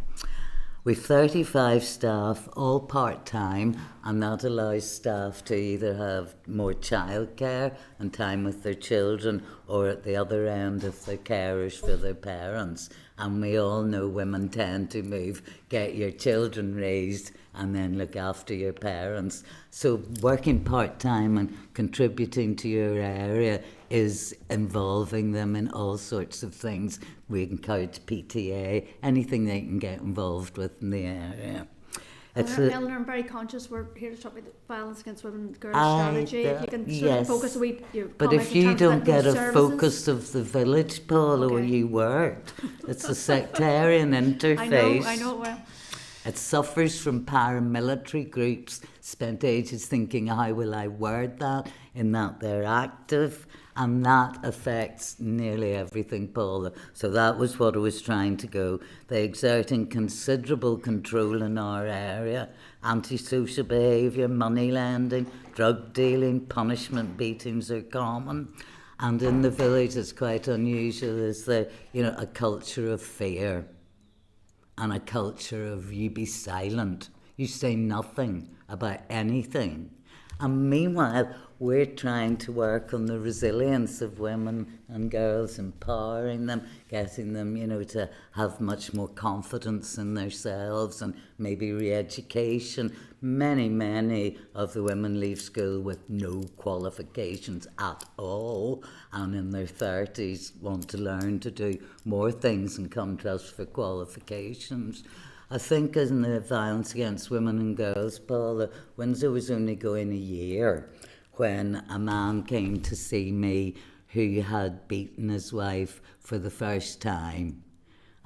We've 35 staff, all part-time, and that allows staff to either have more childcare and time with their children, or at the other end, if they're carers for their parents. And we all know women tend to move, get your children raised, and then look after your parents. So working part-time and contributing to your area is involving them in all sorts of things. We encourage PTA, anything they can get involved with in the area. Eleanor, I'm very conscious we're here to talk about violence against women and girls strategy. If you can sort of focus a wee your But if you don't get a services. focus of the village, Paula, where you worked, it's a sectarian interface. I know it well. It suffers from paramilitary groups, spent ages thinking, how will I word that, in that they're active, and that affects nearly everything, Paula. So that was what I was trying to go. They're exerting considerable control in our area, antisocial behaviour, money lending, drug dealing, punishment beatings are common. And in the village, it's quite unusual, is there, a culture of fear. And a culture of you be silent, you say nothing about anything. And meanwhile, we're trying to work on the resilience of women and girls, empowering them, getting them, to have much more confidence in themselves and maybe re-education. Many of the women leave school with no qualifications at all, and in their 30s want to learn to do more things and come to us for qualifications. I think in the violence against women and girls, Paula, Windsor was only going a year when a man came to see me who had beaten his wife for the first time.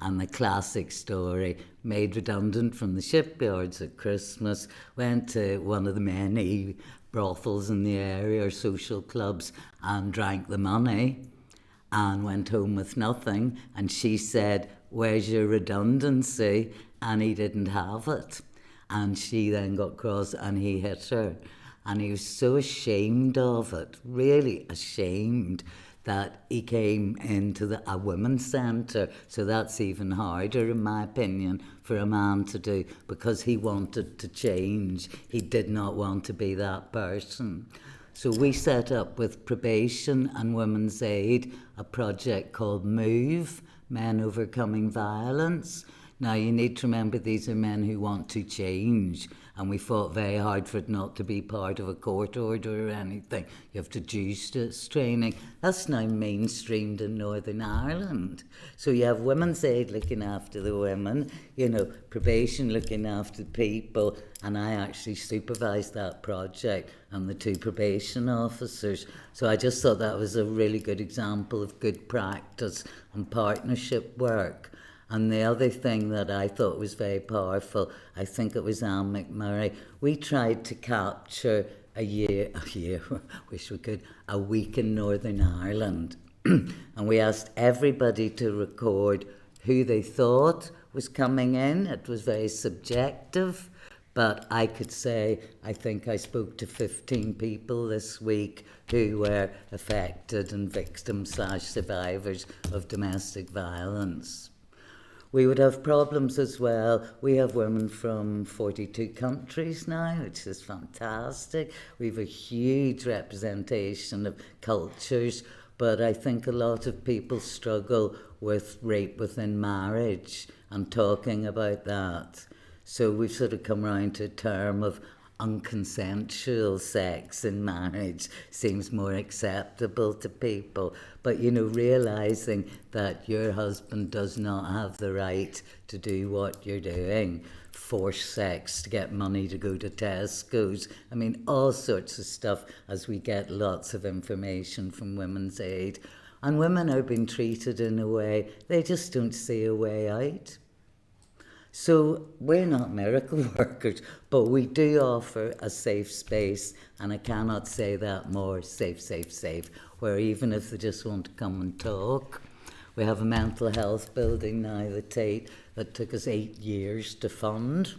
And the classic story, made redundant from the shipyards at Christmas, went to one of the many brothels in the area or social clubs and drank the money and went home with nothing. And she said, "Where's your redundancy?" And he didn't have it. And she then got cross and he hit her. And he was so ashamed of it, really ashamed, that he came into a women's centre. So that's even harder, in my opinion, for a man to do, because he wanted to change. He did not want to be that person. So we set up with Probation and Women's Aid a project called MOVE, Men Overcoming Violence. Now, you need to remember these are men who want to change, and we fought very hard for it not to be part of a court order or anything. You have to do training. That's now mainstreamed in Northern Ireland. So you have Women's Aid looking after the women, Probation looking after the people, and I actually supervised that project and the 2 probation officers. So I just thought that was a really good example of good practice and partnership work. And the other thing that I thought was very powerful, I think it was Anne McMurray, we tried to capture a week in Northern Ireland. And we asked everybody to record who they thought was coming in. It was very subjective, but I could say, I think I spoke to 15 people this week who were affected and victims/survivors of domestic violence. We would have problems as well. We have women from 42 countries now, which is fantastic. We have a huge representation of cultures, but I think a lot of people struggle with rape within marriage and talking about that. So we've sort of come around to a term of unconsensual sex in marriage seems more acceptable to people. But, you know, realising that your husband does not have the right to do what you're doing, force sex to get money to go to Tesco's, I mean, all sorts of stuff, as we get lots of information from Women's Aid. And women are being treated in a way, they just don't see a way out. So we're not miracle workers, but we do offer a safe space, and I cannot say that more, safe, where even if they just want to come and talk. We have a mental health building now, the Tate, that took us 8 years to fund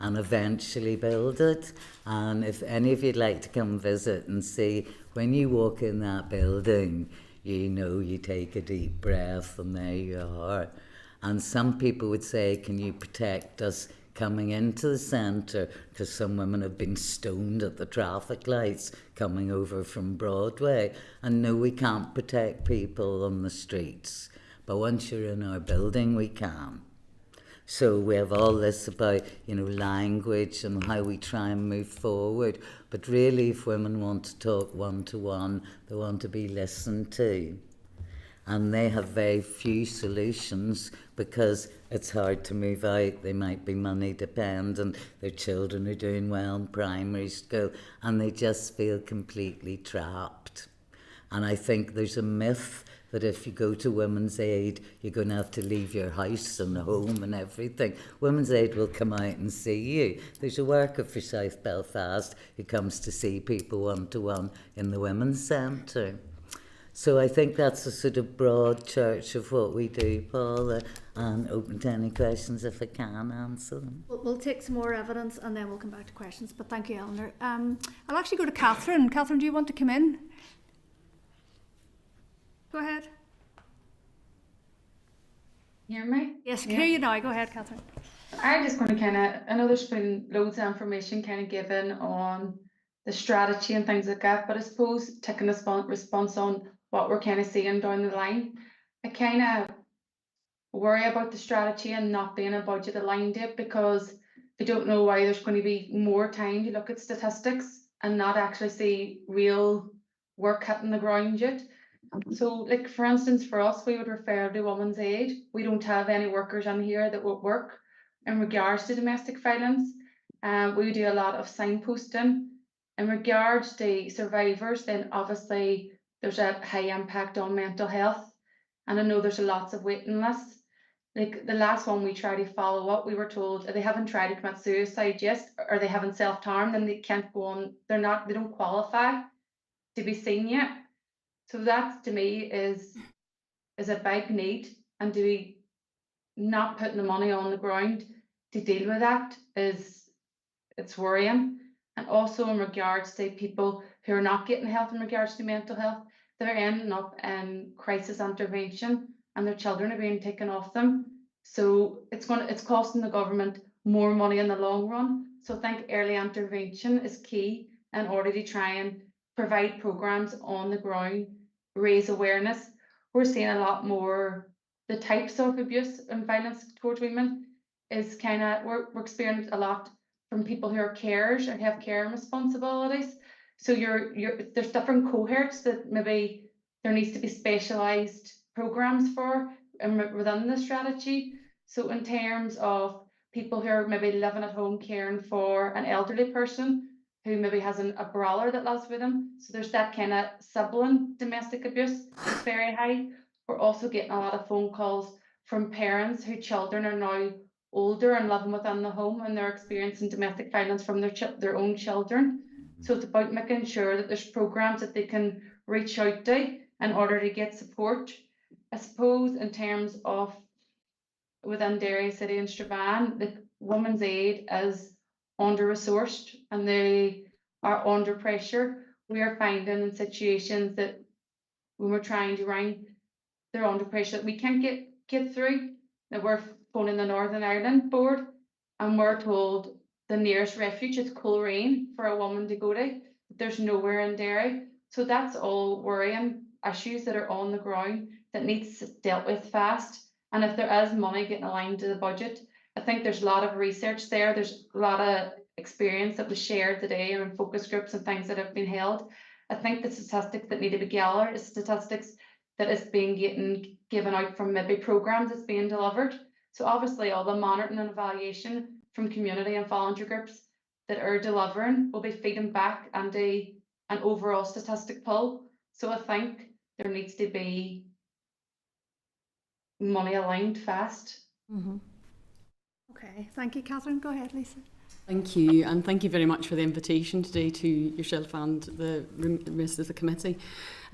and eventually build it. And if any of you'd like to come visit and see, when you walk in that building, you know, you take a deep breath and there you are. And some people would say, can you protect us coming into the centre? Because some women have been stoned at the traffic lights coming over from Broadway. And no, we can't protect people on the streets. But once you're in our building, we can. So we have all this about, you know, language and how we try and move forward. But really, if women want to talk one-to-one, they want to be listened to. And they have very few solutions because it's hard to move out. They might be money dependent, their children are doing well in primary school, and they just feel completely trapped. And I think there's a myth that if you go to Women's Aid, you're going to have to leave your house and home and everything. Women's Aid will come out and see you. There's a worker for South Belfast who comes to see people one-to-one in the Women's Centre. So I think that's a sort of broad church of what we do, Paula, and open to any questions if I can answer them. We'll take some more evidence and then we'll come back to questions, but thank you, Eleanor. I'll actually go to Catherine. Catherine, do you want to come in? Go ahead. Hear me? Yes, hear you now. Go ahead, Catherine. I'm just going to I know there's been loads of information given on the strategy and things like that, but I suppose taking a response on what we're seeing down the line, I worry about the strategy and not being a budget aligned to it, because I don't know why there's going to be more time to look at statistics and not actually see real work hitting the ground yet. So, like, for instance, for us, we would refer to Women's Aid. We don't have any workers in here that would work in regards to domestic violence. We do a lot of signposting. In regards to survivors, then obviously there's a high impact on mental health. And I know there's lots of waiting lists. Like the last one we tried to follow up, we were told they haven't tried to commit suicide yet, or they haven't self-harmed, then they can't go on, they don't qualify to be seen yet. So that to me is a big need, and to be not putting the money on the ground to deal with that it's worrying. And also in regards to people who are not getting help in regards to mental health, they're ending up in crisis intervention and their children are being taken off them. So it's costing the government more money in the long run. So I think early intervention is key in order to try and provide programs on the ground, raise awareness. We're seeing a lot more the types of abuse and violence towards women is we're experiencing a lot from people who are carers or have care responsibilities. So there's different cohorts that maybe there needs to be specialised programs for within the strategy. So in terms of people who are maybe living at home caring for an elderly person who maybe has a brother that lives with them. So there's that sibling domestic abuse is very high. We're also getting a lot of phone calls from parents whose children are now older and living within the home, and they're experiencing domestic violence from their own children. So it's about making sure that there's programs that they can reach out to in order to get support. I suppose in terms of within Derry City and Strabane, the Women's Aid is under-resourced and they are under pressure. We are finding in situations that when we're trying to ring, they're under pressure that we can't get through. That we're phoning the Northern Ireland board and we're told the nearest refuge is Coleraine for a woman to go to. There's nowhere in Derry. So that's all worrying issues that are on the ground that needs dealt with fast. And if there is money getting aligned to the budget, I think there's a lot of research there. There's a lot of experience that was shared today and in focus groups and things that have been held. I think the statistics that need to be gathered is statistics that is being given out from maybe programs that's being delivered. So obviously all the monitoring and evaluation from community and voluntary groups that are delivering will be feeding back and an overall statistic pull. So I think there needs to be money aligned fast. Okay, thank you, Catherine. Go ahead, Lisa. Thank you, and thank you very much for the invitation today to yourself and the rest of the committee.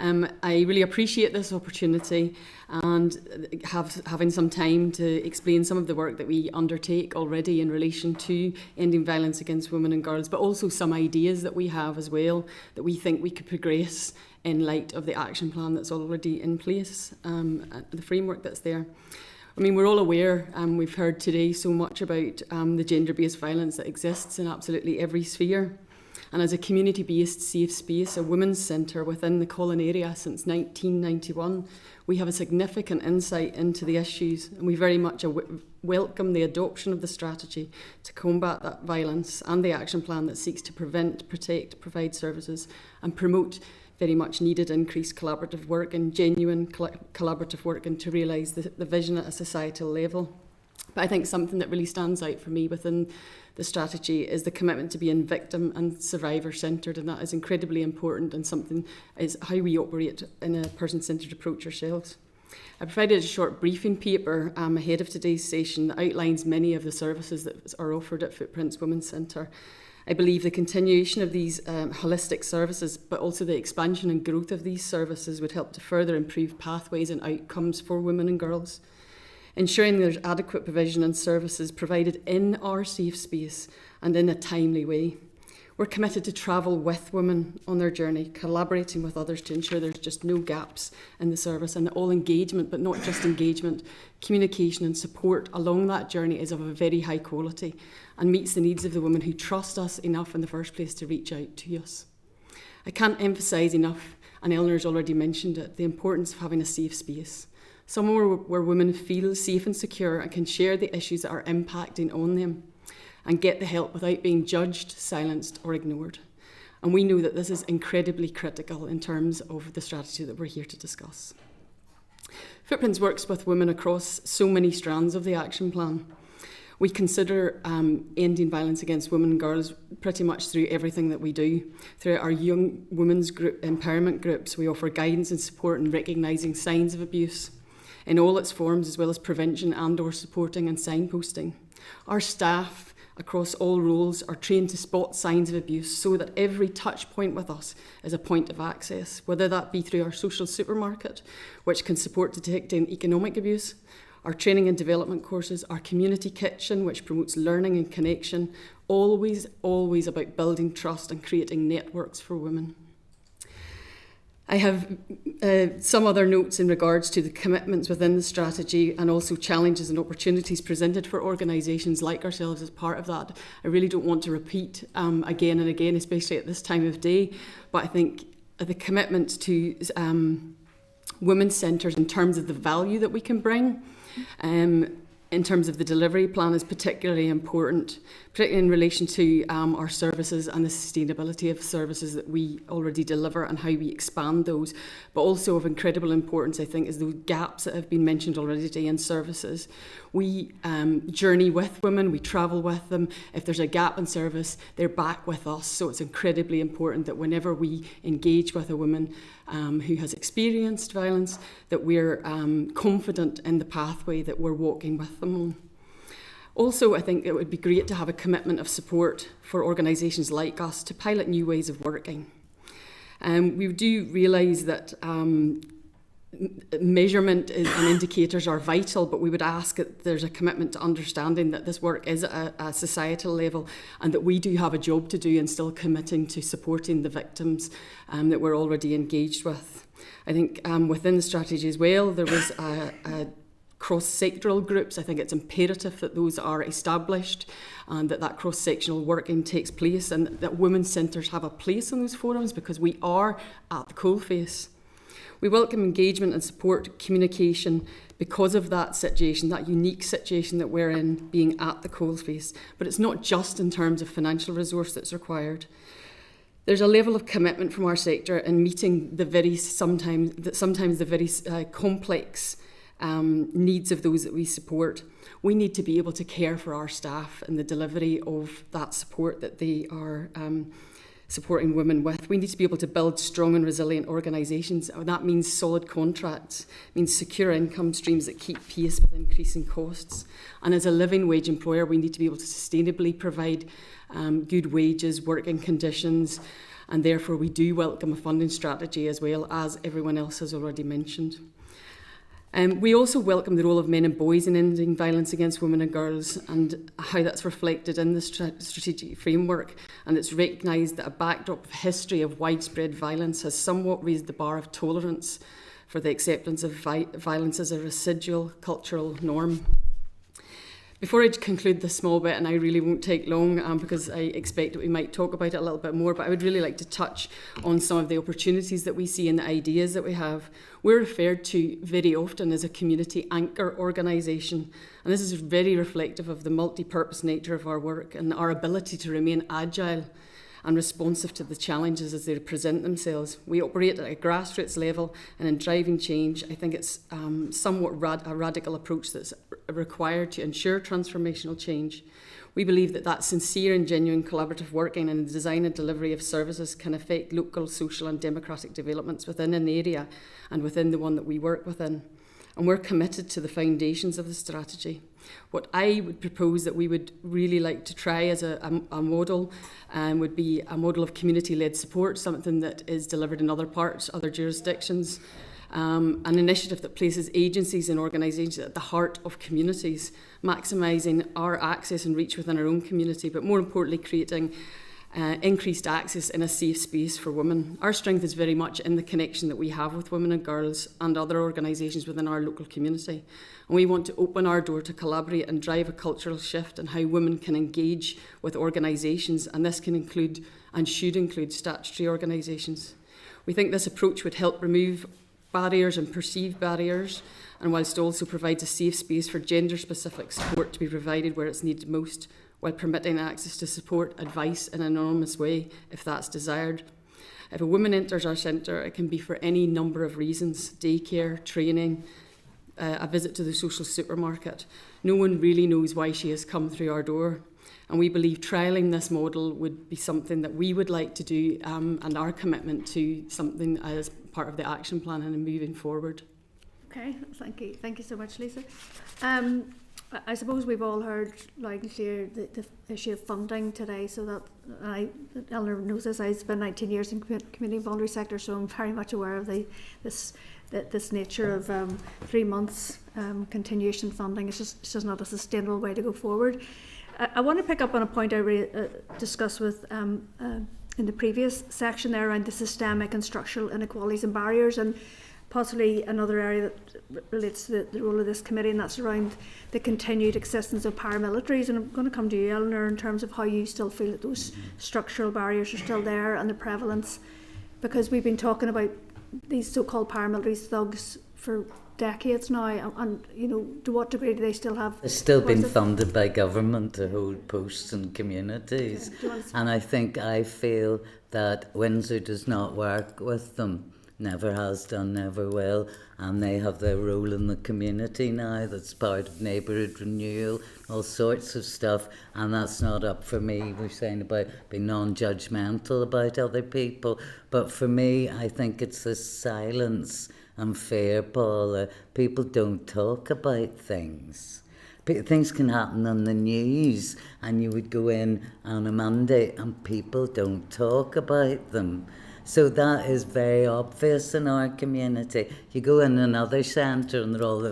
I really appreciate this opportunity and having some time to explain some of the work that we undertake already in relation to ending violence against women and girls, but also some ideas that we have as well that we think we could progress in light of the action plan that's already in place, the framework that's there. I mean, we're all aware, we've heard today so much about the gender-based violence that exists in absolutely every sphere. And as a community-based safe space, a women's centre within the Colin area since 1991, we have a significant insight into the issues, and we very much welcome the adoption of the strategy to combat that violence and the action plan that seeks to prevent, protect, provide services and promote very much needed increased collaborative work and genuine collaborative work, and to realise the vision at a societal level. But I think something that really stands out for me within the strategy is the commitment to being victim and survivor centred, and that is incredibly important, and something is how we operate in a person-centred approach ourselves. I provided a short briefing paper ahead of today's session that outlines many of the services that are offered at Footprints Women's Centre. I believe the continuation of these holistic services, but also the expansion and growth of these services, would help to further improve pathways and outcomes for women and girls. Ensuring there's adequate provision and services provided in our safe space and in a timely way. We're committed to travel with women on their journey, collaborating with others to ensure there's just no gaps in the service, and that all engagement, but not just engagement, communication and support along that journey is of a very high quality and meets the needs of the women who trust us enough in the first place to reach out to us. I can't emphasise enough, and Eleanor's already mentioned it, the importance of having a safe space. Somewhere where women feel safe and secure and can share the issues that are impacting on them and get the help without being judged, silenced or ignored. And we know that this is incredibly critical in terms of the strategy that we're here to discuss. Footprints works with women across so many strands of the action plan. We consider ending violence against women and girls pretty much through everything that we do. Through our young women's group empowerment groups, we offer guidance and support in recognising signs of abuse in all its forms, as well as prevention and or supporting and signposting. Our staff across all roles are trained to spot signs of abuse so that every touch point with us is a point of access, whether that be through our social supermarket, which can support detecting economic abuse, our training and development courses, our community kitchen, which promotes learning and connection, always about building trust and creating networks for women. I have some other notes in regards to the commitments within the strategy and also challenges and opportunities presented for organisations like ourselves as part of that. I really don't want to repeat again and again, especially at this time of day, but I think the commitment to women's centres in terms of the value that we can bring, in terms of the delivery plan, is particularly important, particularly in relation to our services and the sustainability of services that we already deliver and how we expand those. But also of incredible importance, I think, is those gaps that have been mentioned already today in services. We journey with women, we travel with them. If there's a gap in service, they're back with us. So it's incredibly important that whenever we engage with a woman who has experienced violence, that we're confident in the pathway that we're walking with them on. Also, I think it would be great to have a commitment of support for organisations like us to pilot new ways of working. We do realise that measurement and indicators are vital, but we would ask that there's a commitment to understanding that this work is at a societal level and that we do have a job to do, and still committing to supporting the victims that we're already engaged with. I think within the strategy as well, there was a cross-sectoral groups. I think it's imperative that those are established and that cross-sectional working takes place, and that women's centres have a place in those forums, because we are at the coalface. We welcome engagement and support communication because of that situation, that unique situation that we're in, being at the coalface. But it's not just in terms of financial resource that's required. There's a level of commitment from our sector in meeting the sometimes the very complex needs of those that we support. We need to be able to care for our staff and the delivery of that support that they are supporting women with. We need to be able to build strong and resilient organisations. That means solid contracts, means secure income streams that keep pace with increasing costs. And as a living wage employer, we need to be able to sustainably provide good wages, working conditions, and therefore we do welcome a funding strategy as well, as everyone else has already mentioned. We also welcome the role of men and boys in ending violence against women and girls and how that's reflected in the strategic framework, and it's recognised that a backdrop of history of widespread violence has somewhat raised the bar of tolerance for the acceptance of violence as a residual cultural norm. Before I conclude this small bit, and I really won't take long because I expect that we might talk about it a little bit more, but I would really like to touch on some of the opportunities that we see and the ideas that we have. We're referred to very often as a community anchor organisation, and this is very reflective of the multi-purpose nature of our work and our ability to remain agile and responsive to the challenges as they present themselves. We operate at a grassroots level, and in driving change, I think it's somewhat a radical approach that's required to ensure transformational change. We believe that sincere and genuine collaborative working and the design and delivery of services can affect local, social and democratic developments within an area and within the one that we work within. And we're committed to the foundations of the strategy. What I would propose that we would really like to try as a model would be a model of community-led support, something that is delivered in other parts, other jurisdictions, an initiative that places agencies and organisations at the heart of communities, maximising our access and reach within our own community, but more importantly, creating increased access in a safe space for women. Our strength is very much in the connection that we have with women and girls and other organisations within our local community. And we want to open our door to collaborate and drive a cultural shift in how women can engage with organisations, and this can include and should include statutory organisations. We think this approach would help remove barriers and perceived barriers, and whilst also provides a safe space for gender-specific support to be provided where it's needed most, while permitting access to support, advice in an anonymous way if that's desired. If a woman enters our centre, it can be for any number of reasons: daycare, training, a visit to the social supermarket. No one really knows why she has come through our door. And we believe trialling this model would be something that we would like to do, and our commitment to something as part of the action plan and moving forward. Okay, thank you. Thank you so much, Lisa. I suppose we've all heard loud and clear the issue of funding today, so that Eleanor knows this. I spent 19 years in community and voluntary sector, so I'm very much aware of this nature of 3 months continuation funding. It's just not a sustainable way to go forward. I want to pick up on a point I discussed with in the previous section there around the systemic and structural inequalities and barriers, and possibly another area that relates to the role of this committee, and that's around the continued existence of paramilitaries. And I'm going to come to you, Eleanor, in terms of how you still feel that those structural barriers are still there and the prevalence, because we've been talking about these so-called paramilitary thugs for decades now, and to what degree do they still have? They're still being funded by government to hold posts in communities, and I feel that Windsor does not work with them. Never has done, never will, and they have their role in the community now. That's part of neighbourhood renewal, all sorts of stuff, and that's not up for me. We're saying about being non-judgmental about other people, but for me, I think it's this silence and fear, Paula. People don't talk about things. Things can happen on the news, and you would go in on a Monday, and people don't talk about them. So that is very obvious in our community. You go in another centre and they're all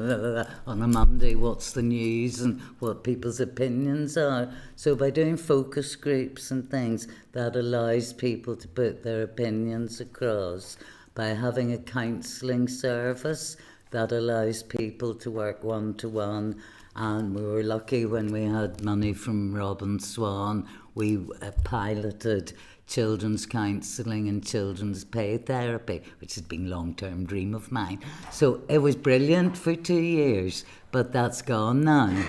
on a Monday, what's the news and what people's opinions are. So by doing focus groups and things, that allows people to put their opinions across. By having a counselling service, that allows people to work one-to-one. And we were lucky when we had money from Robin Swan. We piloted children's counselling and children's play therapy, which has been a long-term dream of mine. So it was brilliant for 2 years, but that's gone now.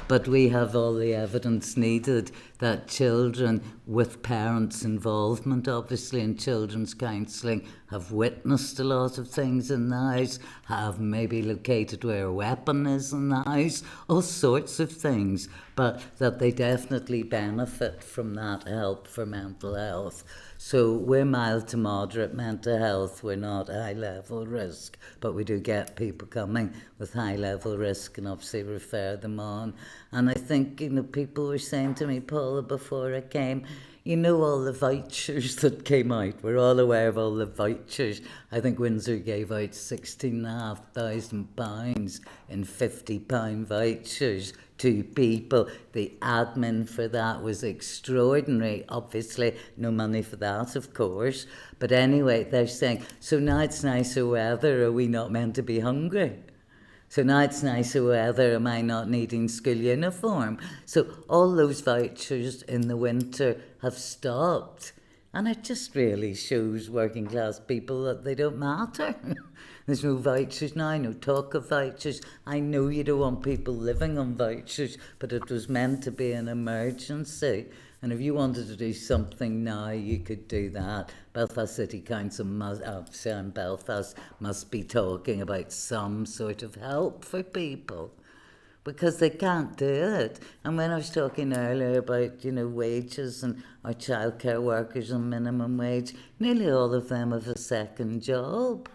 But we have all the evidence needed that children with parents' involvement, obviously, in children's counselling, have witnessed a lot of things in the house, have maybe located where a weapon is in the house, all sorts of things, but that they definitely benefit from that help for mental health. So we're mild to moderate mental health, we're not high-level risk, but we do get people coming with high-level risk and obviously refer them on. And I think, people were saying to me, Paula, before I came, all the vouchers that came out, we're all aware of all the vouchers. I think Windsor gave out £16,500 in £50 vouchers to people. The admin for that was extraordinary. Obviously, no money for that, of course. But anyway, they're saying, so now it's nicer weather, are we not meant to be hungry? So now it's nicer weather, am I not needing school uniform? So all those vouchers in the winter have stopped. And it just really shows working class people that they don't matter. There's no vouchers now, no talk of vouchers. I know you don't want people living on vouchers, but it was meant to be an emergency. And if you wanted to do something now, you could do that. Belfast City Council Belfast must be talking about some sort of help for people, because they can't do it. And when I was talking earlier about, wages and our childcare workers on minimum wage, nearly all of them have a second job.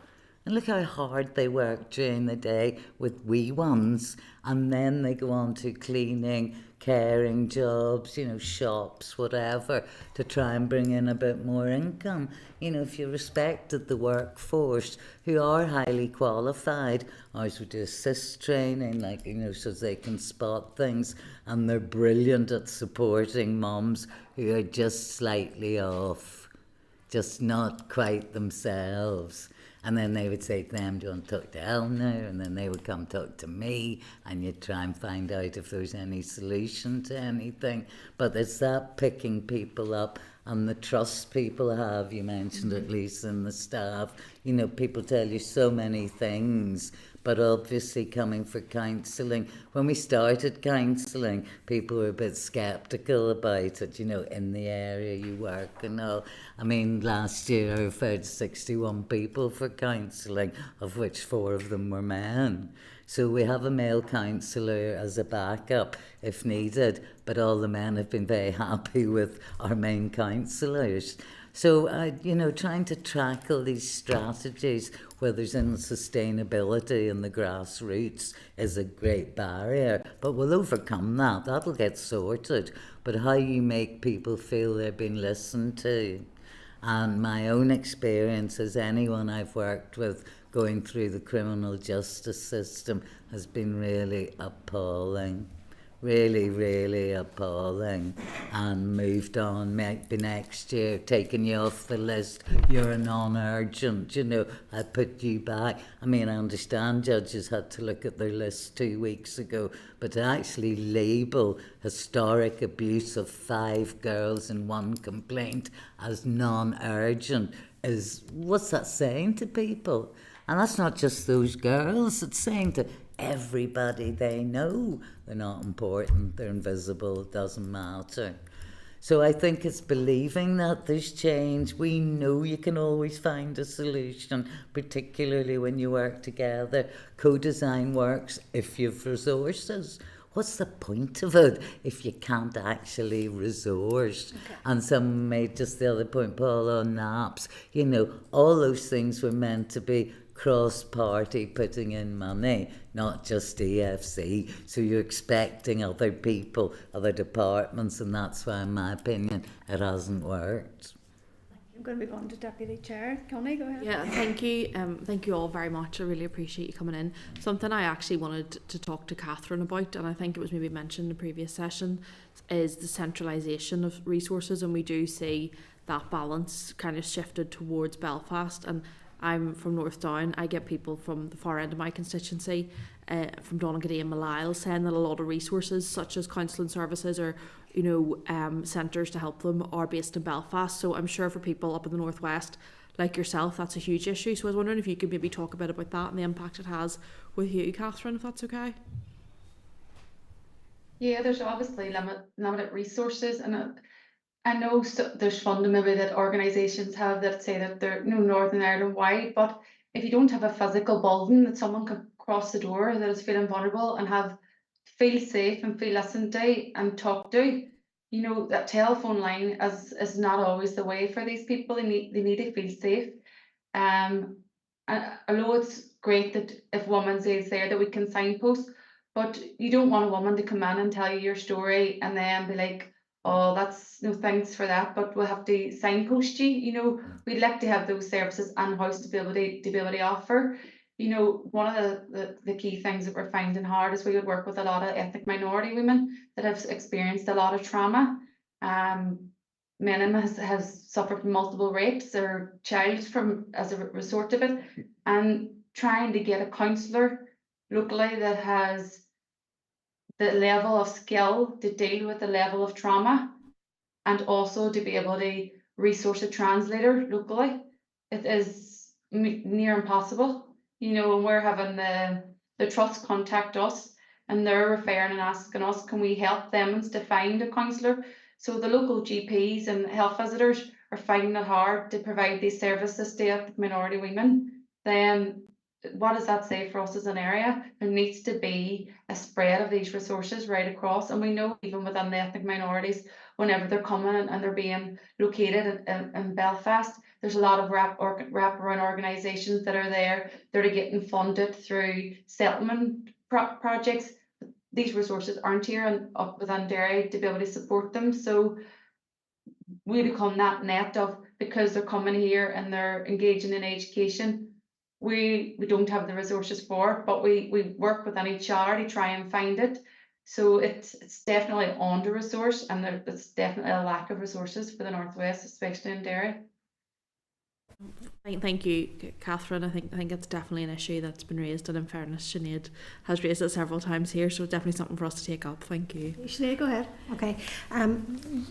And look how hard they work during the day with wee ones. And then they go on to cleaning, caring jobs, shops, whatever, to try and bring in a bit more income. If you respected the workforce, who are highly qualified, ours would do assist training, so they can spot things, and they're brilliant at supporting mums who are just slightly off, just not quite themselves. And then they would say to them, do you want to talk to Eleanor? And then they would come talk to me, and you'd try and find out if there was any solution to anything. But it's that picking people up and the trust people have, you mentioned at least in the staff. People tell you so many things, but obviously coming for counselling. When we started counselling, people were a bit sceptical about it, in the area you work and all. I mean, last year I referred 61 people for counselling, of which 4 of them were men. So we have a male counsellor as a backup if needed, but all the men have been very happy with our main counsellors. So, trying to tackle these strategies, whether it's in sustainability and the grassroots, is a great barrier. But we'll overcome that. That'll get sorted. But how you make people feel they're being listened to. And my own experience as anyone I've worked with going through the criminal justice system has been really appalling. Really, really appalling. And moved on, maybe next year, taking you off the list, you're a non-urgent, I put you back. I mean, I understand judges had to look at their list 2 weeks ago, but to actually label historic abuse of 5 girls in 1 complaint as non-urgent is, what's that saying to people? And that's not just those girls, it's saying to everybody they know they're not important, they're invisible, it doesn't matter. So I think it's believing that there's change. We know you can always find a solution, particularly when you work together. Co-design works if you've resources. What's the point of it if you can't actually resource? Okay. And someone made just the other point, Paul, on NAPS. All those things were meant to be cross-party putting in money, not just EFC. So you're expecting other people, other departments, and that's why, in my opinion, it hasn't worked. I'm going to move on to Deputy Chair. Connie, go ahead. Yeah, thank you. Thank you all very much. I really appreciate you coming in. Something I actually wanted to talk to Catherine about, and I think it was maybe mentioned in the previous session, is the centralisation of resources, and we do see that balance kind of shifted towards Belfast. And I'm from North Down. I get people from the far end of my constituency, from Donegal and Malile, saying that a lot of resources such as counselling services or centres to help them are based in Belfast. So I'm sure for people up in the northwest like yourself, that's a huge issue. So I was wondering if you could maybe talk a bit about that and the impact it has with you, Catherine, if that's okay. Yeah, there's obviously limited resources, and I know there's funding maybe that organisations have that say that they're Northern Ireland wide, but if you don't have a physical building that someone can cross the door that is feeling vulnerable and feel safe and feel listened to and talked to, that telephone line is not always the way for these people. They need to feel safe. And although it's great that if Women's Aid's there that we can signpost, but you don't want a woman to come in and tell you your story and then be like, oh, that's no thanks for that, but we'll have to signpost you. We'd like to have those services in-house to be able to offer. One of the key things that we're finding hard is we would work with a lot of ethnic minority women that have experienced a lot of trauma. Many of them has suffered multiple rapes or child as a resort of it, and trying to get a counsellor locally that has the level of skill to deal with the level of trauma and also to be able to resource a translator locally, it is near impossible. When we're having the trust contact us and they're referring and asking us, can we help them to find a counsellor? So the local GPs and health visitors are finding it hard to provide these services to ethnic minority women. Then what does that say for us as an area? There needs to be a spread of these resources right across. And we know even within the ethnic minorities, whenever they're coming and they're being located in Belfast, there's a lot of wraparound organisations that are there. They're getting funded through settlement projects. These resources aren't here and up within Derry to be able to support them. So we become that net of, because they're coming here and they're engaging in education, we don't have the resources for, but we work with NHR to try and find it. So it's definitely under resourced, and there's definitely a lack of resources for the Northwest, especially in Derry. Thank you, Catherine. I think it's definitely an issue that's been raised, and in fairness, Sinead has raised it several times here, so it's definitely something for us to take up. Thank you. Sinead, go ahead. Okay,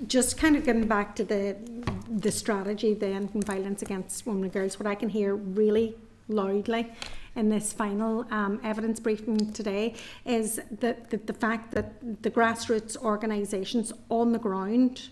just kind of getting back to the strategy then on violence against women and girls, what I can hear really loudly in this final evidence briefing today is that the fact that the grassroots organisations on the ground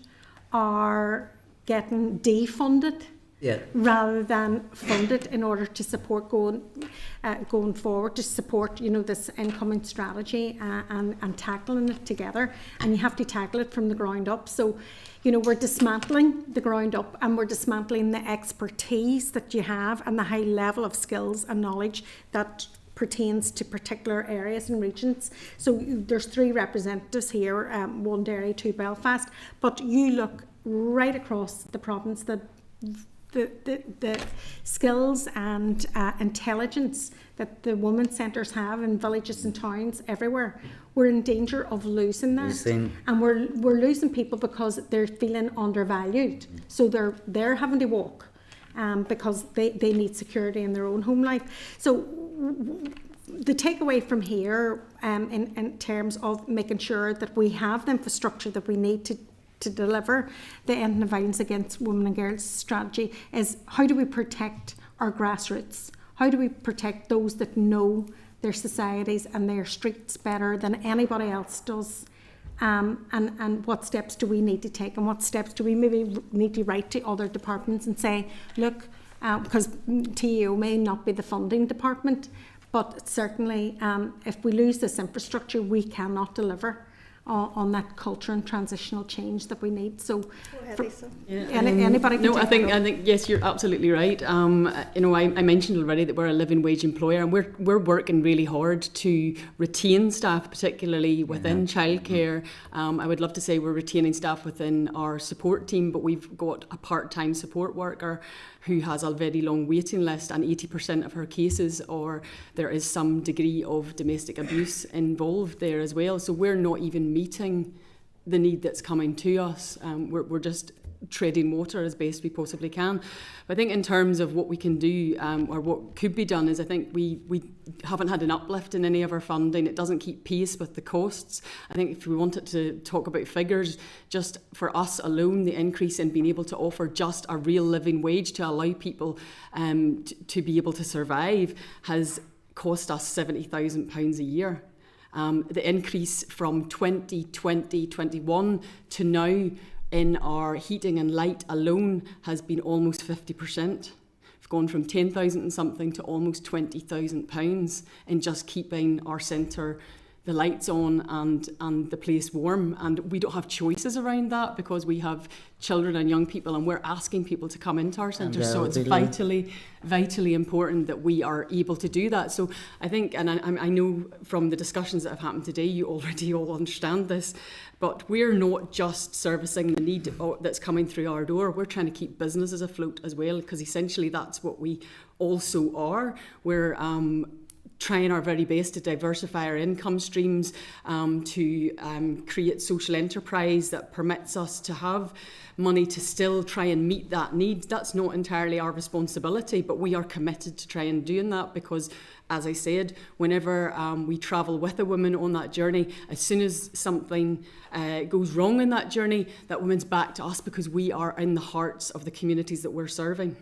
are getting defunded. Yeah. Rather than funded in order to support going forward, to support this incoming strategy and tackling it together. And you have to tackle it from the ground up. So we're dismantling the ground up, and we're dismantling the expertise that you have and the high level of skills and knowledge that pertains to particular areas and regions. So there's 3 representatives here, 1 Derry, 2 Belfast, but you look right across the province that the skills and intelligence that the women's centres have in villages and towns everywhere, we're in danger of losing that. And we're losing people because they're feeling undervalued. So they're having to walk because they need security in their own home life. So the takeaway from here in terms of making sure that we have the infrastructure that we need to deliver the Ending of Violence Against Women and Girls strategy is, how do we protect our grassroots? How do we protect those that know their societies and their streets better than anybody else does? And what steps do we need to take, and what steps do we maybe need to write to other departments and say, look, because TEO may not be the funding department, but certainly if we lose this infrastructure, we cannot deliver on that culture and transitional change that we need. So, anybody can I think yes, you're absolutely right. I mentioned already that we're a living wage employer, and we're working really hard to retain staff, particularly within childcare. I would love to say we're retaining staff within our support team, but we've got a part-time support worker who has a very long waiting list, and 80% of her cases, or there is some degree of domestic abuse involved there as well. So we're not even meeting the need that's coming to us. We're just treading water as best we possibly can. But I think in terms of what we can do or what could be done is I think we haven't had an uplift in any of our funding. It doesn't keep pace with the costs. I think if we wanted to talk about figures, just for us alone, the increase in being able to offer just a real living wage to allow people to be able to survive has cost us £70,000 a year. The increase from 2021 to now in our heating and light alone has been almost 50%. We've gone from 10,000 and something to almost £20,000 in just keeping our centre, the lights on and the place warm. And we don't have choices around that because we have children and young people and we're asking people to come into our centre. So it's vitally important that we are able to do that. So I think, and I know from the discussions that have happened today, you already all understand this, but we're not just servicing the need that's coming through our door. We're trying to keep businesses afloat as well, because essentially that's what we also are. We're trying our very best to diversify our income streams, to create social enterprise that permits us to have money to still try and meet that need. That's not entirely our responsibility, but we are committed to try and doing that because, as I said, whenever we travel with a woman on that journey, as soon as something goes wrong in that journey, that woman's back to us because we are in the hearts of the communities that we're serving.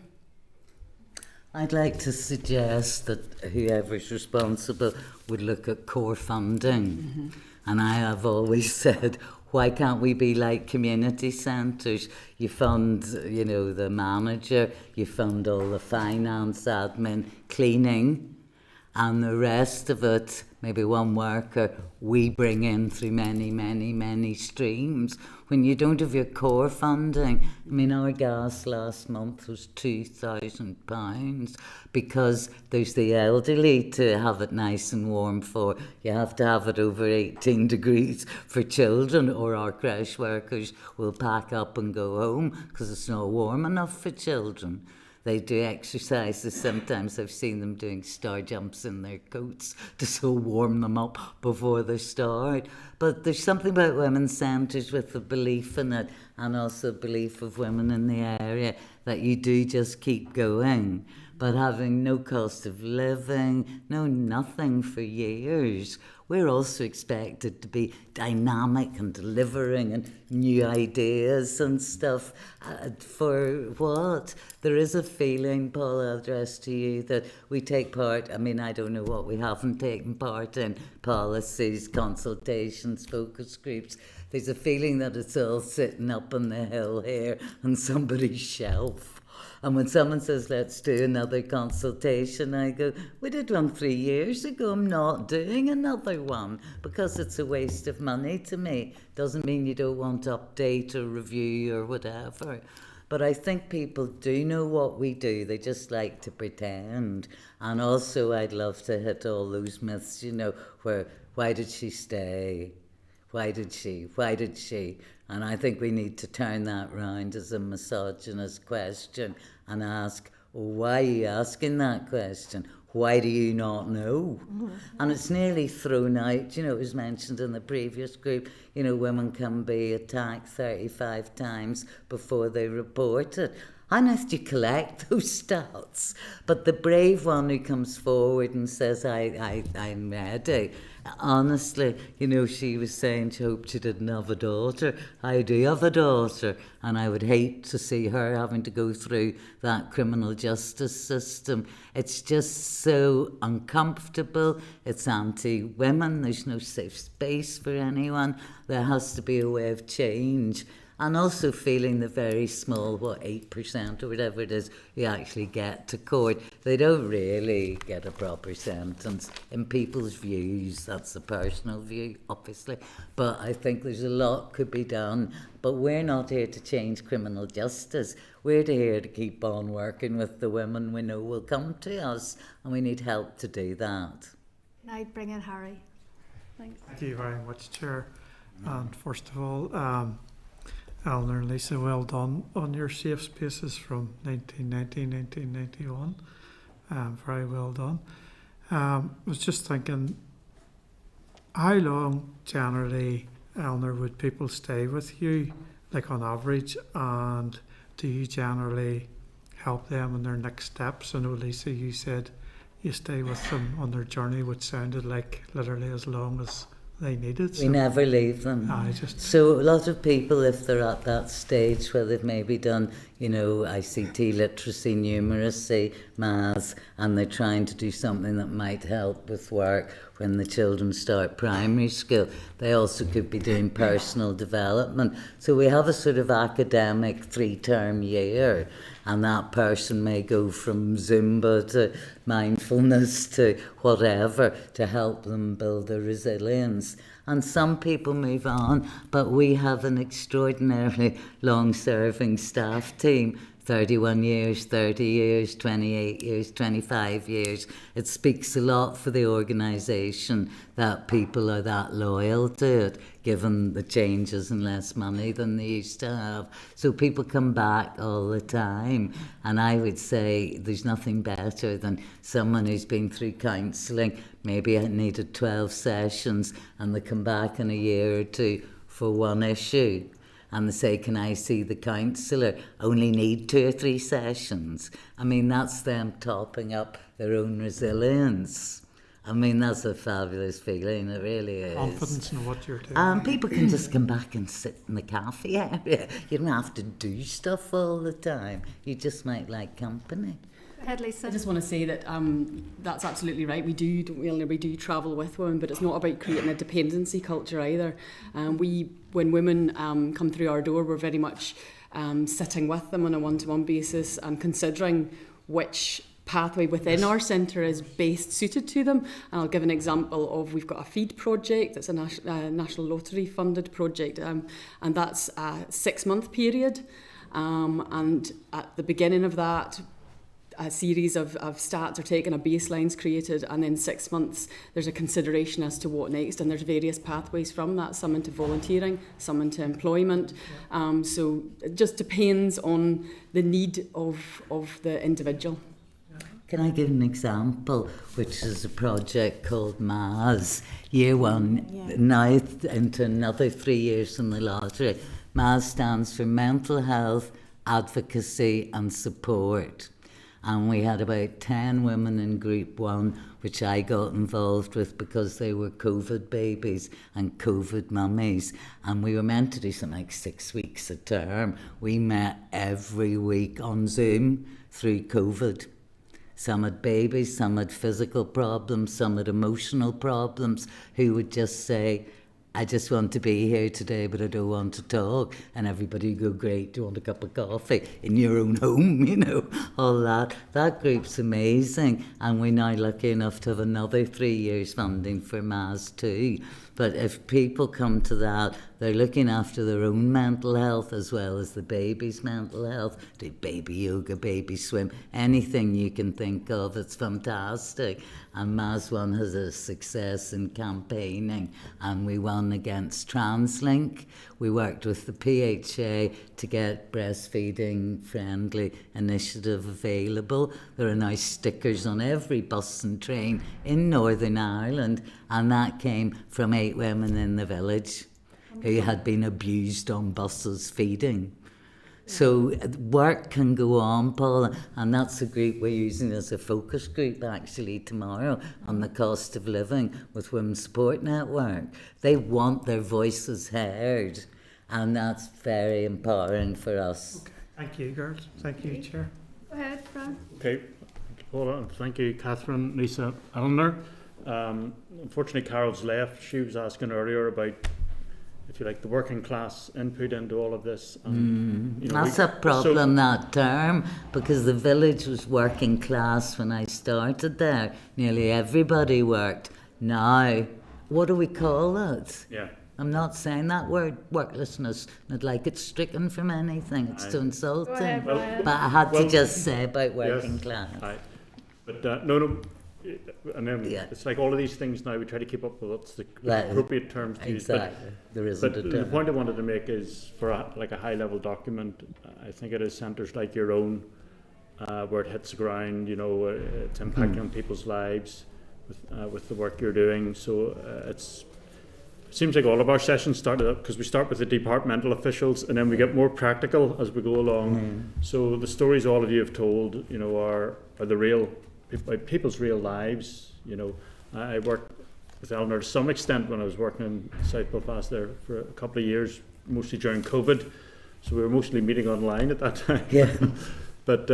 I'd like to suggest that whoever's responsible would look at core funding. Mm-hmm. And I have always said, why can't we be like community centres? You fund, the manager, you fund all the finance, admin, cleaning, and the rest of it, maybe one worker, we bring in through many streams. When you don't have your core funding, our gas last month was £2,000 because there's the elderly to have it nice and warm for. You have to have it over 18 degrees for children, or our creche workers will pack up and go home because it's not warm enough for children. They do exercises. Sometimes I've seen them doing star jumps in their coats to so warm them up before they start. But there's something about women's centres with the belief in it, and also belief of women in the area, that you do just keep going. But having no cost of living, no nothing for years, we're also expected to be dynamic and delivering and new ideas and stuff. For what? There is a feeling, Paul, I'll address to you, that we take part, I don't know what we haven't taken part in, policies, consultations, focus groups. There's a feeling that it's all sitting up on the hill here on somebody's shelf. And when someone says, let's do another consultation, I go, we did one 3 years ago. I'm not doing another one because it's a waste of money to me. Doesn't mean you don't want to update or review or whatever. But I think people do know what we do. They just like to pretend. And also I'd love to hit all those myths, where, why did she stay? Why did she? And I think we need to turn that round as a misogynist question and ask, why are you asking that question? Why do you not know? Mm-hmm. And it's nearly thrown out, it was mentioned in the previous group, women can be attacked 35 times before they report it. How on earth do you collect those stats? But the brave one who comes forward and says, I'm ready. Honestly, she was saying she hoped she didn't have a daughter. I do have a daughter, and I would hate to see her having to go through that criminal justice system. It's just so uncomfortable. It's anti-women. There's no safe space for anyone. There has to be a way of change. And also feeling the very small, 8% or whatever it is, you actually get to court. They don't really get a proper sentence in people's views. That's a personal view, obviously. But I think there's a lot could be done. But we're not here to change criminal justice. We're here to keep on working with the women we know will come to us. And we need help to do that. Can I bring in Harry? Thanks. Thank you very much, Chair. And first of all, Eleanor and Lisa, well done on your safe spaces from 1990, 1991. Very well done. I was just thinking, how long generally, Eleanor, would people stay with you like on average, and do you generally help them in their next steps? I know, Lisa, you said you stay with them on their journey, which sounded like literally as long as they needed. We never leave them. So a lot of people, if they're at that stage where they've maybe done, you know, ICT, literacy, numeracy, maths, and they're trying to do something that might help with work when the children start primary school, they also could be doing personal development. So we have a sort of academic 3-term year, and that person may go from Zumba to mindfulness to whatever to help them build their resilience. And some people move on, but we have an extraordinarily long-serving staff team, 31 years, 30 years, 28 years, 25 years. It speaks a lot for the organisation that people are that loyal to it, given the changes and less money than they used to have. So people come back all the time. And I would say there's nothing better than someone who's been through counselling, maybe needed 12 sessions, and they come back in a year or two for one issue. And they say, can I see the counsellor? Only need 2 or 3 sessions. I mean, that's them topping up their own resilience. I mean, that's a fabulous feeling, it really is. Confidence in what you're doing. People can just come back and sit in the cafe area. You don't have to do stuff all the time. You just might like company. Ahead, Lisa. I just want to say that that's absolutely right. We do travel with women, but it's not about creating a dependency culture either. When women come through our door, we're very much sitting with them on a one-to-one basis and considering which pathway within our centre is best suited to them. And I'll give an example of, we've got a feed project. It's a National Lottery funded project, and that's a 6-month period. And at the beginning of that, a series of stats are taken, a baseline's created, and then 6 months there's a consideration as to what next, and there's various pathways from that, some into volunteering, some into employment. So it just depends on the need of the individual. Can I give an example, which is a project called MAS, year 1, now into another 3 years in the lottery. MAS stands for Mental Health, Advocacy and Support. And we had about 10 women in Group 1, which I got involved with because they were COVID babies and COVID mummies. And we were meant to do something like 6 weeks a term. We met every week on Zoom through COVID. Some had babies, some had physical problems, some had emotional problems, who would just say, I just want to be here today, but I don't want to talk. And everybody would go, great, do you want a cup of coffee in your own home, you know, all that. That group's amazing. And we're now lucky enough to have another 3 years funding for MAS too. But if people come to that, they're looking after their own mental health as well as the baby's mental health. Do baby yoga, baby swim, anything you can think of, it's fantastic. And MAS 1 has a success in campaigning, and we won against TransLink. We worked with the PHA to get breastfeeding friendly initiative available. There are now stickers on every bus and train in Northern Ireland, and that came from 8 women in the village who had been abused on buses feeding. So work can go on, Paul, and that's a group we're using as a focus group actually tomorrow on the cost of living with Women's Support Network. They want their voices heard, and that's very empowering for us. Okay. Thank you, girls. Thank you, Chair. Go ahead, Fran. Okay, hold on. Thank you, Catherine, Lisa, Eleanor. Unfortunately, Carol's left. She was asking earlier about, if you like, the working class input into all of this. And, you know, that's a problem that term, because the village was working class when I started there. Nearly everybody worked. Now, what do we call it? Yeah. I'm not saying that word, worklessness. I'd like it stricken from anything. It's too insulting. But I had to just say about working class. But no. And then it's like all of these things now we try to keep up with what's the appropriate terms to use. But there isn't a term. The point I wanted to make is for a high level document, I think it is centres like your own where it hits the ground, you know, it's impacting on people's lives with the work you're doing. So it's seems like all of our sessions started up because we start with the departmental officials and then we get more practical as we go along. So the stories all of you have told, you know, are the real people's real lives. You know, I worked with Eleanor to some extent when I was working in South Belfast there for a couple of years, mostly during COVID. So we were mostly meeting online at that time. Yeah. But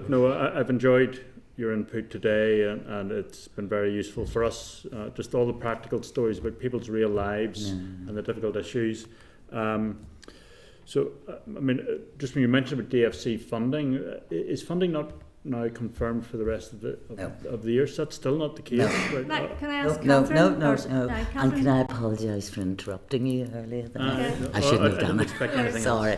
no, I've enjoyed your input today, and it's been very useful for us. Just all the practical stories about people's real lives and the difficult issues. So, I mean, just when you mentioned about DFC funding, is funding not now confirmed for the rest of the year? So that's still not the case. No. Right? Right, can I ask No, Catherine? no. Catherine? And can I apologise for interrupting you earlier? I shouldn't have done it. Sorry.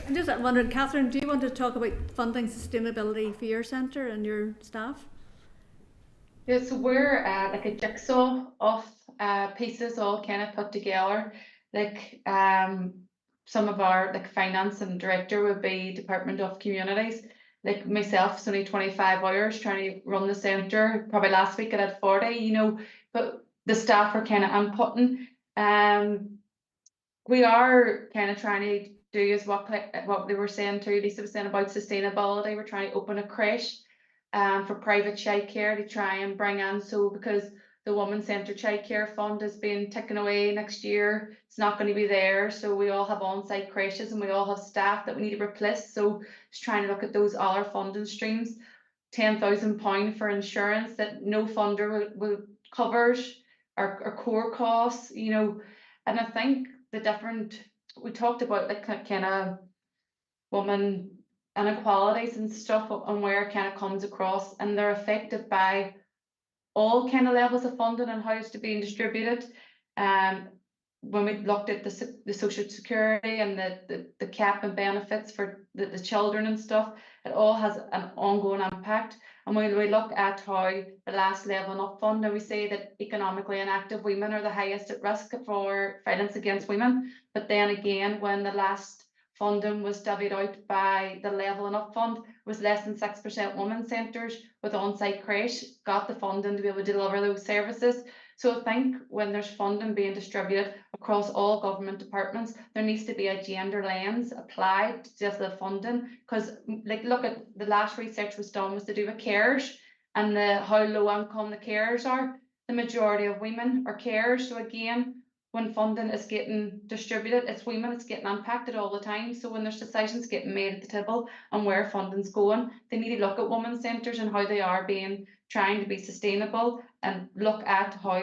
I'm just wondering, Catherine, do you want to talk about funding sustainability for your centre and your staff? Yeah, so we're like a jigsaw of pieces all kind of put together. Like some of our like finance and director would be Department of Communities. Like myself, it's only 25 hours trying to run the centre. Probably last week I had 40, you know, but the staff are kind of inputting. We are kind of trying to do is what they were saying too, Lisa was saying about sustainability. We're trying to open a creche for private childcare to try and bring in, so because the Women's Centre Childcare Fund has been taken away next year, it's not going to be there. So we all have on-site creches and we all have staff that we need to replace. So just trying to look at those other funding streams. £10,000 for insurance that no funder will covers our core costs, you know. And I think we talked about like kind of women inequalities and stuff and where it kind of comes across, and they're affected by all kind of levels of funding and how it's being distributed. When we looked at the social security and the cap and benefits for the children and stuff, it all has an ongoing impact. And when we look at how the last levelling up fund, and we say that economically inactive women are the highest at risk for violence against women, but then again, when the last funding was divvied out by the levelling up fund, was less than 6% women's centres with on-site creche got the funding to be able to deliver those services. So I think when there's funding being distributed across all government departments, there needs to be a gender lens applied to the funding. Because like, look at the last research was done was to do with carers and how low income the carers are. The majority of women are carers. So again, when funding is getting distributed, it's women, it's getting impacted all the time. So when there's decisions getting made at the table on where funding's going, they need to look at women's centres and how they are being trying to be sustainable, and look at how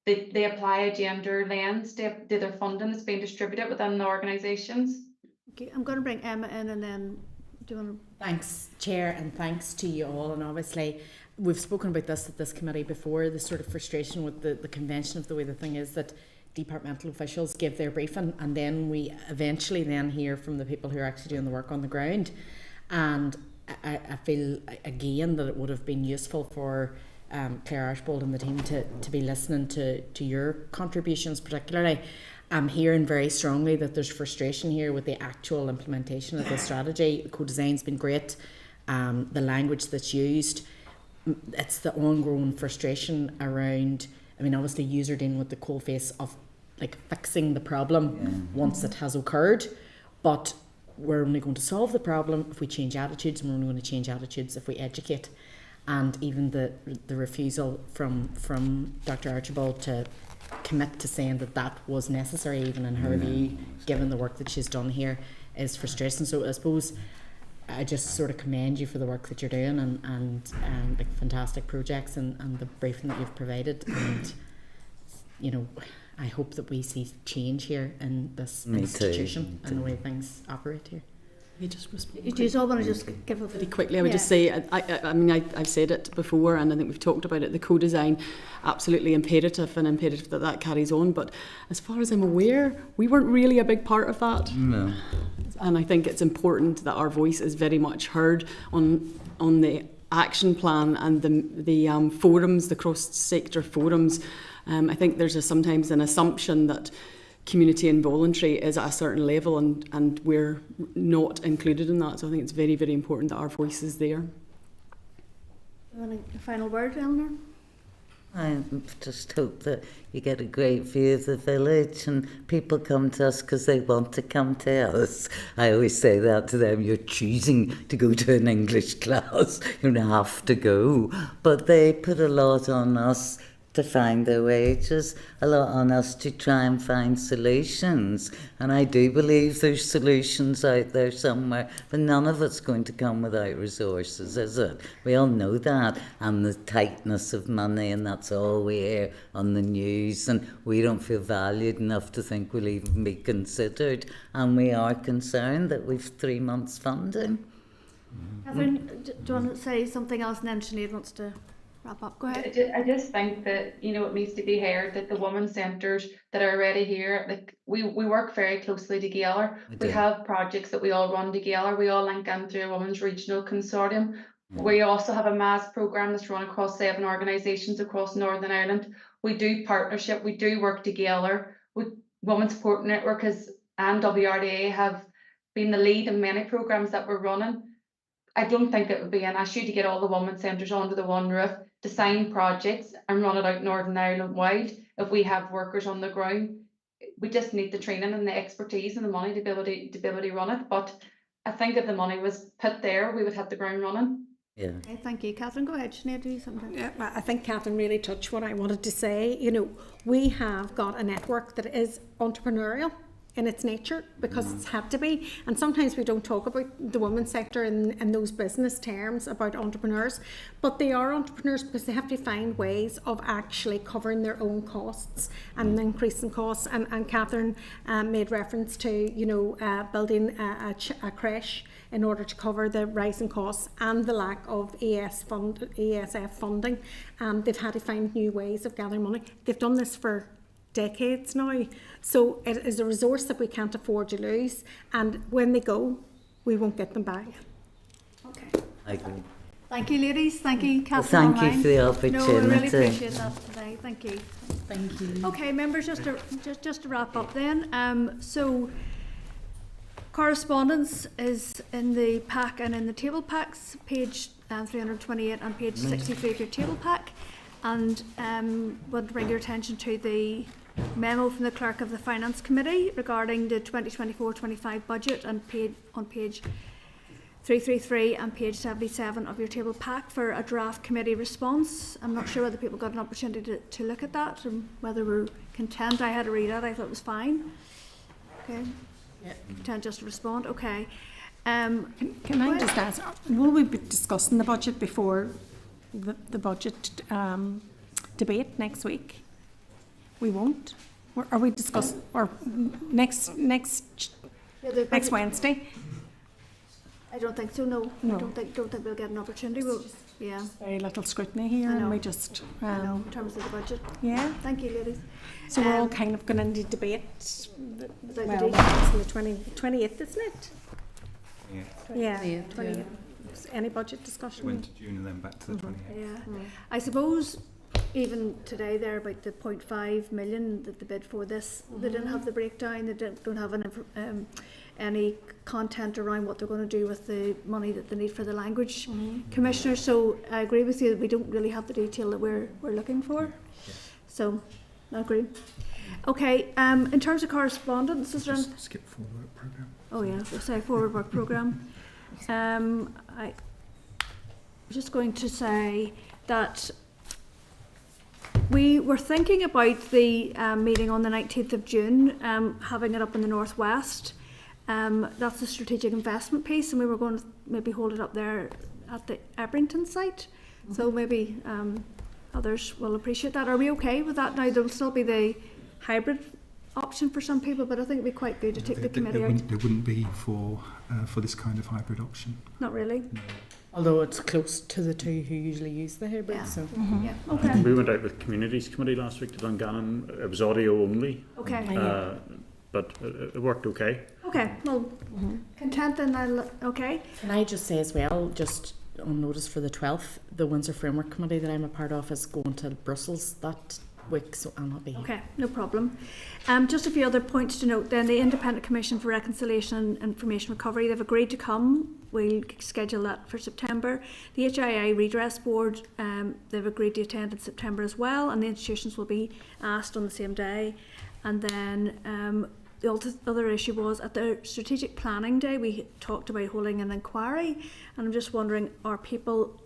they apply a gender lens to their funding that's being distributed within the organisations. Okay, I'm going to bring Emma in, and then do you want to... Thanks, Chair, and thanks to you all. And obviously, we've spoken about this at this committee before, the sort of frustration with the convention of the way the thing is that departmental officials give their briefing and then we eventually then hear from the people who are actually doing the work on the ground. And I feel again that it would have been useful for Claire Archbold and the team to be listening to your contributions particularly. I'm hearing very strongly that there's frustration here with the actual implementation of the strategy. The co-design's been great, the language that's used. It's the ongoing frustration around, I mean, obviously you're dealing with the coalface of like fixing the problem once it has occurred, but we're only going to solve the problem if we change attitudes, and we're only going to change attitudes if we educate. And even the refusal from Dr. Archibald to commit to saying that was necessary, even in her view, given the work that she's done here, is frustrating. So I suppose I just sort of commend you for the work that you're doing and the fantastic projects and the briefing that you've provided. And, you know, I hope that we see change here in this institution and the way things operate here. You just do you all want to just give a really quickly? I would just say, I mean, I've said it before, and I think we've talked about it. The co-design, absolutely imperative that carries on. But as far as I'm aware, we weren't really a big part of that. No. And I think it's important that our voice is very much heard on the action plan and the forums, the cross-sector forums. I think there's sometimes an assumption that community and voluntary is at a certain level, and we're not included in that. So I think it's very, very important that our voice is there. A final word, Eleanor? I just hope that you get a great view of the village and people come to us because they want to come to us. I always say that to them, you're choosing to go to an English class, you don't have to go. But they put a lot on us to find their wages, a lot on us to try and find solutions. And I do believe there's solutions out there somewhere, but none of it's going to come without resources, is it? We all know that, and the tightness of money, and that's all we hear on the news, and we don't feel valued enough to think we'll even be considered, and we are concerned that we've 3 months funding. Catherine, do you want to say something else, and then Sinead wants to wrap up? Go ahead. I just think that, you know, it needs to be heard that the women's centres that are already here, like we work very closely together. We have projects that we all run together. We all link in through a women's regional consortium. We also have a MAS programme that's run across 7 organisations across Northern Ireland. We do partnership, we do work together. Women's Support Network and WRDA have been the lead in many programmes that we're running. I don't think it would be an issue to get all the women's centres under the one roof, design projects and run it out Northern Ireland wide. If we have workers on the ground, we just need the training and the expertise and the money to be able to run it. But I think if the money was put there, we would hit the ground running. Yeah. Okay, thank you. Catherine, go ahead. Sinead, do something. Yeah, I think Catherine really touched what I wanted to say. You know, we have got a network that is entrepreneurial in its nature because it's had to be, and sometimes we don't talk about the women's sector in those business terms about entrepreneurs, but they are entrepreneurs because they have to find ways of actually covering their own costs and increasing costs, and Catherine made reference to, you know, building a creche in order to cover the rising costs and the lack of ESF funding. They've had to find new ways of gathering money. They've done this for decades now, so it is a resource that we can't afford to lose, and when they go, we won't get them back. Okay. I agree. Thank you, ladies. Thank you, Catherine. Well, thank you for the opportunity. No, I really appreciate that today. Thank you. Thank you. Okay, members, just to wrap up then. So correspondence is in the pack and in the table packs, page 328 and page 63 of your table pack. And want to bring your attention to the memo from the Clerk of the Finance Committee regarding the 2024-25 budget, and on page 333 and page 77 of your table pack for a draft committee response. I'm not sure whether people got an opportunity to look at that and whether we're content. I had to read it, I thought it was fine. Okay. Yeah. Content just to respond. Okay. Can I just ask, will we be discussing the budget before the budget debate next week? We won't. Are we discussing or next Wednesday? I don't think so. No. I don't think we'll get an opportunity. Yeah. Very little scrutiny here, and we just. I know, in terms of the budget. Yeah. Thank you, ladies. So we're all kind of going into debate. It's the 28th, isn't it? Yeah. 28th. Any budget discussion? Went to June and then back to the 28th. Yeah. I suppose even today there about the 0.5 million that they bid for this, they didn't have the breakdown. They don't have any content around what they're going to do with the money that they need for the language commissioner. So I agree with you that we don't really have the detail that we're looking for. So I agree. Okay. In terms of correspondence, is there? Skip forward work programme. Oh yeah, sorry, forward work programme. I'm just going to say that we were thinking about the meeting on the 19th of June, having it up in the northwest. That's the strategic investment piece, and we were going to maybe hold it up there at the Ebrington site. So maybe others will appreciate that. Are we okay with that now? There will still be the hybrid option for some people, but I think it'd be quite good to take the committee out. There wouldn't be for this kind of hybrid option. Not really? No. Although it's close to the two who usually use the hybrid. Yeah. So. Yeah. Okay. We went out with Communities Committee last week to Dungannon. It was audio only. Okay. But it worked okay. Okay, well, content then. Okay. Can I just say as well, just on notice for the 12th, the Windsor Framework Committee that I'm a part of is going to Brussels that week, so I'll not be here. Okay, no problem. Just a few other points to note then. The Independent Commission for Reconciliation and Information Recovery, they've agreed to come we'll schedule that for September. The HII Redress Board, they've agreed to attend in September as well, and the institutions will be asked on the same day. And then the other issue was at the Strategic Planning Day, we talked about holding an inquiry, and I'm just wondering, are people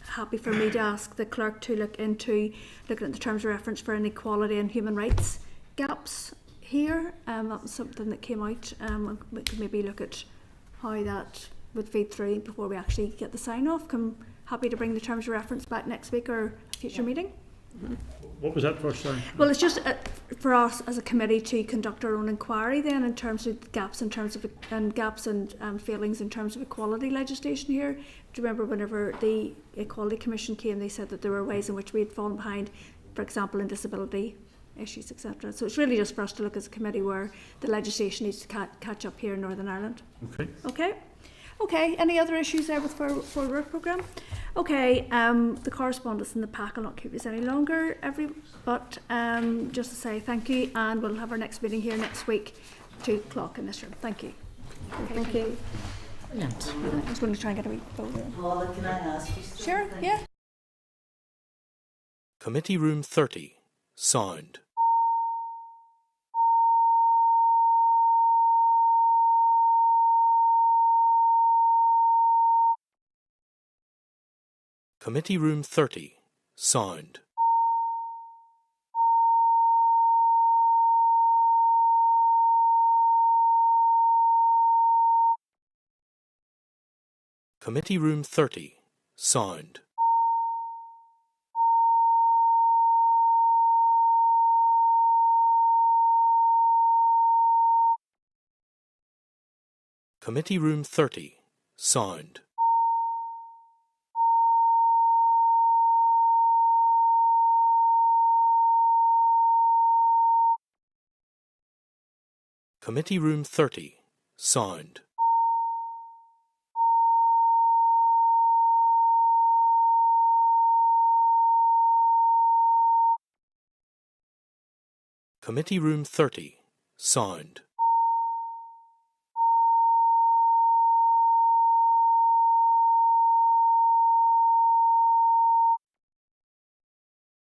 happy for me to ask the clerk to look into looking at the terms of reference for inequality and human rights gaps here? That was something that came out. We could maybe look at how that would feed through before we actually get the sign off. I'm happy to bring the terms of reference back next week or a future meeting. What was that for, sorry? Well, it's just for us as a committee to conduct our own inquiry then in terms of gaps and failings in terms of equality legislation here. Do you remember whenever the Equality Commission came, they said that there were ways in which we had fallen behind, for example, in disability issues, etc. So it's really just for us to look as a committee where the legislation needs to catch up here in Northern Ireland. Okay. Okay, any other issues there with for work programme? Okay, the correspondence in the pack, I'll not keep this any longer, but just to say thank you, and we'll have our next meeting here next week, 2 o'clock in this room. Thank you. Okay, thank you. Brilliant. I was going to try and get a wee photo. Paula, can I ask you something? Sure, yeah. Committee Room 30, Sound. Committee Room 30, Sound. Committee Room 30, Sound. Committee Room 30, Sound. Committee Room 30, Sound. Committee Room 30, Sound.